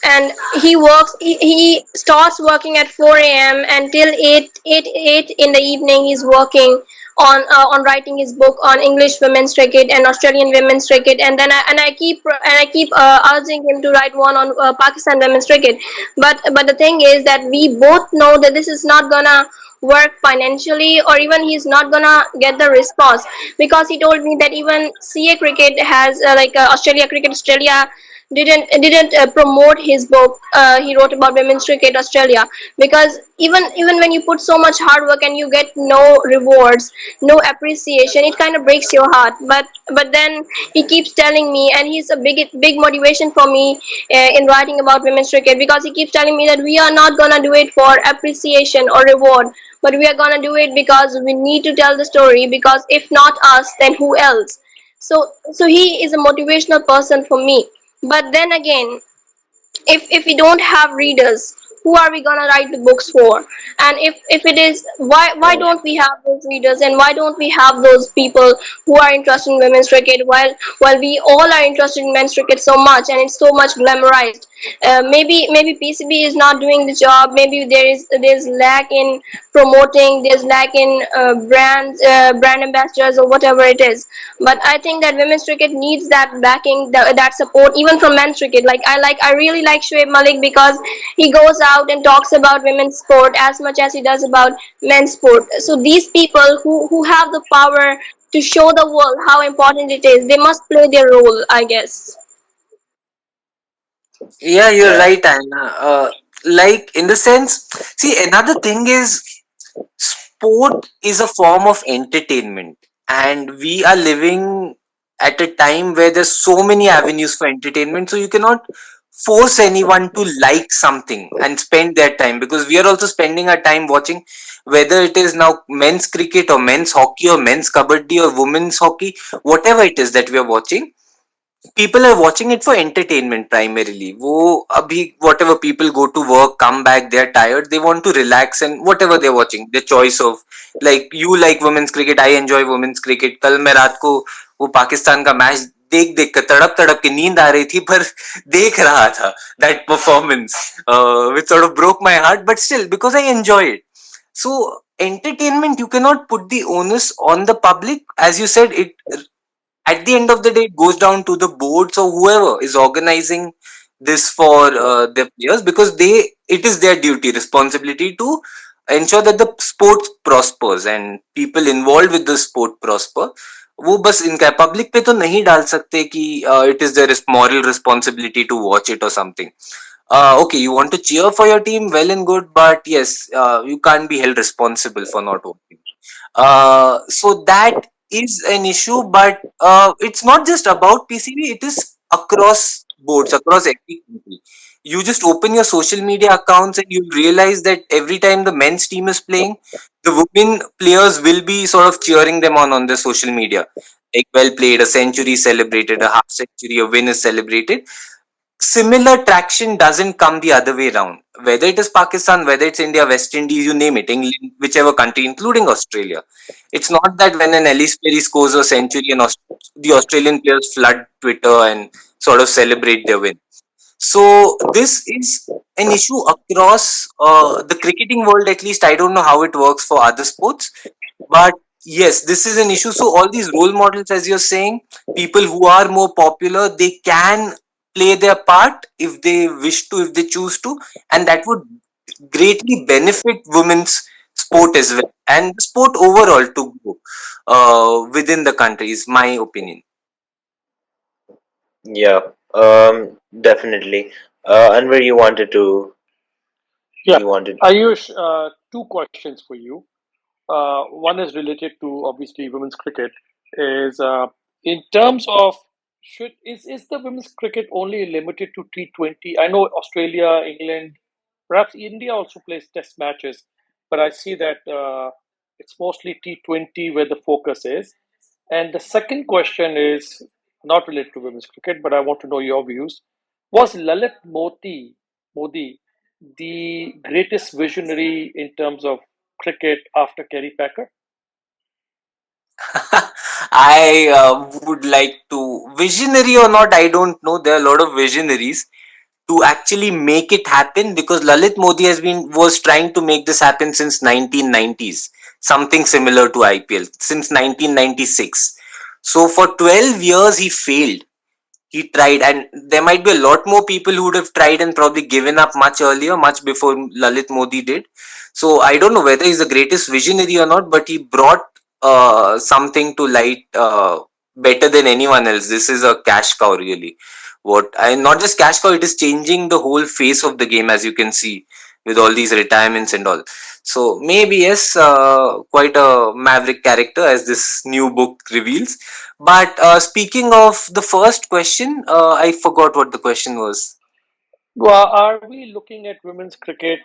And he starts working at 4 a.m. until 8 in the evening. He's working on writing his book on English women's cricket and Australian women's cricket, and then I keep urging him to write one on Pakistan women's cricket. But the thing is that we both know that this is not gonna work financially, or even he's not gonna get the response, because he told me that even CA cricket has Australia Cricket Australia didn't promote his book he wrote about women's cricket Australia, because even when you put so much hard work and you get no rewards, no appreciation, it kind of breaks your heart. But then he keeps telling me, and he's a big motivation for me in writing about women's cricket, because he keeps telling me that we are not gonna do it for appreciation or reward, but we are gonna do it because we need to tell the story, because if not us, then who else? So he is a motivational person for me. But then again, if we don't have readers, who are we gonna write the books for? And if it is, why don't we have those readers, and why don't we have those people who are interested in women's cricket, while we all are interested in men's cricket so much and it's so much glamorized? Maybe PCB is not doing the job. Maybe there's lack in promoting, there's lack in brand ambassadors or whatever it is. But I think that women's cricket needs that backing, that support, even from men's cricket. I really like Shoaib Malik, because he goes out and talks about women's sport as much as he does about men's sport. So these people who have the power to show the world how important it is, they must play their role, I guess. Yeah, you're right, Anna. Like, in the sense, see, another thing is sport is a form of entertainment, and we are living at a time where there's so many avenues for entertainment, so you cannot force anyone to like something and spend their time, because we are also spending our time watching, whether it is now men's cricket or men's hockey or men's kabaddi or women's hockey, whatever it is that we are watching, people are watching it for entertainment primarily. वो अभी whatever people go to work, come back, they are tired, they want to relax, and whatever they're watching, their choice of, like, you like women's cricket, I enjoy women's cricket. कल मैं रात को वो पाकिस्तान का match देख देख कर तड़प तड़प के नींद आ रही थी, पर देख रहा था that performance, which sort of broke my heart, but still because I enjoy it. So entertainment, you cannot put the onus on the public. As you said, it at the end of the day it goes down to the boards or whoever is organizing this for their players, because it is their duty, responsibility to ensure that the sport prospers and people involved with the sport prosper. वो बस इनका public पे तो नहीं डाल सकते कि it is their moral responsibility to watch it or something. Okay, you want to cheer for your team, well and good, but yes, you can't be held responsible for not watching. So that is an issue, but it's not just about PCB, it is across boards, across every country. You just open your social media accounts and you'll realize that every time the men's team is playing, the women players will be sort of cheering them on their social media. Like, well played, a century celebrated, a half century, a win is celebrated. Similar traction doesn't come the other way around. Whether it is Pakistan, whether it's India, West Indies, you name it, England, whichever country, including Australia. It's not that when an Ellis Perry scores a century and the Australian players flood Twitter and sort of celebrate their win. So this is an issue across the cricketing world. At least I don't know how it works for other sports, but yes, this is an issue. So all these role models, as you're saying, people who are more popular, they can play their part if they wish to, if they choose to, and that would greatly benefit women's sport as well, and sport overall to grow within the country, is my opinion. Yeah, definitely. And where Yeah, you wanted. Ayush, two questions for you. One is related to obviously women's cricket. Is in terms of is the women's cricket only limited to T20? I know Australia, England, Perhaps India also plays test matches, but I see that it's mostly T20 where the focus is. And the second question is not related to women's cricket, but I want to know your views. Was Lalit Modi the greatest visionary in terms of cricket after Kerry Packer? I would like to, visionary or not, I don't know. There are a lot of visionaries to actually make it happen, because Lalit Modi was trying to make this happen since 1990s, something similar to IPL since 1996. So for 12 years he failed. He tried, and there might be a lot more people who would have tried and probably given up much earlier, much before Lalit Modi did. So I don't know whether he's the greatest visionary or not, but he brought something to light better than anyone else. This is a cash cow, really. What I not just cash cow, it is changing the whole face of the game, as you can see with all these retirements and all. So maybe yes, quite a maverick character, as this new book reveals. But speaking of the first question, I forgot what the question was. Well, are we looking at women's cricket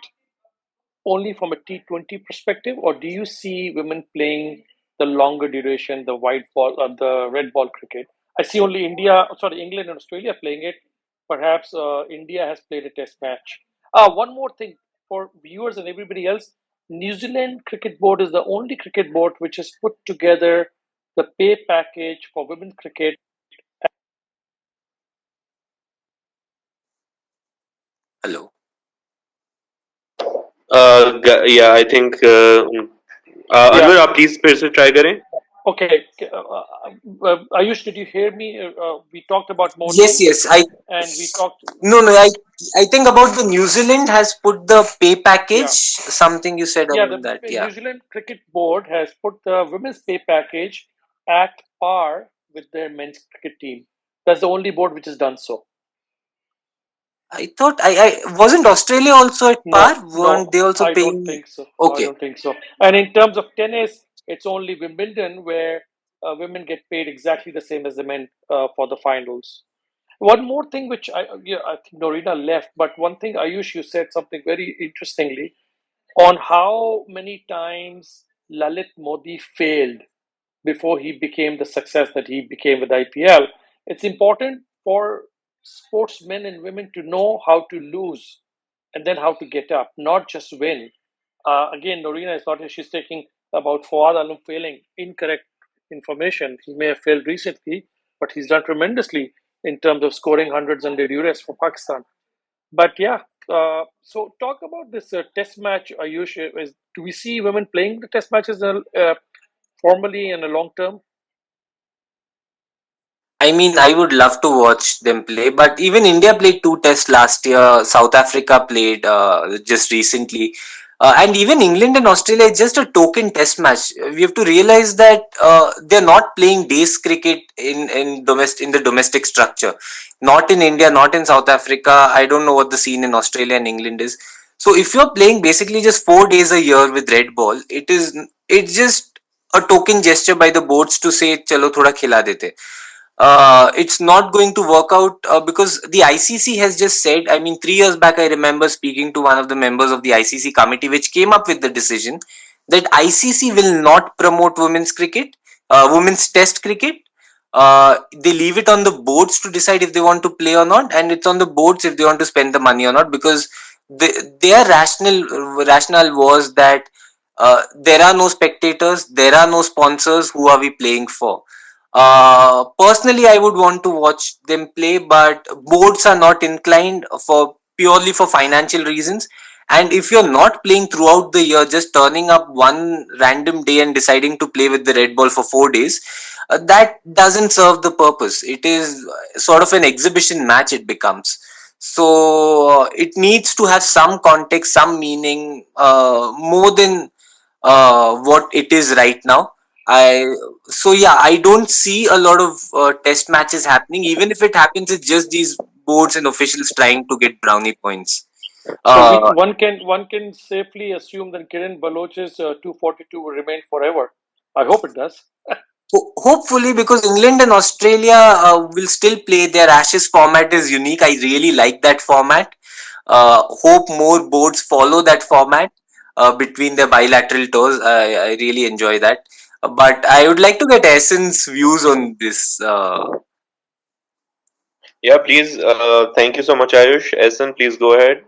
only from a T20 perspective, or do you see women playing the longer duration, the white ball, the red ball cricket? I see only England and Australia playing it. Perhaps India has played a test match. One more thing for viewers and everybody else: New Zealand Cricket Board is the only cricket board which has put together the pay package for women's cricket. Hello. Yeah, I think Yeah. Anwar, आप please फिर से try करें. Okay. Ayush, did you hear me? We talked about Yes, Modi, yes. and we talked. No. I think about the New Zealand has put the pay package. Yeah. Something you said Yeah, about that. the Yeah. New Zealand Cricket Board has put the women's pay package at par with their men's cricket team. That's the only board which has done so. I thought I wasn't Australia also at par. Weren't No, they also I don't paying? think so. I Okay. don't think so. And in terms of tennis, it's only Wimbledon where women get paid exactly the same as the men for the finals. One more thing, which I think Noorena left, but one thing, Ayush, you said something very interestingly on how many times Lalit Modi failed before he became the success that he became with IPL. It's important for sportsmen and women to know how to lose and then how to get up, not just win. Again, Noorena is not here. She's taking about Fawad Alam failing incorrect information. He may have failed recently, but he's done tremendously in terms of scoring hundreds under duress for Pakistan. But yeah, so talk about this test match, Ayush. Do we see women playing the test matches formally in the long term? I mean, I would love to watch them play, but even India played two tests last year. South Africa played just recently. And even England and Australia is just a token test match. We have to realize that they're not playing days cricket in the domestic structure. Not in India, not in South Africa. I don't know what the scene in Australia and England is. So if you're playing basically just 4 days a year with red ball, it's just a token gesture by the boards to say, "Chalo thoda khila dete." It's not going to work out because the ICC has just said. I mean, 3 years back, I remember speaking to one of the members of the ICC committee, which came up with the decision that ICC will not promote women's cricket, women's test cricket. They leave it on the boards to decide if they want to play or not, and it's on the boards if they want to spend the money or not, because their rationale was that there are no spectators, there are no sponsors, who are we playing for? Personally, I would want to watch them play, but boards are not inclined for purely for financial reasons. And if you're not playing throughout the year, just turning up one random day and deciding to play with the red ball for 4 days, that doesn't serve the purpose. It is sort of an exhibition match, it becomes. So it needs to have some context, some meaning, more than what it is right now. I don't see a lot of test matches happening. Even if it happens, it's just these boards and officials trying to get brownie points. So Uh, one can safely assume that Kiran Baloch's 242 will remain forever. I hope it does. Hopefully, because England and Australia will still play. Their Ashes format is unique. I really like that format. Hope more boards follow that format between the bilateral tours. I really enjoy that. But I would like to get Ahsan's views on this. Yeah, please. Thank you so much, Ayush. Ahsan, please go ahead.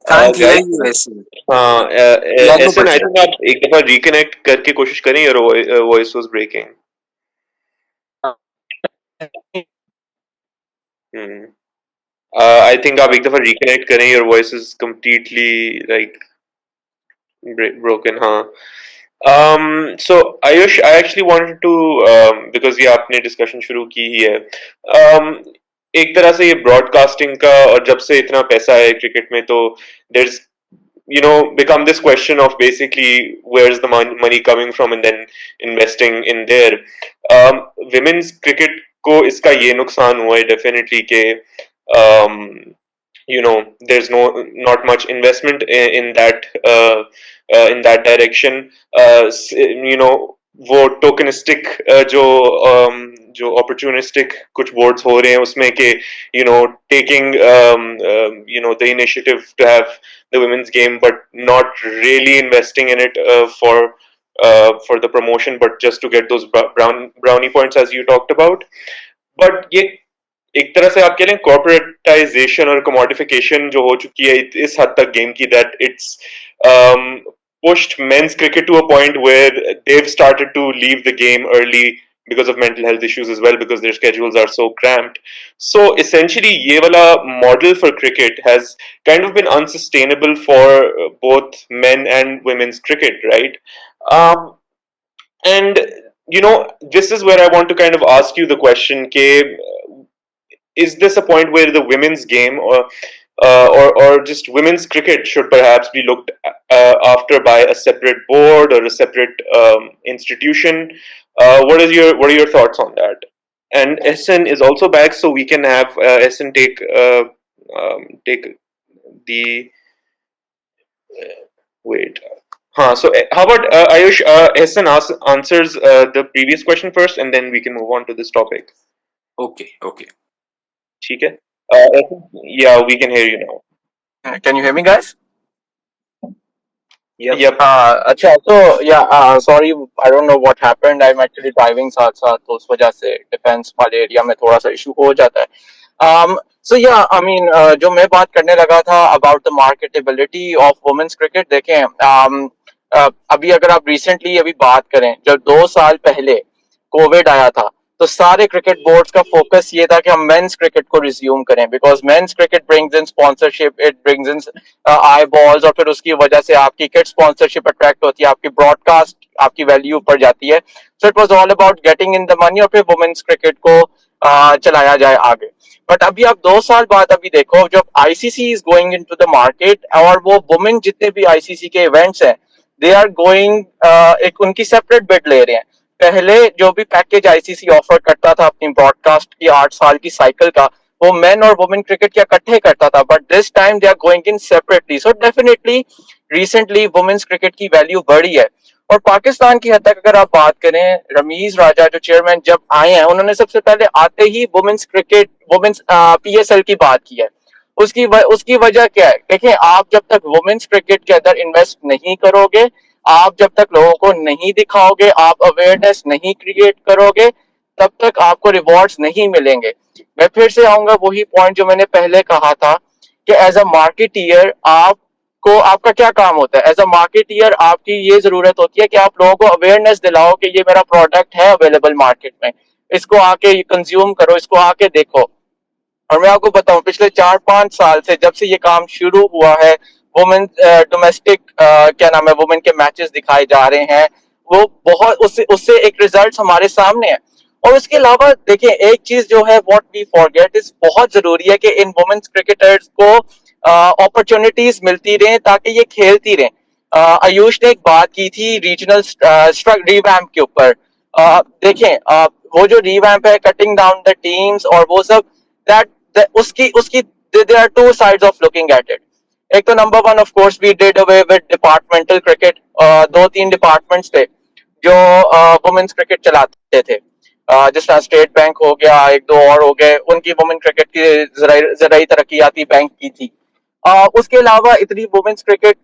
Can't hear Guys, you, Ahsan. हाँ Yeah, go Ahsan, I Puthran. Think आप एक दफा reconnect करके कोशिश करें. Your voice was breaking. I think आप एक दफा रिकनेक्ट करें. Your voice is completely like broken. हाँ. So Ayush, I actually wanted to because ये आपने डिस्कशन शुरू की ही है. एक तरह से ये ब्रॉडकास्टिंग का, और जब से इतना पैसा है क्रिकेट में, तो there's become this question of basically where's the money coming from, and then investing in there. Women's cricket को इसका ये नुकसान हुआ है definitely के um, there's not much investment in that direction. वो टोकनिस्टिक जो opportunistic कुछ boards हो रहे हैं उसमें के taking the initiative to have the women's game, but not really investing in it for the promotion, but just to get those brownie points as you talked about. But ये एक तरह से आप कह लें कॉर्पोरेटाइजेशन और कमोडिफिकेशन जो हो चुकी है इस हद तक गेम की, that it's pushed men's cricket to a point where they've started to leave the game early because of mental health issues as well, because their schedules are so cramped. So essentially ये वाला model for cricket has kind of been unsustainable for both men and women's cricket, right? And this is where I want to kind of ask you the question, K, is this a point where the women's game or just women's cricket should perhaps be looked after by a separate board or a separate institution? What are your thoughts on that? And Essen is also back, so we can have Essen take the wait. So how about Ayush? Essen answers the previous question first, and then we can move on to this topic. Okay. ठीक है. Yeah, we can hear you now. Can you hear me, guys? Yep. अच्छा, so yeah, sorry, I don't know what happened. I'm actually driving साथ साथ, तो उस वजह से defence वाले एरिया में थोड़ा सा इशू हो जाता है. So yeah, I mean, जो मैं बात करने लगा था about the marketability of women's cricket, देखें, अभी अगर आप recently अभी बात करें, जब 2 साल पहले कोविड आया था, तो सारे क्रिकेट बोर्ड्स का फोकस ये था कि हम मेंस क्रिकेट को रिज्यूम करें, because men's cricket brings in sponsorship, it brings in I balls, और फिर उसकी वजह से आपकी किट स्पॉन्सरशिप अट्रैक्ट होती है, आपकी ब्रॉडकास्ट, आपकी वैल्यू ऊपर जाती है. So it was all about getting in the money, और फिर वुमेन्स क्रिकेट को चलाया जाए आगे. बट अभी आप 2 साल बाद अभी देखो, जब ICC is going into the market, और वो वुमेन जितने भी आईसीसी के इवेंट्स हैं, दे आर गोइंग, एक उनकी सेपरेट बिड ले रहे हैं. पहले जो भी पैकेज आईसीसी ऑफर करता था अपनी ब्रॉडकास्ट की 8 साल की साइकिल का, वो मेन और वुमेन क्रिकेट के इकट्ठे करता था, but this time they are going in separately. So definitely recently women's cricket की वैल्यू बढ़ी है. और पाकिस्तान की हद तक अगर आप बात करें, रमीज राजा जो चेयरमैन जब आए हैं, उन्होंने सबसे पहले आते ही वुमेन्स पीएसएल की बात की है. उसकी वजह क्या है? देखिए, आप जब तक वुमेन्स क्रिकेट के अंदर इन्वेस्ट नहीं करोगे, आप जब तक लोगों को नहीं दिखाओगे, आप अवेयरनेस नहीं क्रिएट करोगे, तब तक आपको रिवॉर्ड्स नहीं मिलेंगे. मैं फिर से आऊंगा वही पॉइंट जो मैंने पहले कहा था कि एज अ मार्केटियर आपका क्या काम होता है? एज अ मार्केटियर आपकी ये जरूरत होती है कि आप लोगों को अवेयरनेस दिलाओ कि ये मेरा प्रोडक्ट है अवेलेबल मार्केट में, इसको आके कंज्यूम करो, इसको आके देखो. और मैं आपको बताऊं, पिछले 4-5 साल से जब से ये काम शुरू हुआ है, वुमेन डोमेस्टिक क्या नाम है, वुमेन के मैचेस दिखाए जा रहे हैं, वो बहुत उससे एक रिजल्ट हमारे सामने है. और उसके अलावा देखिए, एक चीज जो है व्हाट वी फॉरगेट इज, बहुत जरूरी है कि इन वुमेन्स क्रिकेटर्स को अपॉर्चुनिटीज मिलती रहें ताकि ये खेलती रहें. आयुष ने एक बात की थी रीजनल रिवैम्प के ऊपर. देखें, वो जो रिवैम्प है, कटिंग डाउन द टीम्स और वो सब, that uski there are two sides of looking at it. एक तो number one, of course, we did away with departmental cricket. दो तीन departments थे जो वुमेन्स क्रिकेट चलाते थे, जिस तरह स्टेट बैंक हो गया, एक दो और हो गए, उनकी वुमेन क्रिकेट की जराई तरक्याती बैंक की थी। उसके अलावा इतनी वुमेन्स क्रिकेट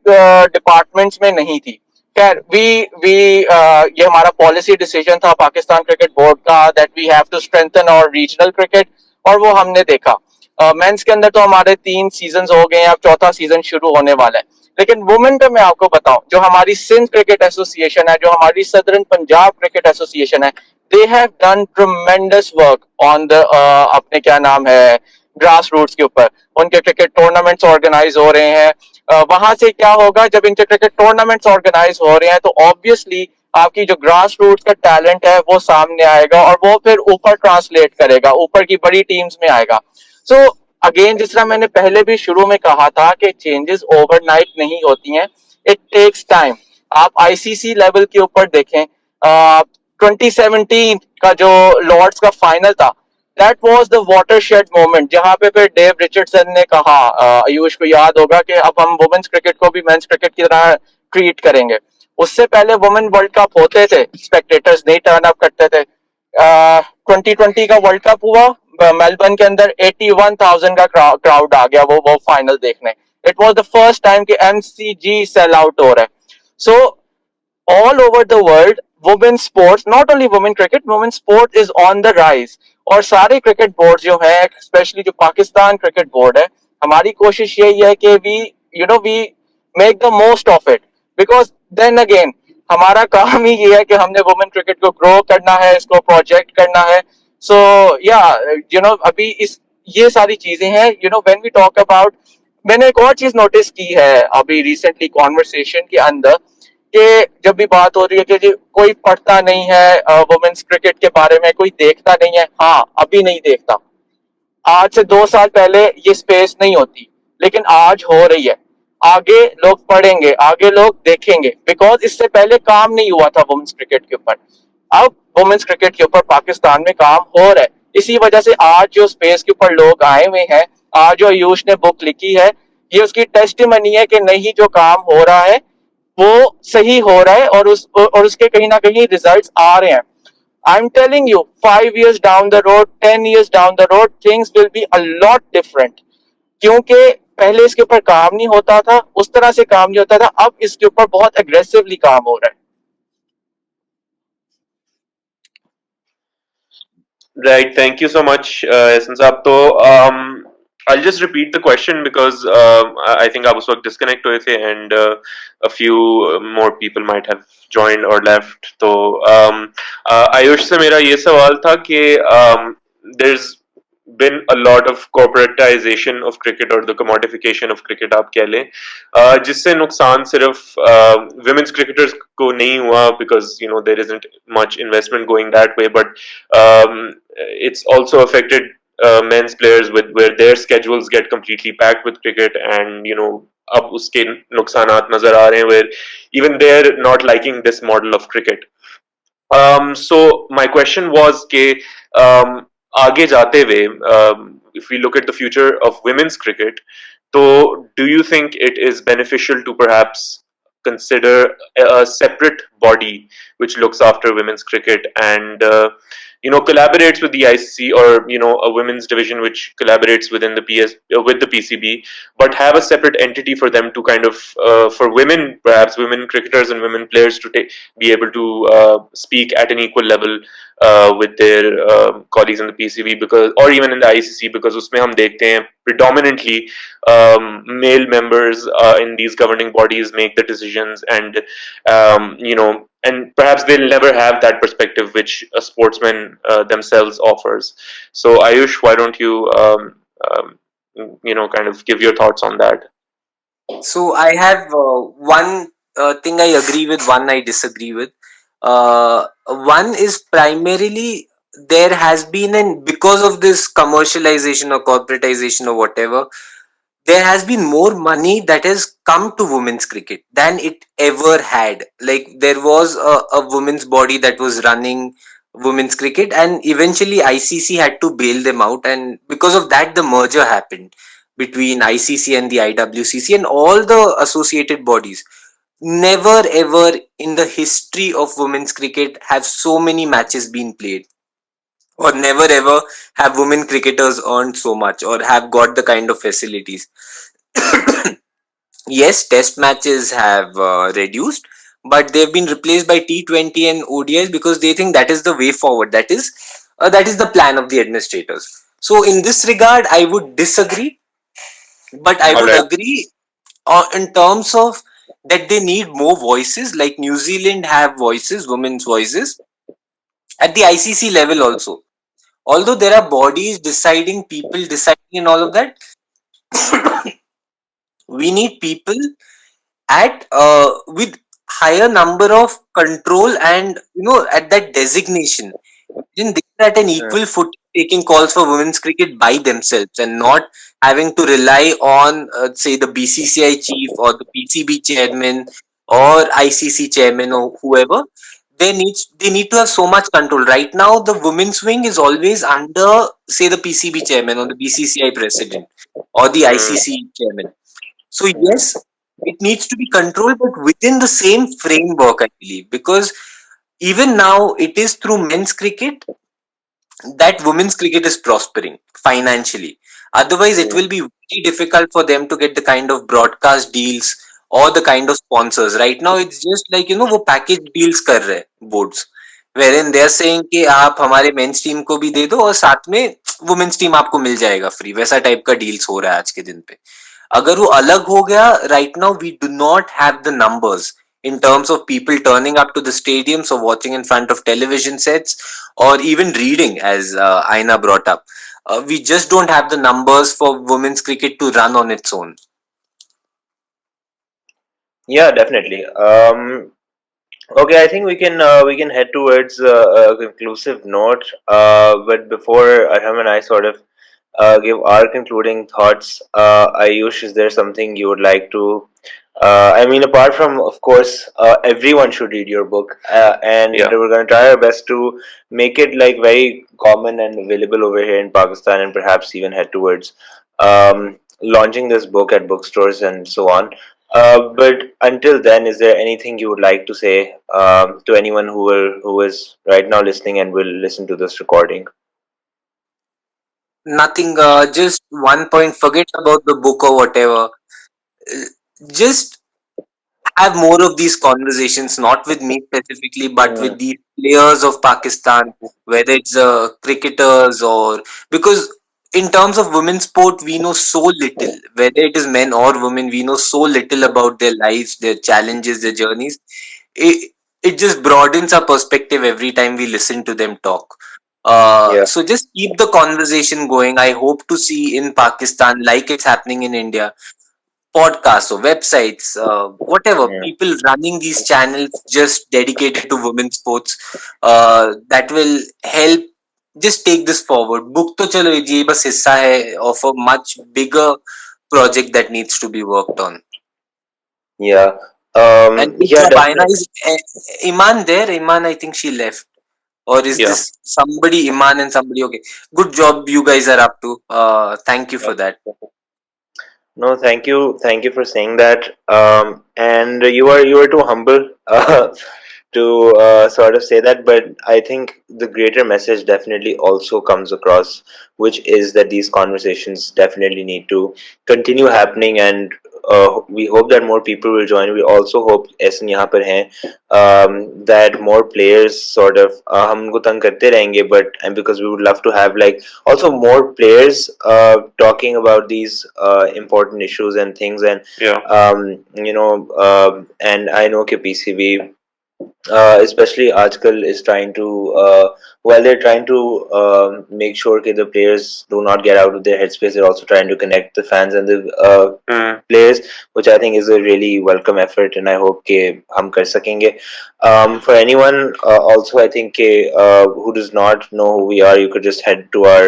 डिपार्टमेंट्स में नहीं थी। खैर वी ये हमारा पॉलिसी डिसीजन था पाकिस्तान क्रिकेट बोर्ड का that we have to strengthen our regional cricket, और वो हमने देखा। मेंस के अंदर तो हमारे 3 सीजन हो गए हैं, अब चौथा सीजन शुरू होने वाला है। लेकिन वुमेन पे मैं आपको बताऊं, जो हमारी सिंध क्रिकेट एसोसिएशन है, जो हमारी सदर्न पंजाब क्रिकेट एसोसिएशन है, they have done tremendous work on the अपने क्या नाम है ग्रास रूट्स के ऊपर। उनके क्रिकेट टूर्नामेंट्स ऑर्गेनाइज हो रहे हैं। वहां से क्या होगा, जब इनके क्रिकेट टूर्नामेंट्स ऑर्गेनाइज हो रहे हैं तो ऑब्वियसली आपकी जो ग्रास रूट्स का टैलेंट है वो सामने आएगा, और वो फिर ऊपर ट्रांसलेट करेगा, ऊपर की बड़ी टीम्स में आएगा। सो अगेन, जिस तरह मैंने पहले भी शुरू में कहा था कि चेंजेस ओवरनाइट नहीं होती हैं, इट टेक्स टाइम। आप आईसीसी लेवल के ऊपर देखें, 2017 का जो लॉर्ड्स का फाइनल था, that was the watershed moment, जहां पे फिर डेव रिचर्डसन ने कहा, आयुष को याद होगा, कि अब हम वुमेन्स क्रिकेट को भी मेंस क्रिकेट की तरह ट्रीट करेंगे। उससे पहले वुमेन वर्ल्ड कप होते थे, स्पेक्टेटर्स नहीं टर्न अप करते थे। 2020 का वर्ल्ड कप हुआ मेलबर्न के अंदर, 81,000 का क्राउड आ गया वो फाइनल देखने। It was the first time कि एमसीजी सेल आउट हो रहा है। सो all over the world, women sports, not only women cricket, women sport is on the rise. और सारे क्रिकेट बोर्ड जो है, स्पेशली जो पाकिस्तान क्रिकेट बोर्ड है, हमारी कोशिश यही है कि we make the most of it, because then again हमारा काम ही ये है कि हमने वुमेन क्रिकेट को ग्रो करना है, इसको प्रोजेक्ट करना है। सो या अभी इस ये सारी चीजें हैं। व्हेन वी टॉक अबाउट, मैंने एक और चीज नोटिस की है अभी रिसेंटली कॉन्वर्सेशन के अंदर, कि जब भी बात हो रही है कि जी कोई पढ़ता नहीं है वुमेन्स क्रिकेट के बारे में, कोई देखता नहीं है। हाँ, अभी नहीं देखता, आज से 2 साल पहले ये स्पेस नहीं होती, लेकिन आज हो रही है। आगे लोग पढ़ेंगे, आगे लोग देखेंगे, बिकॉज इससे पहले काम नहीं हुआ था वुमेन्स क्रिकेट के ऊपर। अब वुमेन्स क्रिकेट के ऊपर पाकिस्तान में काम हो रहा है। इसी वजह से आज जो स्पेस के ऊपर लोग आए हुए हैं, आज जो आयुष ने बुक लिखी है, ये उसकी टेस्टिमनी है कि नहीं, जो काम हो रहा है वो सही हो रहा है, और उसके कहीं ना कहीं रिजल्ट्स आ रहे हैं। I'm telling you, 5 years down the road, 10 years down the road, things will be a lot different. क्योंकि पहले इसके ऊपर काम नहीं होता था, उस तरह से काम नहीं होता था, अब इसके ऊपर बहुत एग्रेसिवली काम हो रहा है। Right, thank you so much, Ahsan साहब। तो I'll just repeat the question because I think आप उस वक्त disconnect हुए थे and a few more people might have joined or left. तो आयुष से मेरा ये सवाल था कि there's been a lot of corporatization of cricket or the commodification of cricket आप कह लें, जिससे नुकसान सिर्फ women's cricketers को नहीं हुआ because there isn't much investment going that way, but it's also affected men's players where their schedules get completely packed with cricket, and अब उसके नुकसानात नजर आ रहे हैं where even they're not liking this model of cricket. So my question was कि आगे जाते हुए if we look at the future of women's cricket, so do you think it is beneficial to perhaps consider a separate body which looks after women's cricket and collaborates with the ICC, or a women's division which collaborates within the with the PCB, but have a separate entity for them to kind of for women, perhaps women cricketers and women players to be able to speak at an equal level with their colleagues in the PCB, because or even in the ICC, because उसमें हम देखते हैं predominantly male members in these governing bodies make the decisions, and and perhaps they'll never have that perspective which a sportsman themselves offers. So Aayush, why don't you kind of give your thoughts on that? So I have one thing I agree with, one I disagree with. One is primarily there has been, and because of this commercialization or corporatization or whatever, there has been more money that has come to women's cricket than it ever had. Like there was a women's body that was running women's cricket, and eventually ICC had to bail them out, and because of that the merger happened between ICC and the IWCC and all the associated bodies. Never ever in the history of women's cricket have so many matches been played, or never ever have women cricketers earned so much or have got the kind of facilities. Yes, test matches have reduced, but they've been replaced by T20 and ODIs because they think that is the way forward. That is the plan of the administrators. So in this regard, I would disagree, but I All would right. agree in terms of that they need more voices. Like New Zealand have voices, women's voices at the ICC level also. Although there are bodies deciding, people deciding, and all of that, we need people at with higher number of control and at that designation. Imagine they are at an equal foot taking calls for women's cricket by themselves and not having to rely on say the BCCI chief or the PCB chairman or ICC chairman or whoever. They need to have so much control. Right now the women's wing is always under say the PCB chairman or the BCCI president or the ICC chairman. So yes, it needs to be controlled, but within the same framework, I believe, because even now it is through men's cricket that women's cricket is prospering financially. Otherwise, it will be very difficult for them to get the kind of broadcast deals or the kind of sponsors. Right now, it's just like वो package deals कर रहे हैं boards, wherein they are saying कि आप हमारे men's team को भी दे दो और साथ में women's team आपको मिल जाएगा free. वैसा टाइप का deals हो रहा है आज के दिन पे. अगर वो अलग हो गया, right now we do not have the numbers in terms of people turning up to the stadiums or watching in front of television sets or even reading, as Aina brought up. We just don't have the numbers for women's cricket to run on its own. Yeah, definitely. Okay, I think we can head towards a conclusive note. But before Arham and I sort of give our concluding thoughts, Ayush, is there something you would like to? I mean, apart from, of course, everyone should read your book, and Yeah. we're going to try our best to make it like very common and available over here in Pakistan, and perhaps even head towards launching this book at bookstores and so on. But until then, is there anything you would like to say to anyone who is right now listening and will listen to this recording? Nothing, just one point, forget about the book or whatever. Uh, Just have more of these conversations, not with me specifically, but with the players of Pakistan, whether it's cricketers or because in terms of women's sport, we know so little, whether it is men or women, we know so little about their lives, their challenges, their journeys. It just broadens our perspective every time we listen to them talk. Yeah. So just keep the conversation going. I hope to see in Pakistan, like it's happening in India, podcasts or websites, whatever, people running these channels just dedicated to women's sports that will help just take this forward. Book to chalo ye bas hissa hai of a much bigger project that needs to be worked on. Yeah. And good Yeah, job, Aina. definitely. Is Iman there? Iman, I think she left. Or is Yeah. this somebody, Iman and somebody? Okay. Good job you guys are up to. Thank you for that. No, thank you for saying that. And you are too humble to sort of say that, but I think the greater message definitely also comes across, which is that these conversations definitely need to continue happening, and we hope that more people will join. We also hope ऐसे यहाँ पर हैं that more players sort of हम उनको तंग करते रहेंगे, but and because we would love to have like also more players talking about these important issues and things, and Yeah. and I know कि PCB especially आजकल is trying to while they're trying to make sure that the players do not get out of their headspace, they're also trying to connect the fans and the players, which I think is a really welcome effort, and I hope कि हम कर सकेंगे. For anyone also, I think who does not know who we are, you could just head to our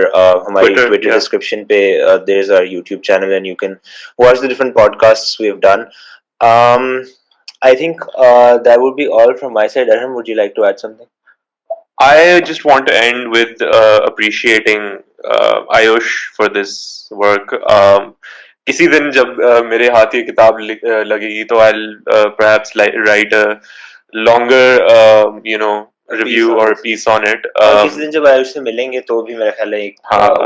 हमारी Twitter Yeah. description पे there's our YouTube channel, and you can watch the different podcasts we've done. I think that would be all from my side. Arham, would you like to add something? I just want to end with appreciating Ayush for this work. किसी दिन जब मेरे हाथ ये किताब लगेगी तो I'll perhaps write a longer review or a piece on it. और किसी दिन जब आयुष से मिलेंगे तो भी मेरा ख्याल है एक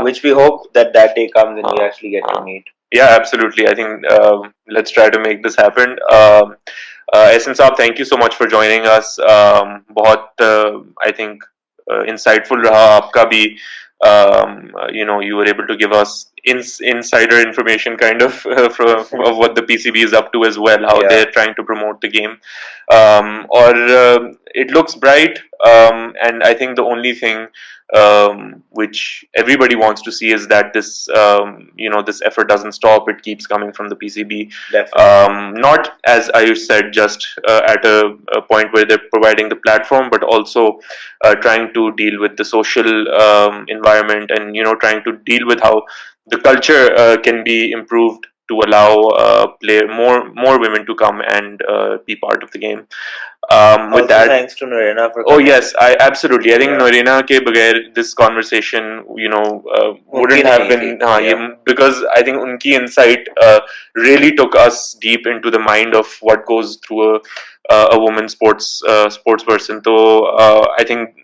which we hope that day comes when we actually get to meet. Yeah, absolutely. I think let's try to make this happen. Ahsan साहब, thank you so much for joining us. बहुत I think insightful रहा आपका भी. You were able to give us insider information kind of of what the PCB is up to as well, how they're trying to promote the game. Or it looks bright, and I think the only thing which everybody wants to see is that this effort doesn't stop. It keeps coming from the PCB. Not, as Ayush said, just at a point where they're providing the platform, but also trying to deal with the social environment, and trying to deal with how the culture can be improved to allow more women to come and be part of the game. With that, thanks to Noorena for oh yes, I absolutely. I think Noorena ke bagair this conversation, wouldn't have been because I think unki insight really took us deep into the mind of what goes through a woman sports person. So I think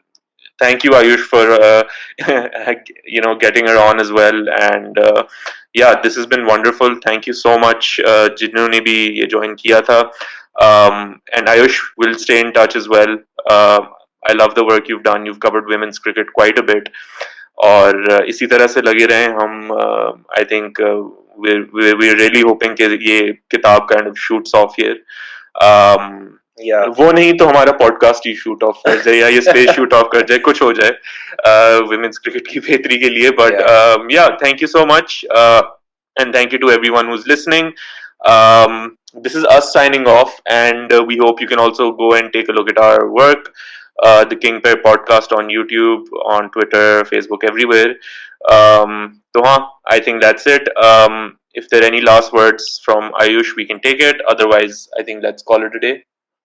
thank you Ayush for getting her on as well, and this has been wonderful. Thank you so much जिन्होंने भी ये join किया था. And Ayush will stay in touch as well. I love the work you've done. You've covered women's cricket quite a bit. और इसी तरह से लगे रहें हम. I think we're really hoping कि ये किताब kind of shoots off here. वो नहीं तो हमारा पॉडकास्ट ही शूट ऑफ कर जाए या ये स्पेस शूट ऑफ कर जाए, कुछ हो जाए वुमेन्स क्रिकेट की बेहतरी के लिए. But thank you so much, and thank you to everyone who's listening. This is us signing off, and we hope you can also go and take a look at our work, the King Pair podcast on YouTube, on Twitter, Facebook, everywhere. So I think that's it. If there are any last words from Aayush, we can take it. Otherwise, I think let's call it a day.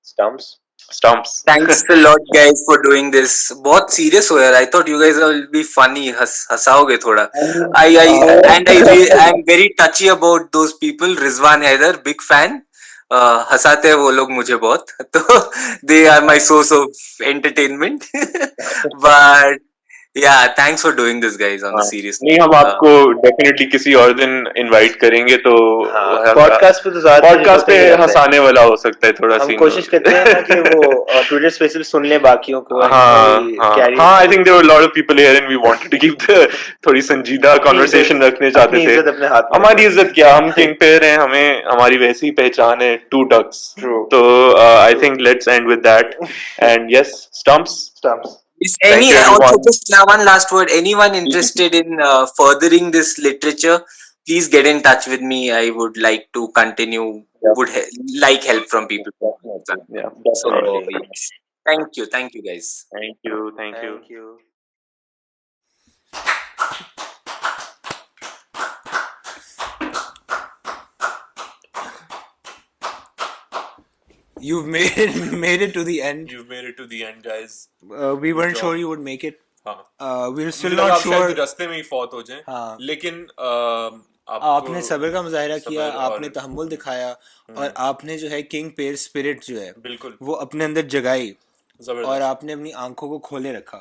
Stumps. Thanks a lot, guys, for doing this. बहुत serious हो यार. I thought you guys will be funny. हंसाओगे थोड़ा. I'm very touchy about those people. Rizwan Haider, big fan. हंसाते हैं वो लोग मुझे बहुत. तो they are my source of entertainment. But yeah, thanks for doing this, guys. On a serious नहीं, हम आपको डेफिनेटली किसी और दिन इनवाइट करेंगे तो पॉडकास्ट पे तो ज्यादा पॉडकास्ट पे हंसाने वाला हो सकता है थोड़ा. हम कोशिश करते हैं ना कि वो ट्विटर स्पेस पे सुन ले बाकियों को. हाँ, I think there were lot of people here and we wanted to keep the थोड़ी संजीदा कन्वर्सेशन रखने चाहते थे. हमारी इज्जत क्या, हम किंग पेयर हैं, हमें हमारी वैसी ही पहचान है, टू डक्स. तो I think let's end with that. And yes, stumps. Is also just one last word. Anyone interested in furthering this literature, please get in touch with me. I would like to continue. Would like help from people. Yeah. So, thank you, guys. Thank you. You've made it to the end. You've made it to the end, guys. We weren't sure you would make it. We were still not not sure. रास्ते में ही फौत हो जाए. लेकिन आपने सब्र का मुजाहिरा किया, आपने तहम्मुल दिखाया, और आपने जो है किंग पेयर स्पिरिट जो है बिल्कुल वो अपने अंदर जगाई, और आपने अपनी आंखों को खोले रखा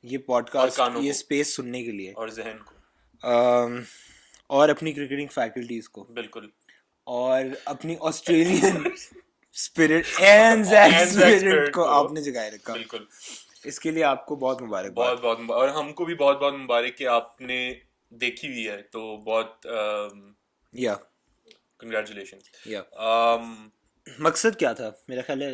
ये पॉडकास्ट, ये स्पेस सुनने के लिए, और ज़हन को, और अपनी क्रिकेटिंग फैकल्टीज को बिल्कुल, और अपनी ऑस्ट्रेलियन स्पिरिट एंड स्पिरिट को आपने जगाए रखा. बिल्कुल. इसके लिए आपको बहुत मुबारक. बहुत और हमको भी बहुत मुबारक कि आपने देखी हुई है, तो बहुत कंग्रेचुलेशन. मकसद क्या था? मेरा ख्याल है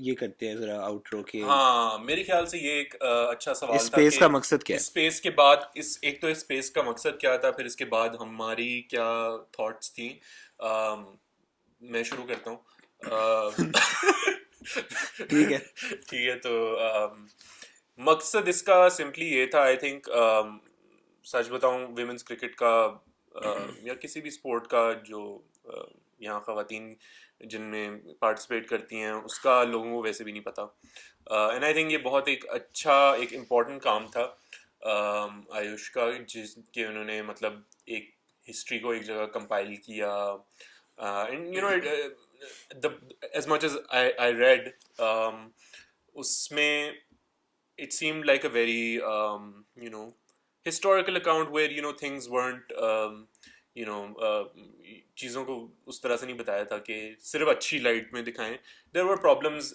ये करते हैं जरा आउटरो के. हाँ, मेरे ख्याल से ये एक अच्छा सवाल था. स्पेस का मकसद क्या है? स्पेस के बाद एक तो स्पेस का मकसद क्या था, फिर इसके बाद हमारी क्या थॉट्स थी. मैं शुरू करता हूँ. ठीक है. तो मकसद इसका सिंपली ये था. आई थिंक सच बताऊं, विमेंस क्रिकेट का या किसी भी स्पोर्ट का जो यहाँ ख़वातीन जिनमें पार्टिसिपेट करती हैं उसका लोगों को वैसे भी नहीं पता. एंड आई थिंक ये बहुत एक अच्छा एक इम्पॉर्टेंट काम था आयुष का, जिसके उन्होंने मतलब एक हिस्ट्री को एक जगह कंपाइल किया. And you know the as much as I read उसमें it seemed like a very you know historical account where you know things weren't you know चीज़ों को उस तरह से नहीं बताया था कि सिर्फ अच्छी लाइट में दिखाएं. there were problems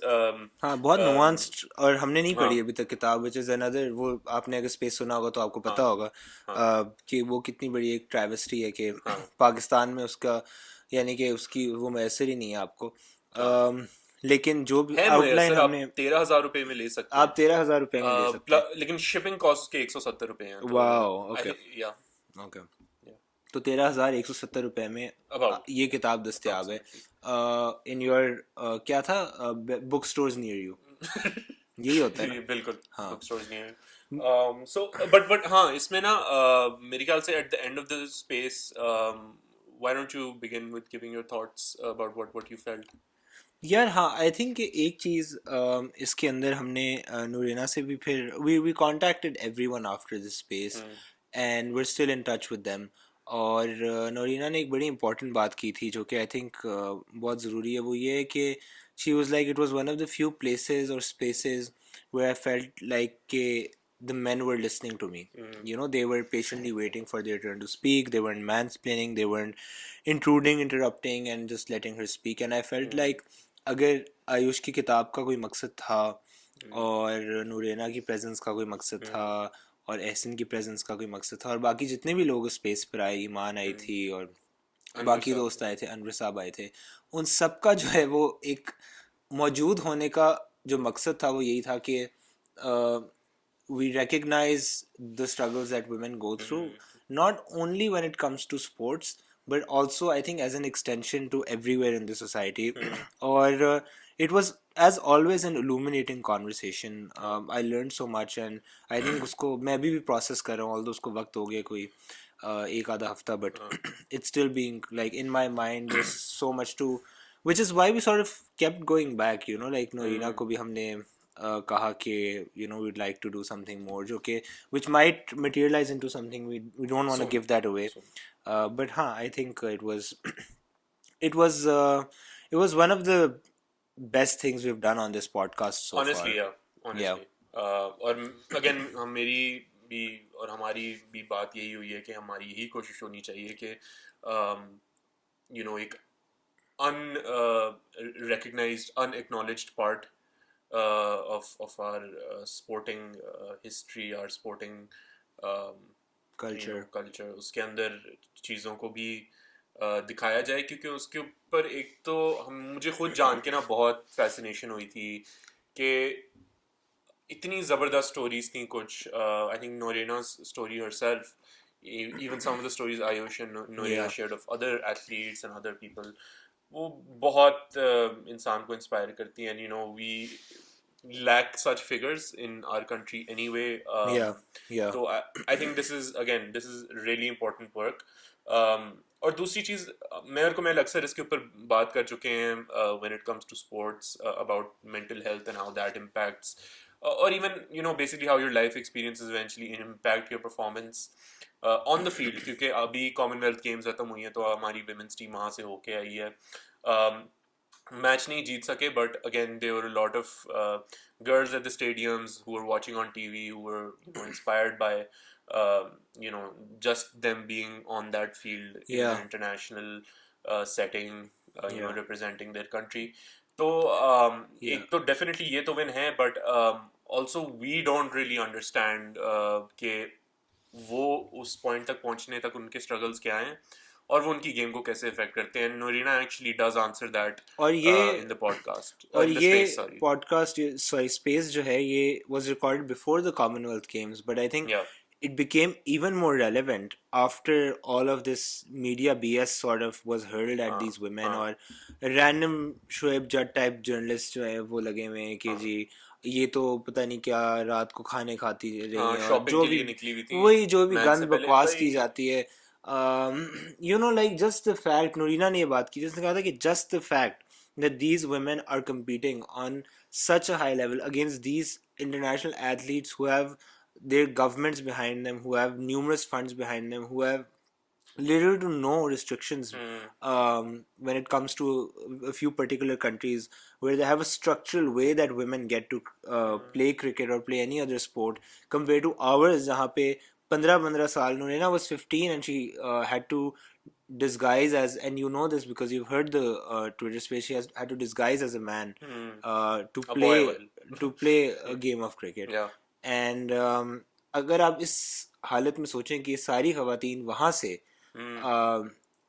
हाँ बहुत नुआंस्ड. और हमने नहीं हाँ. पढ़ी अभी तक किताब which is another, वो आपने अगर स्पेस सुना होगा तो आपको पता हाँ. होगा हाँ. कि वो कितनी बड़ी एक ट्रैवेस्टी है कि हाँ. पाकिस्तान में उसका यानी कि उसकी वो मैसर ही नहीं है आपको. हाँ. लेकिन जो भी है आउटलाइन मैसर, आप हमने 13,000 रुपए में ले सकते हैं. आप 13,000 रुपए में ले सकते हैं. लेकिन शिपिंग कॉस्ट के 170 रुपए हैं. तो wow. I okay think- yeah, okay. तो 13,170 रुपए में about ये किताब दस्तियाब है इन योर क्या था बुक स्टोर्स नियर यू. यही होता है ना. बिल्कुल. हाँ. बुक स्टोर्स नहीं है. So but हाँ इसमें ना मेरे ख्याल से at the end of the space why don't you begin with giving your thoughts about what you felt. यार हाँ आई थिंक एक चीज़ इसके अंदर हमने नूरेना से भी फिर we contacted everyone after this space and we are still in touch with them. और नूरेना ने एक बड़ी इंपॉर्टेंट बात की थी जो कि आई थिंक बहुत ज़रूरी है. वो ये है कि she was like it was one of the few places और spaces where I felt like के the men were listening to me. You know, they were patiently waiting for their turn to speak. They weren't mansplaining, they weren't intruding, interrupting and just letting her speak. And I felt like अगर आयुष की किताब का कोई मकसद था और नूरेना की presence का कोई मकसद था और एहसन की प्रेजेंस का कोई मकसद था और बाकी जितने भी लोग स्पेस पर आए, ईमान आई थी और बाकी दोस्त आए थे, अनवर साहब आए थे, उन सब का जो है वो एक मौजूद होने का जो मकसद था वो यही था कि we recognize the struggles that women go through, not only when it comes to sports, but also I think as an extension to everywhere in the society. Or it was as always an illuminating conversation. I learned so much and I think उसको मैं अभी भी process कर रहा हूँ, although उसको वक्त हो गया कोई एक आधा हफ्ता, but it's still being like in my mind there's so much to, which is why we sort of kept going back, you know, like नोरीना को भी हमने कहा कि you know we'd like to do something more जो कि which might materialize into something we don't want to give that away. But हाँ I think it was it was one of the best things we've done on this podcast so honestly far. honestly Yeah. और again मेरी भी और हमारी भी बात यही हुई है कि हमारी यही कोशिश होनी चाहिए कि you know एक unrecognized unacknowledged part of our sporting history, our sporting culture, you know, culture उसके अंदर चीज़ों को भी दिखाया जाए, क्योंकि उसके ऊपर एक तो मुझे खुद जान के ना बहुत फैसिनेशन हुई थी कि इतनी ज़बरदस्त स्टोरीज थी कुछ. I think Noreena's story herself, even some of the stories Aayush and Noorena shared of other athletes and other people, वो बहुत इंसान को इंस्पायर करती हैं. You know, we lack such figures in our country anyway. So I think this is really important work. और दूसरी चीज़ मैं अक्सर इसके ऊपर बात कर चुके हैं when it comes to sports about mental health and how that impacts or even you know basically how your life experiences eventually impact your performance on the field. क्योंकि अभी कॉमनवेल्थ गेम्स खत्म हुई हैं तो हमारी विमेंस टीम वहाँ से होके आई है. मैच नहीं जीत सके, but again there were a lot of girls at the stadiums who were watching on TV who were you know, inspired by you know just them being on that field in an international setting, you know representing their country. तो एक तो definitely ये तो win है, but also we don't really understand कि वो उस point तक पहुंचने तक उनके स्ट्रगल्स क्या हैं और वो उनकी गेम को कैसे इफेक्ट करते हैं. नोरीना एक्चुअली डज आंसर दैट और ये इन द पॉडकास्ट. और ये पॉडकास्ट स्पेस जो है ये was recorded before the Commonwealth games, but I think it became even more relevant after all of this media BS sort of was hurled at these women. और random Shoaib Jatt type journalists जो है वो लगे हुए हैं कि जी ये तो पता नहीं क्या रात को खाने खाती रही है, जो भी निकली हुई थी, वही जो भी गंद बकवास की जाती है like just the fact, Noorena ने ये बात की, जिसने कहा था कि just the fact that these women are competing on such a high level against these international athletes who have their governments behind them, who have numerous funds behind them, who have little to no restrictions when it comes to a few particular countries where they have a structural way that women get to play cricket or play any other sport compared to ours जहाँ पे 15 साल Noorena was 15 and she had to disguise as, and you know this because you've heard the Twitter space, she has had to disguise as a man to A boy play well. to play a game of cricket. Yeah. And अगर आप इस हालत में सोचें कि ये सारी खवातीन वहाँ से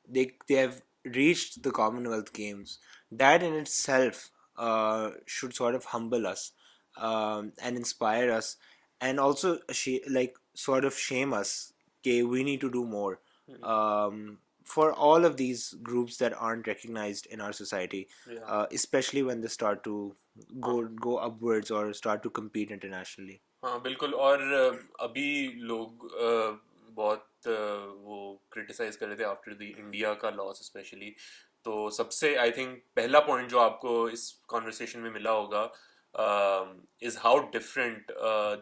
they have reached the Commonwealth Games, that in itself should sort of humble us and inspire us, and also like sort of shame us. Okay, we need to do more for all of these groups that aren't recognized in our society, especially when they start to go upwards or start to compete internationally. हाँ बिल्कुल. और अभी लोग बहुत वो criticise कर रहे थे आफ्टर द इंडिया का लॉस स्पेशली. तो सबसे आई थिंक पहला पॉइंट जो आपको इस कॉन्वर्सेशन में मिला होगा is how different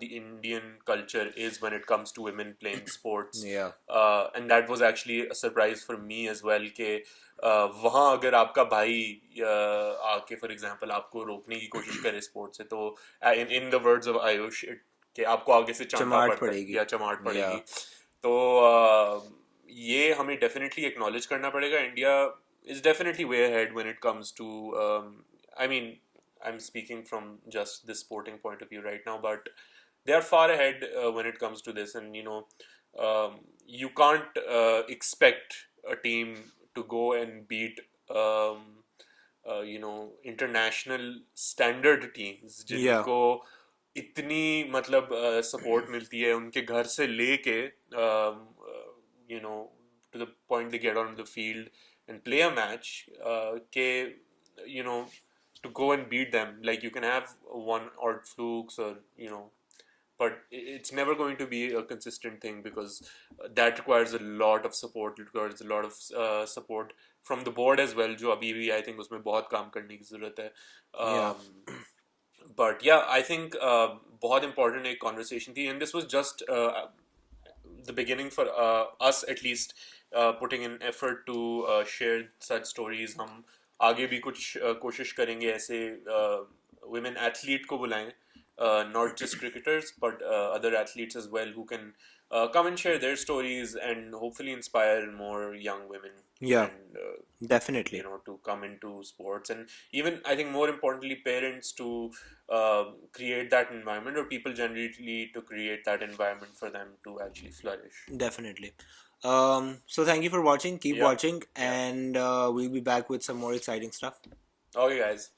the Indian culture is when it comes to women playing sports. Yeah. And that was actually a surprise for me as well कि वहाँ अगर आपका भाई आके फॉर एग्जांपल आपको रोकने की कोशिश करे स्पोर्ट्स से, तो in the words of Aayush कि आपको आगे से चमाट पड़ेगी या चमाट पड़ेगी. तो ये हमें डेफिनेटली एक्नॉलेज करना पड़ेगा. India is definitely way ahead when it comes to I mean I'm speaking from just this sporting point of view right now, but they are far ahead when it comes to this. And you can't expect a team to go and beat international standard teams जिनको इतनी मतलब support मिलती है उनके घर से लेके to the point they get on the field and play a match to go and beat them. Like you can have one odd flukes or but it's never going to be a consistent thing because that requires a lot of support. It requires a lot of support from the board as well, जो अभी भी I think उसमें बहुत काम करने की ज़रूरत है. But yeah, I think बहुत important एक conversation थी, and this was just the beginning for us at least putting in effort to share such stories. हम आगे भी कुछ कोशिश करेंगे ऐसे women athlete को बुलाएं, not just cricketers but other athletes as well who can come and share their stories and hopefully inspire more young women. And, definitely to come into sports, and even I think more importantly parents to create that environment, or people generally to create that environment for them to actually flourish. Definitely. So thank you for watching. Keep watching, and we'll be back with some more exciting stuff. Okay guys.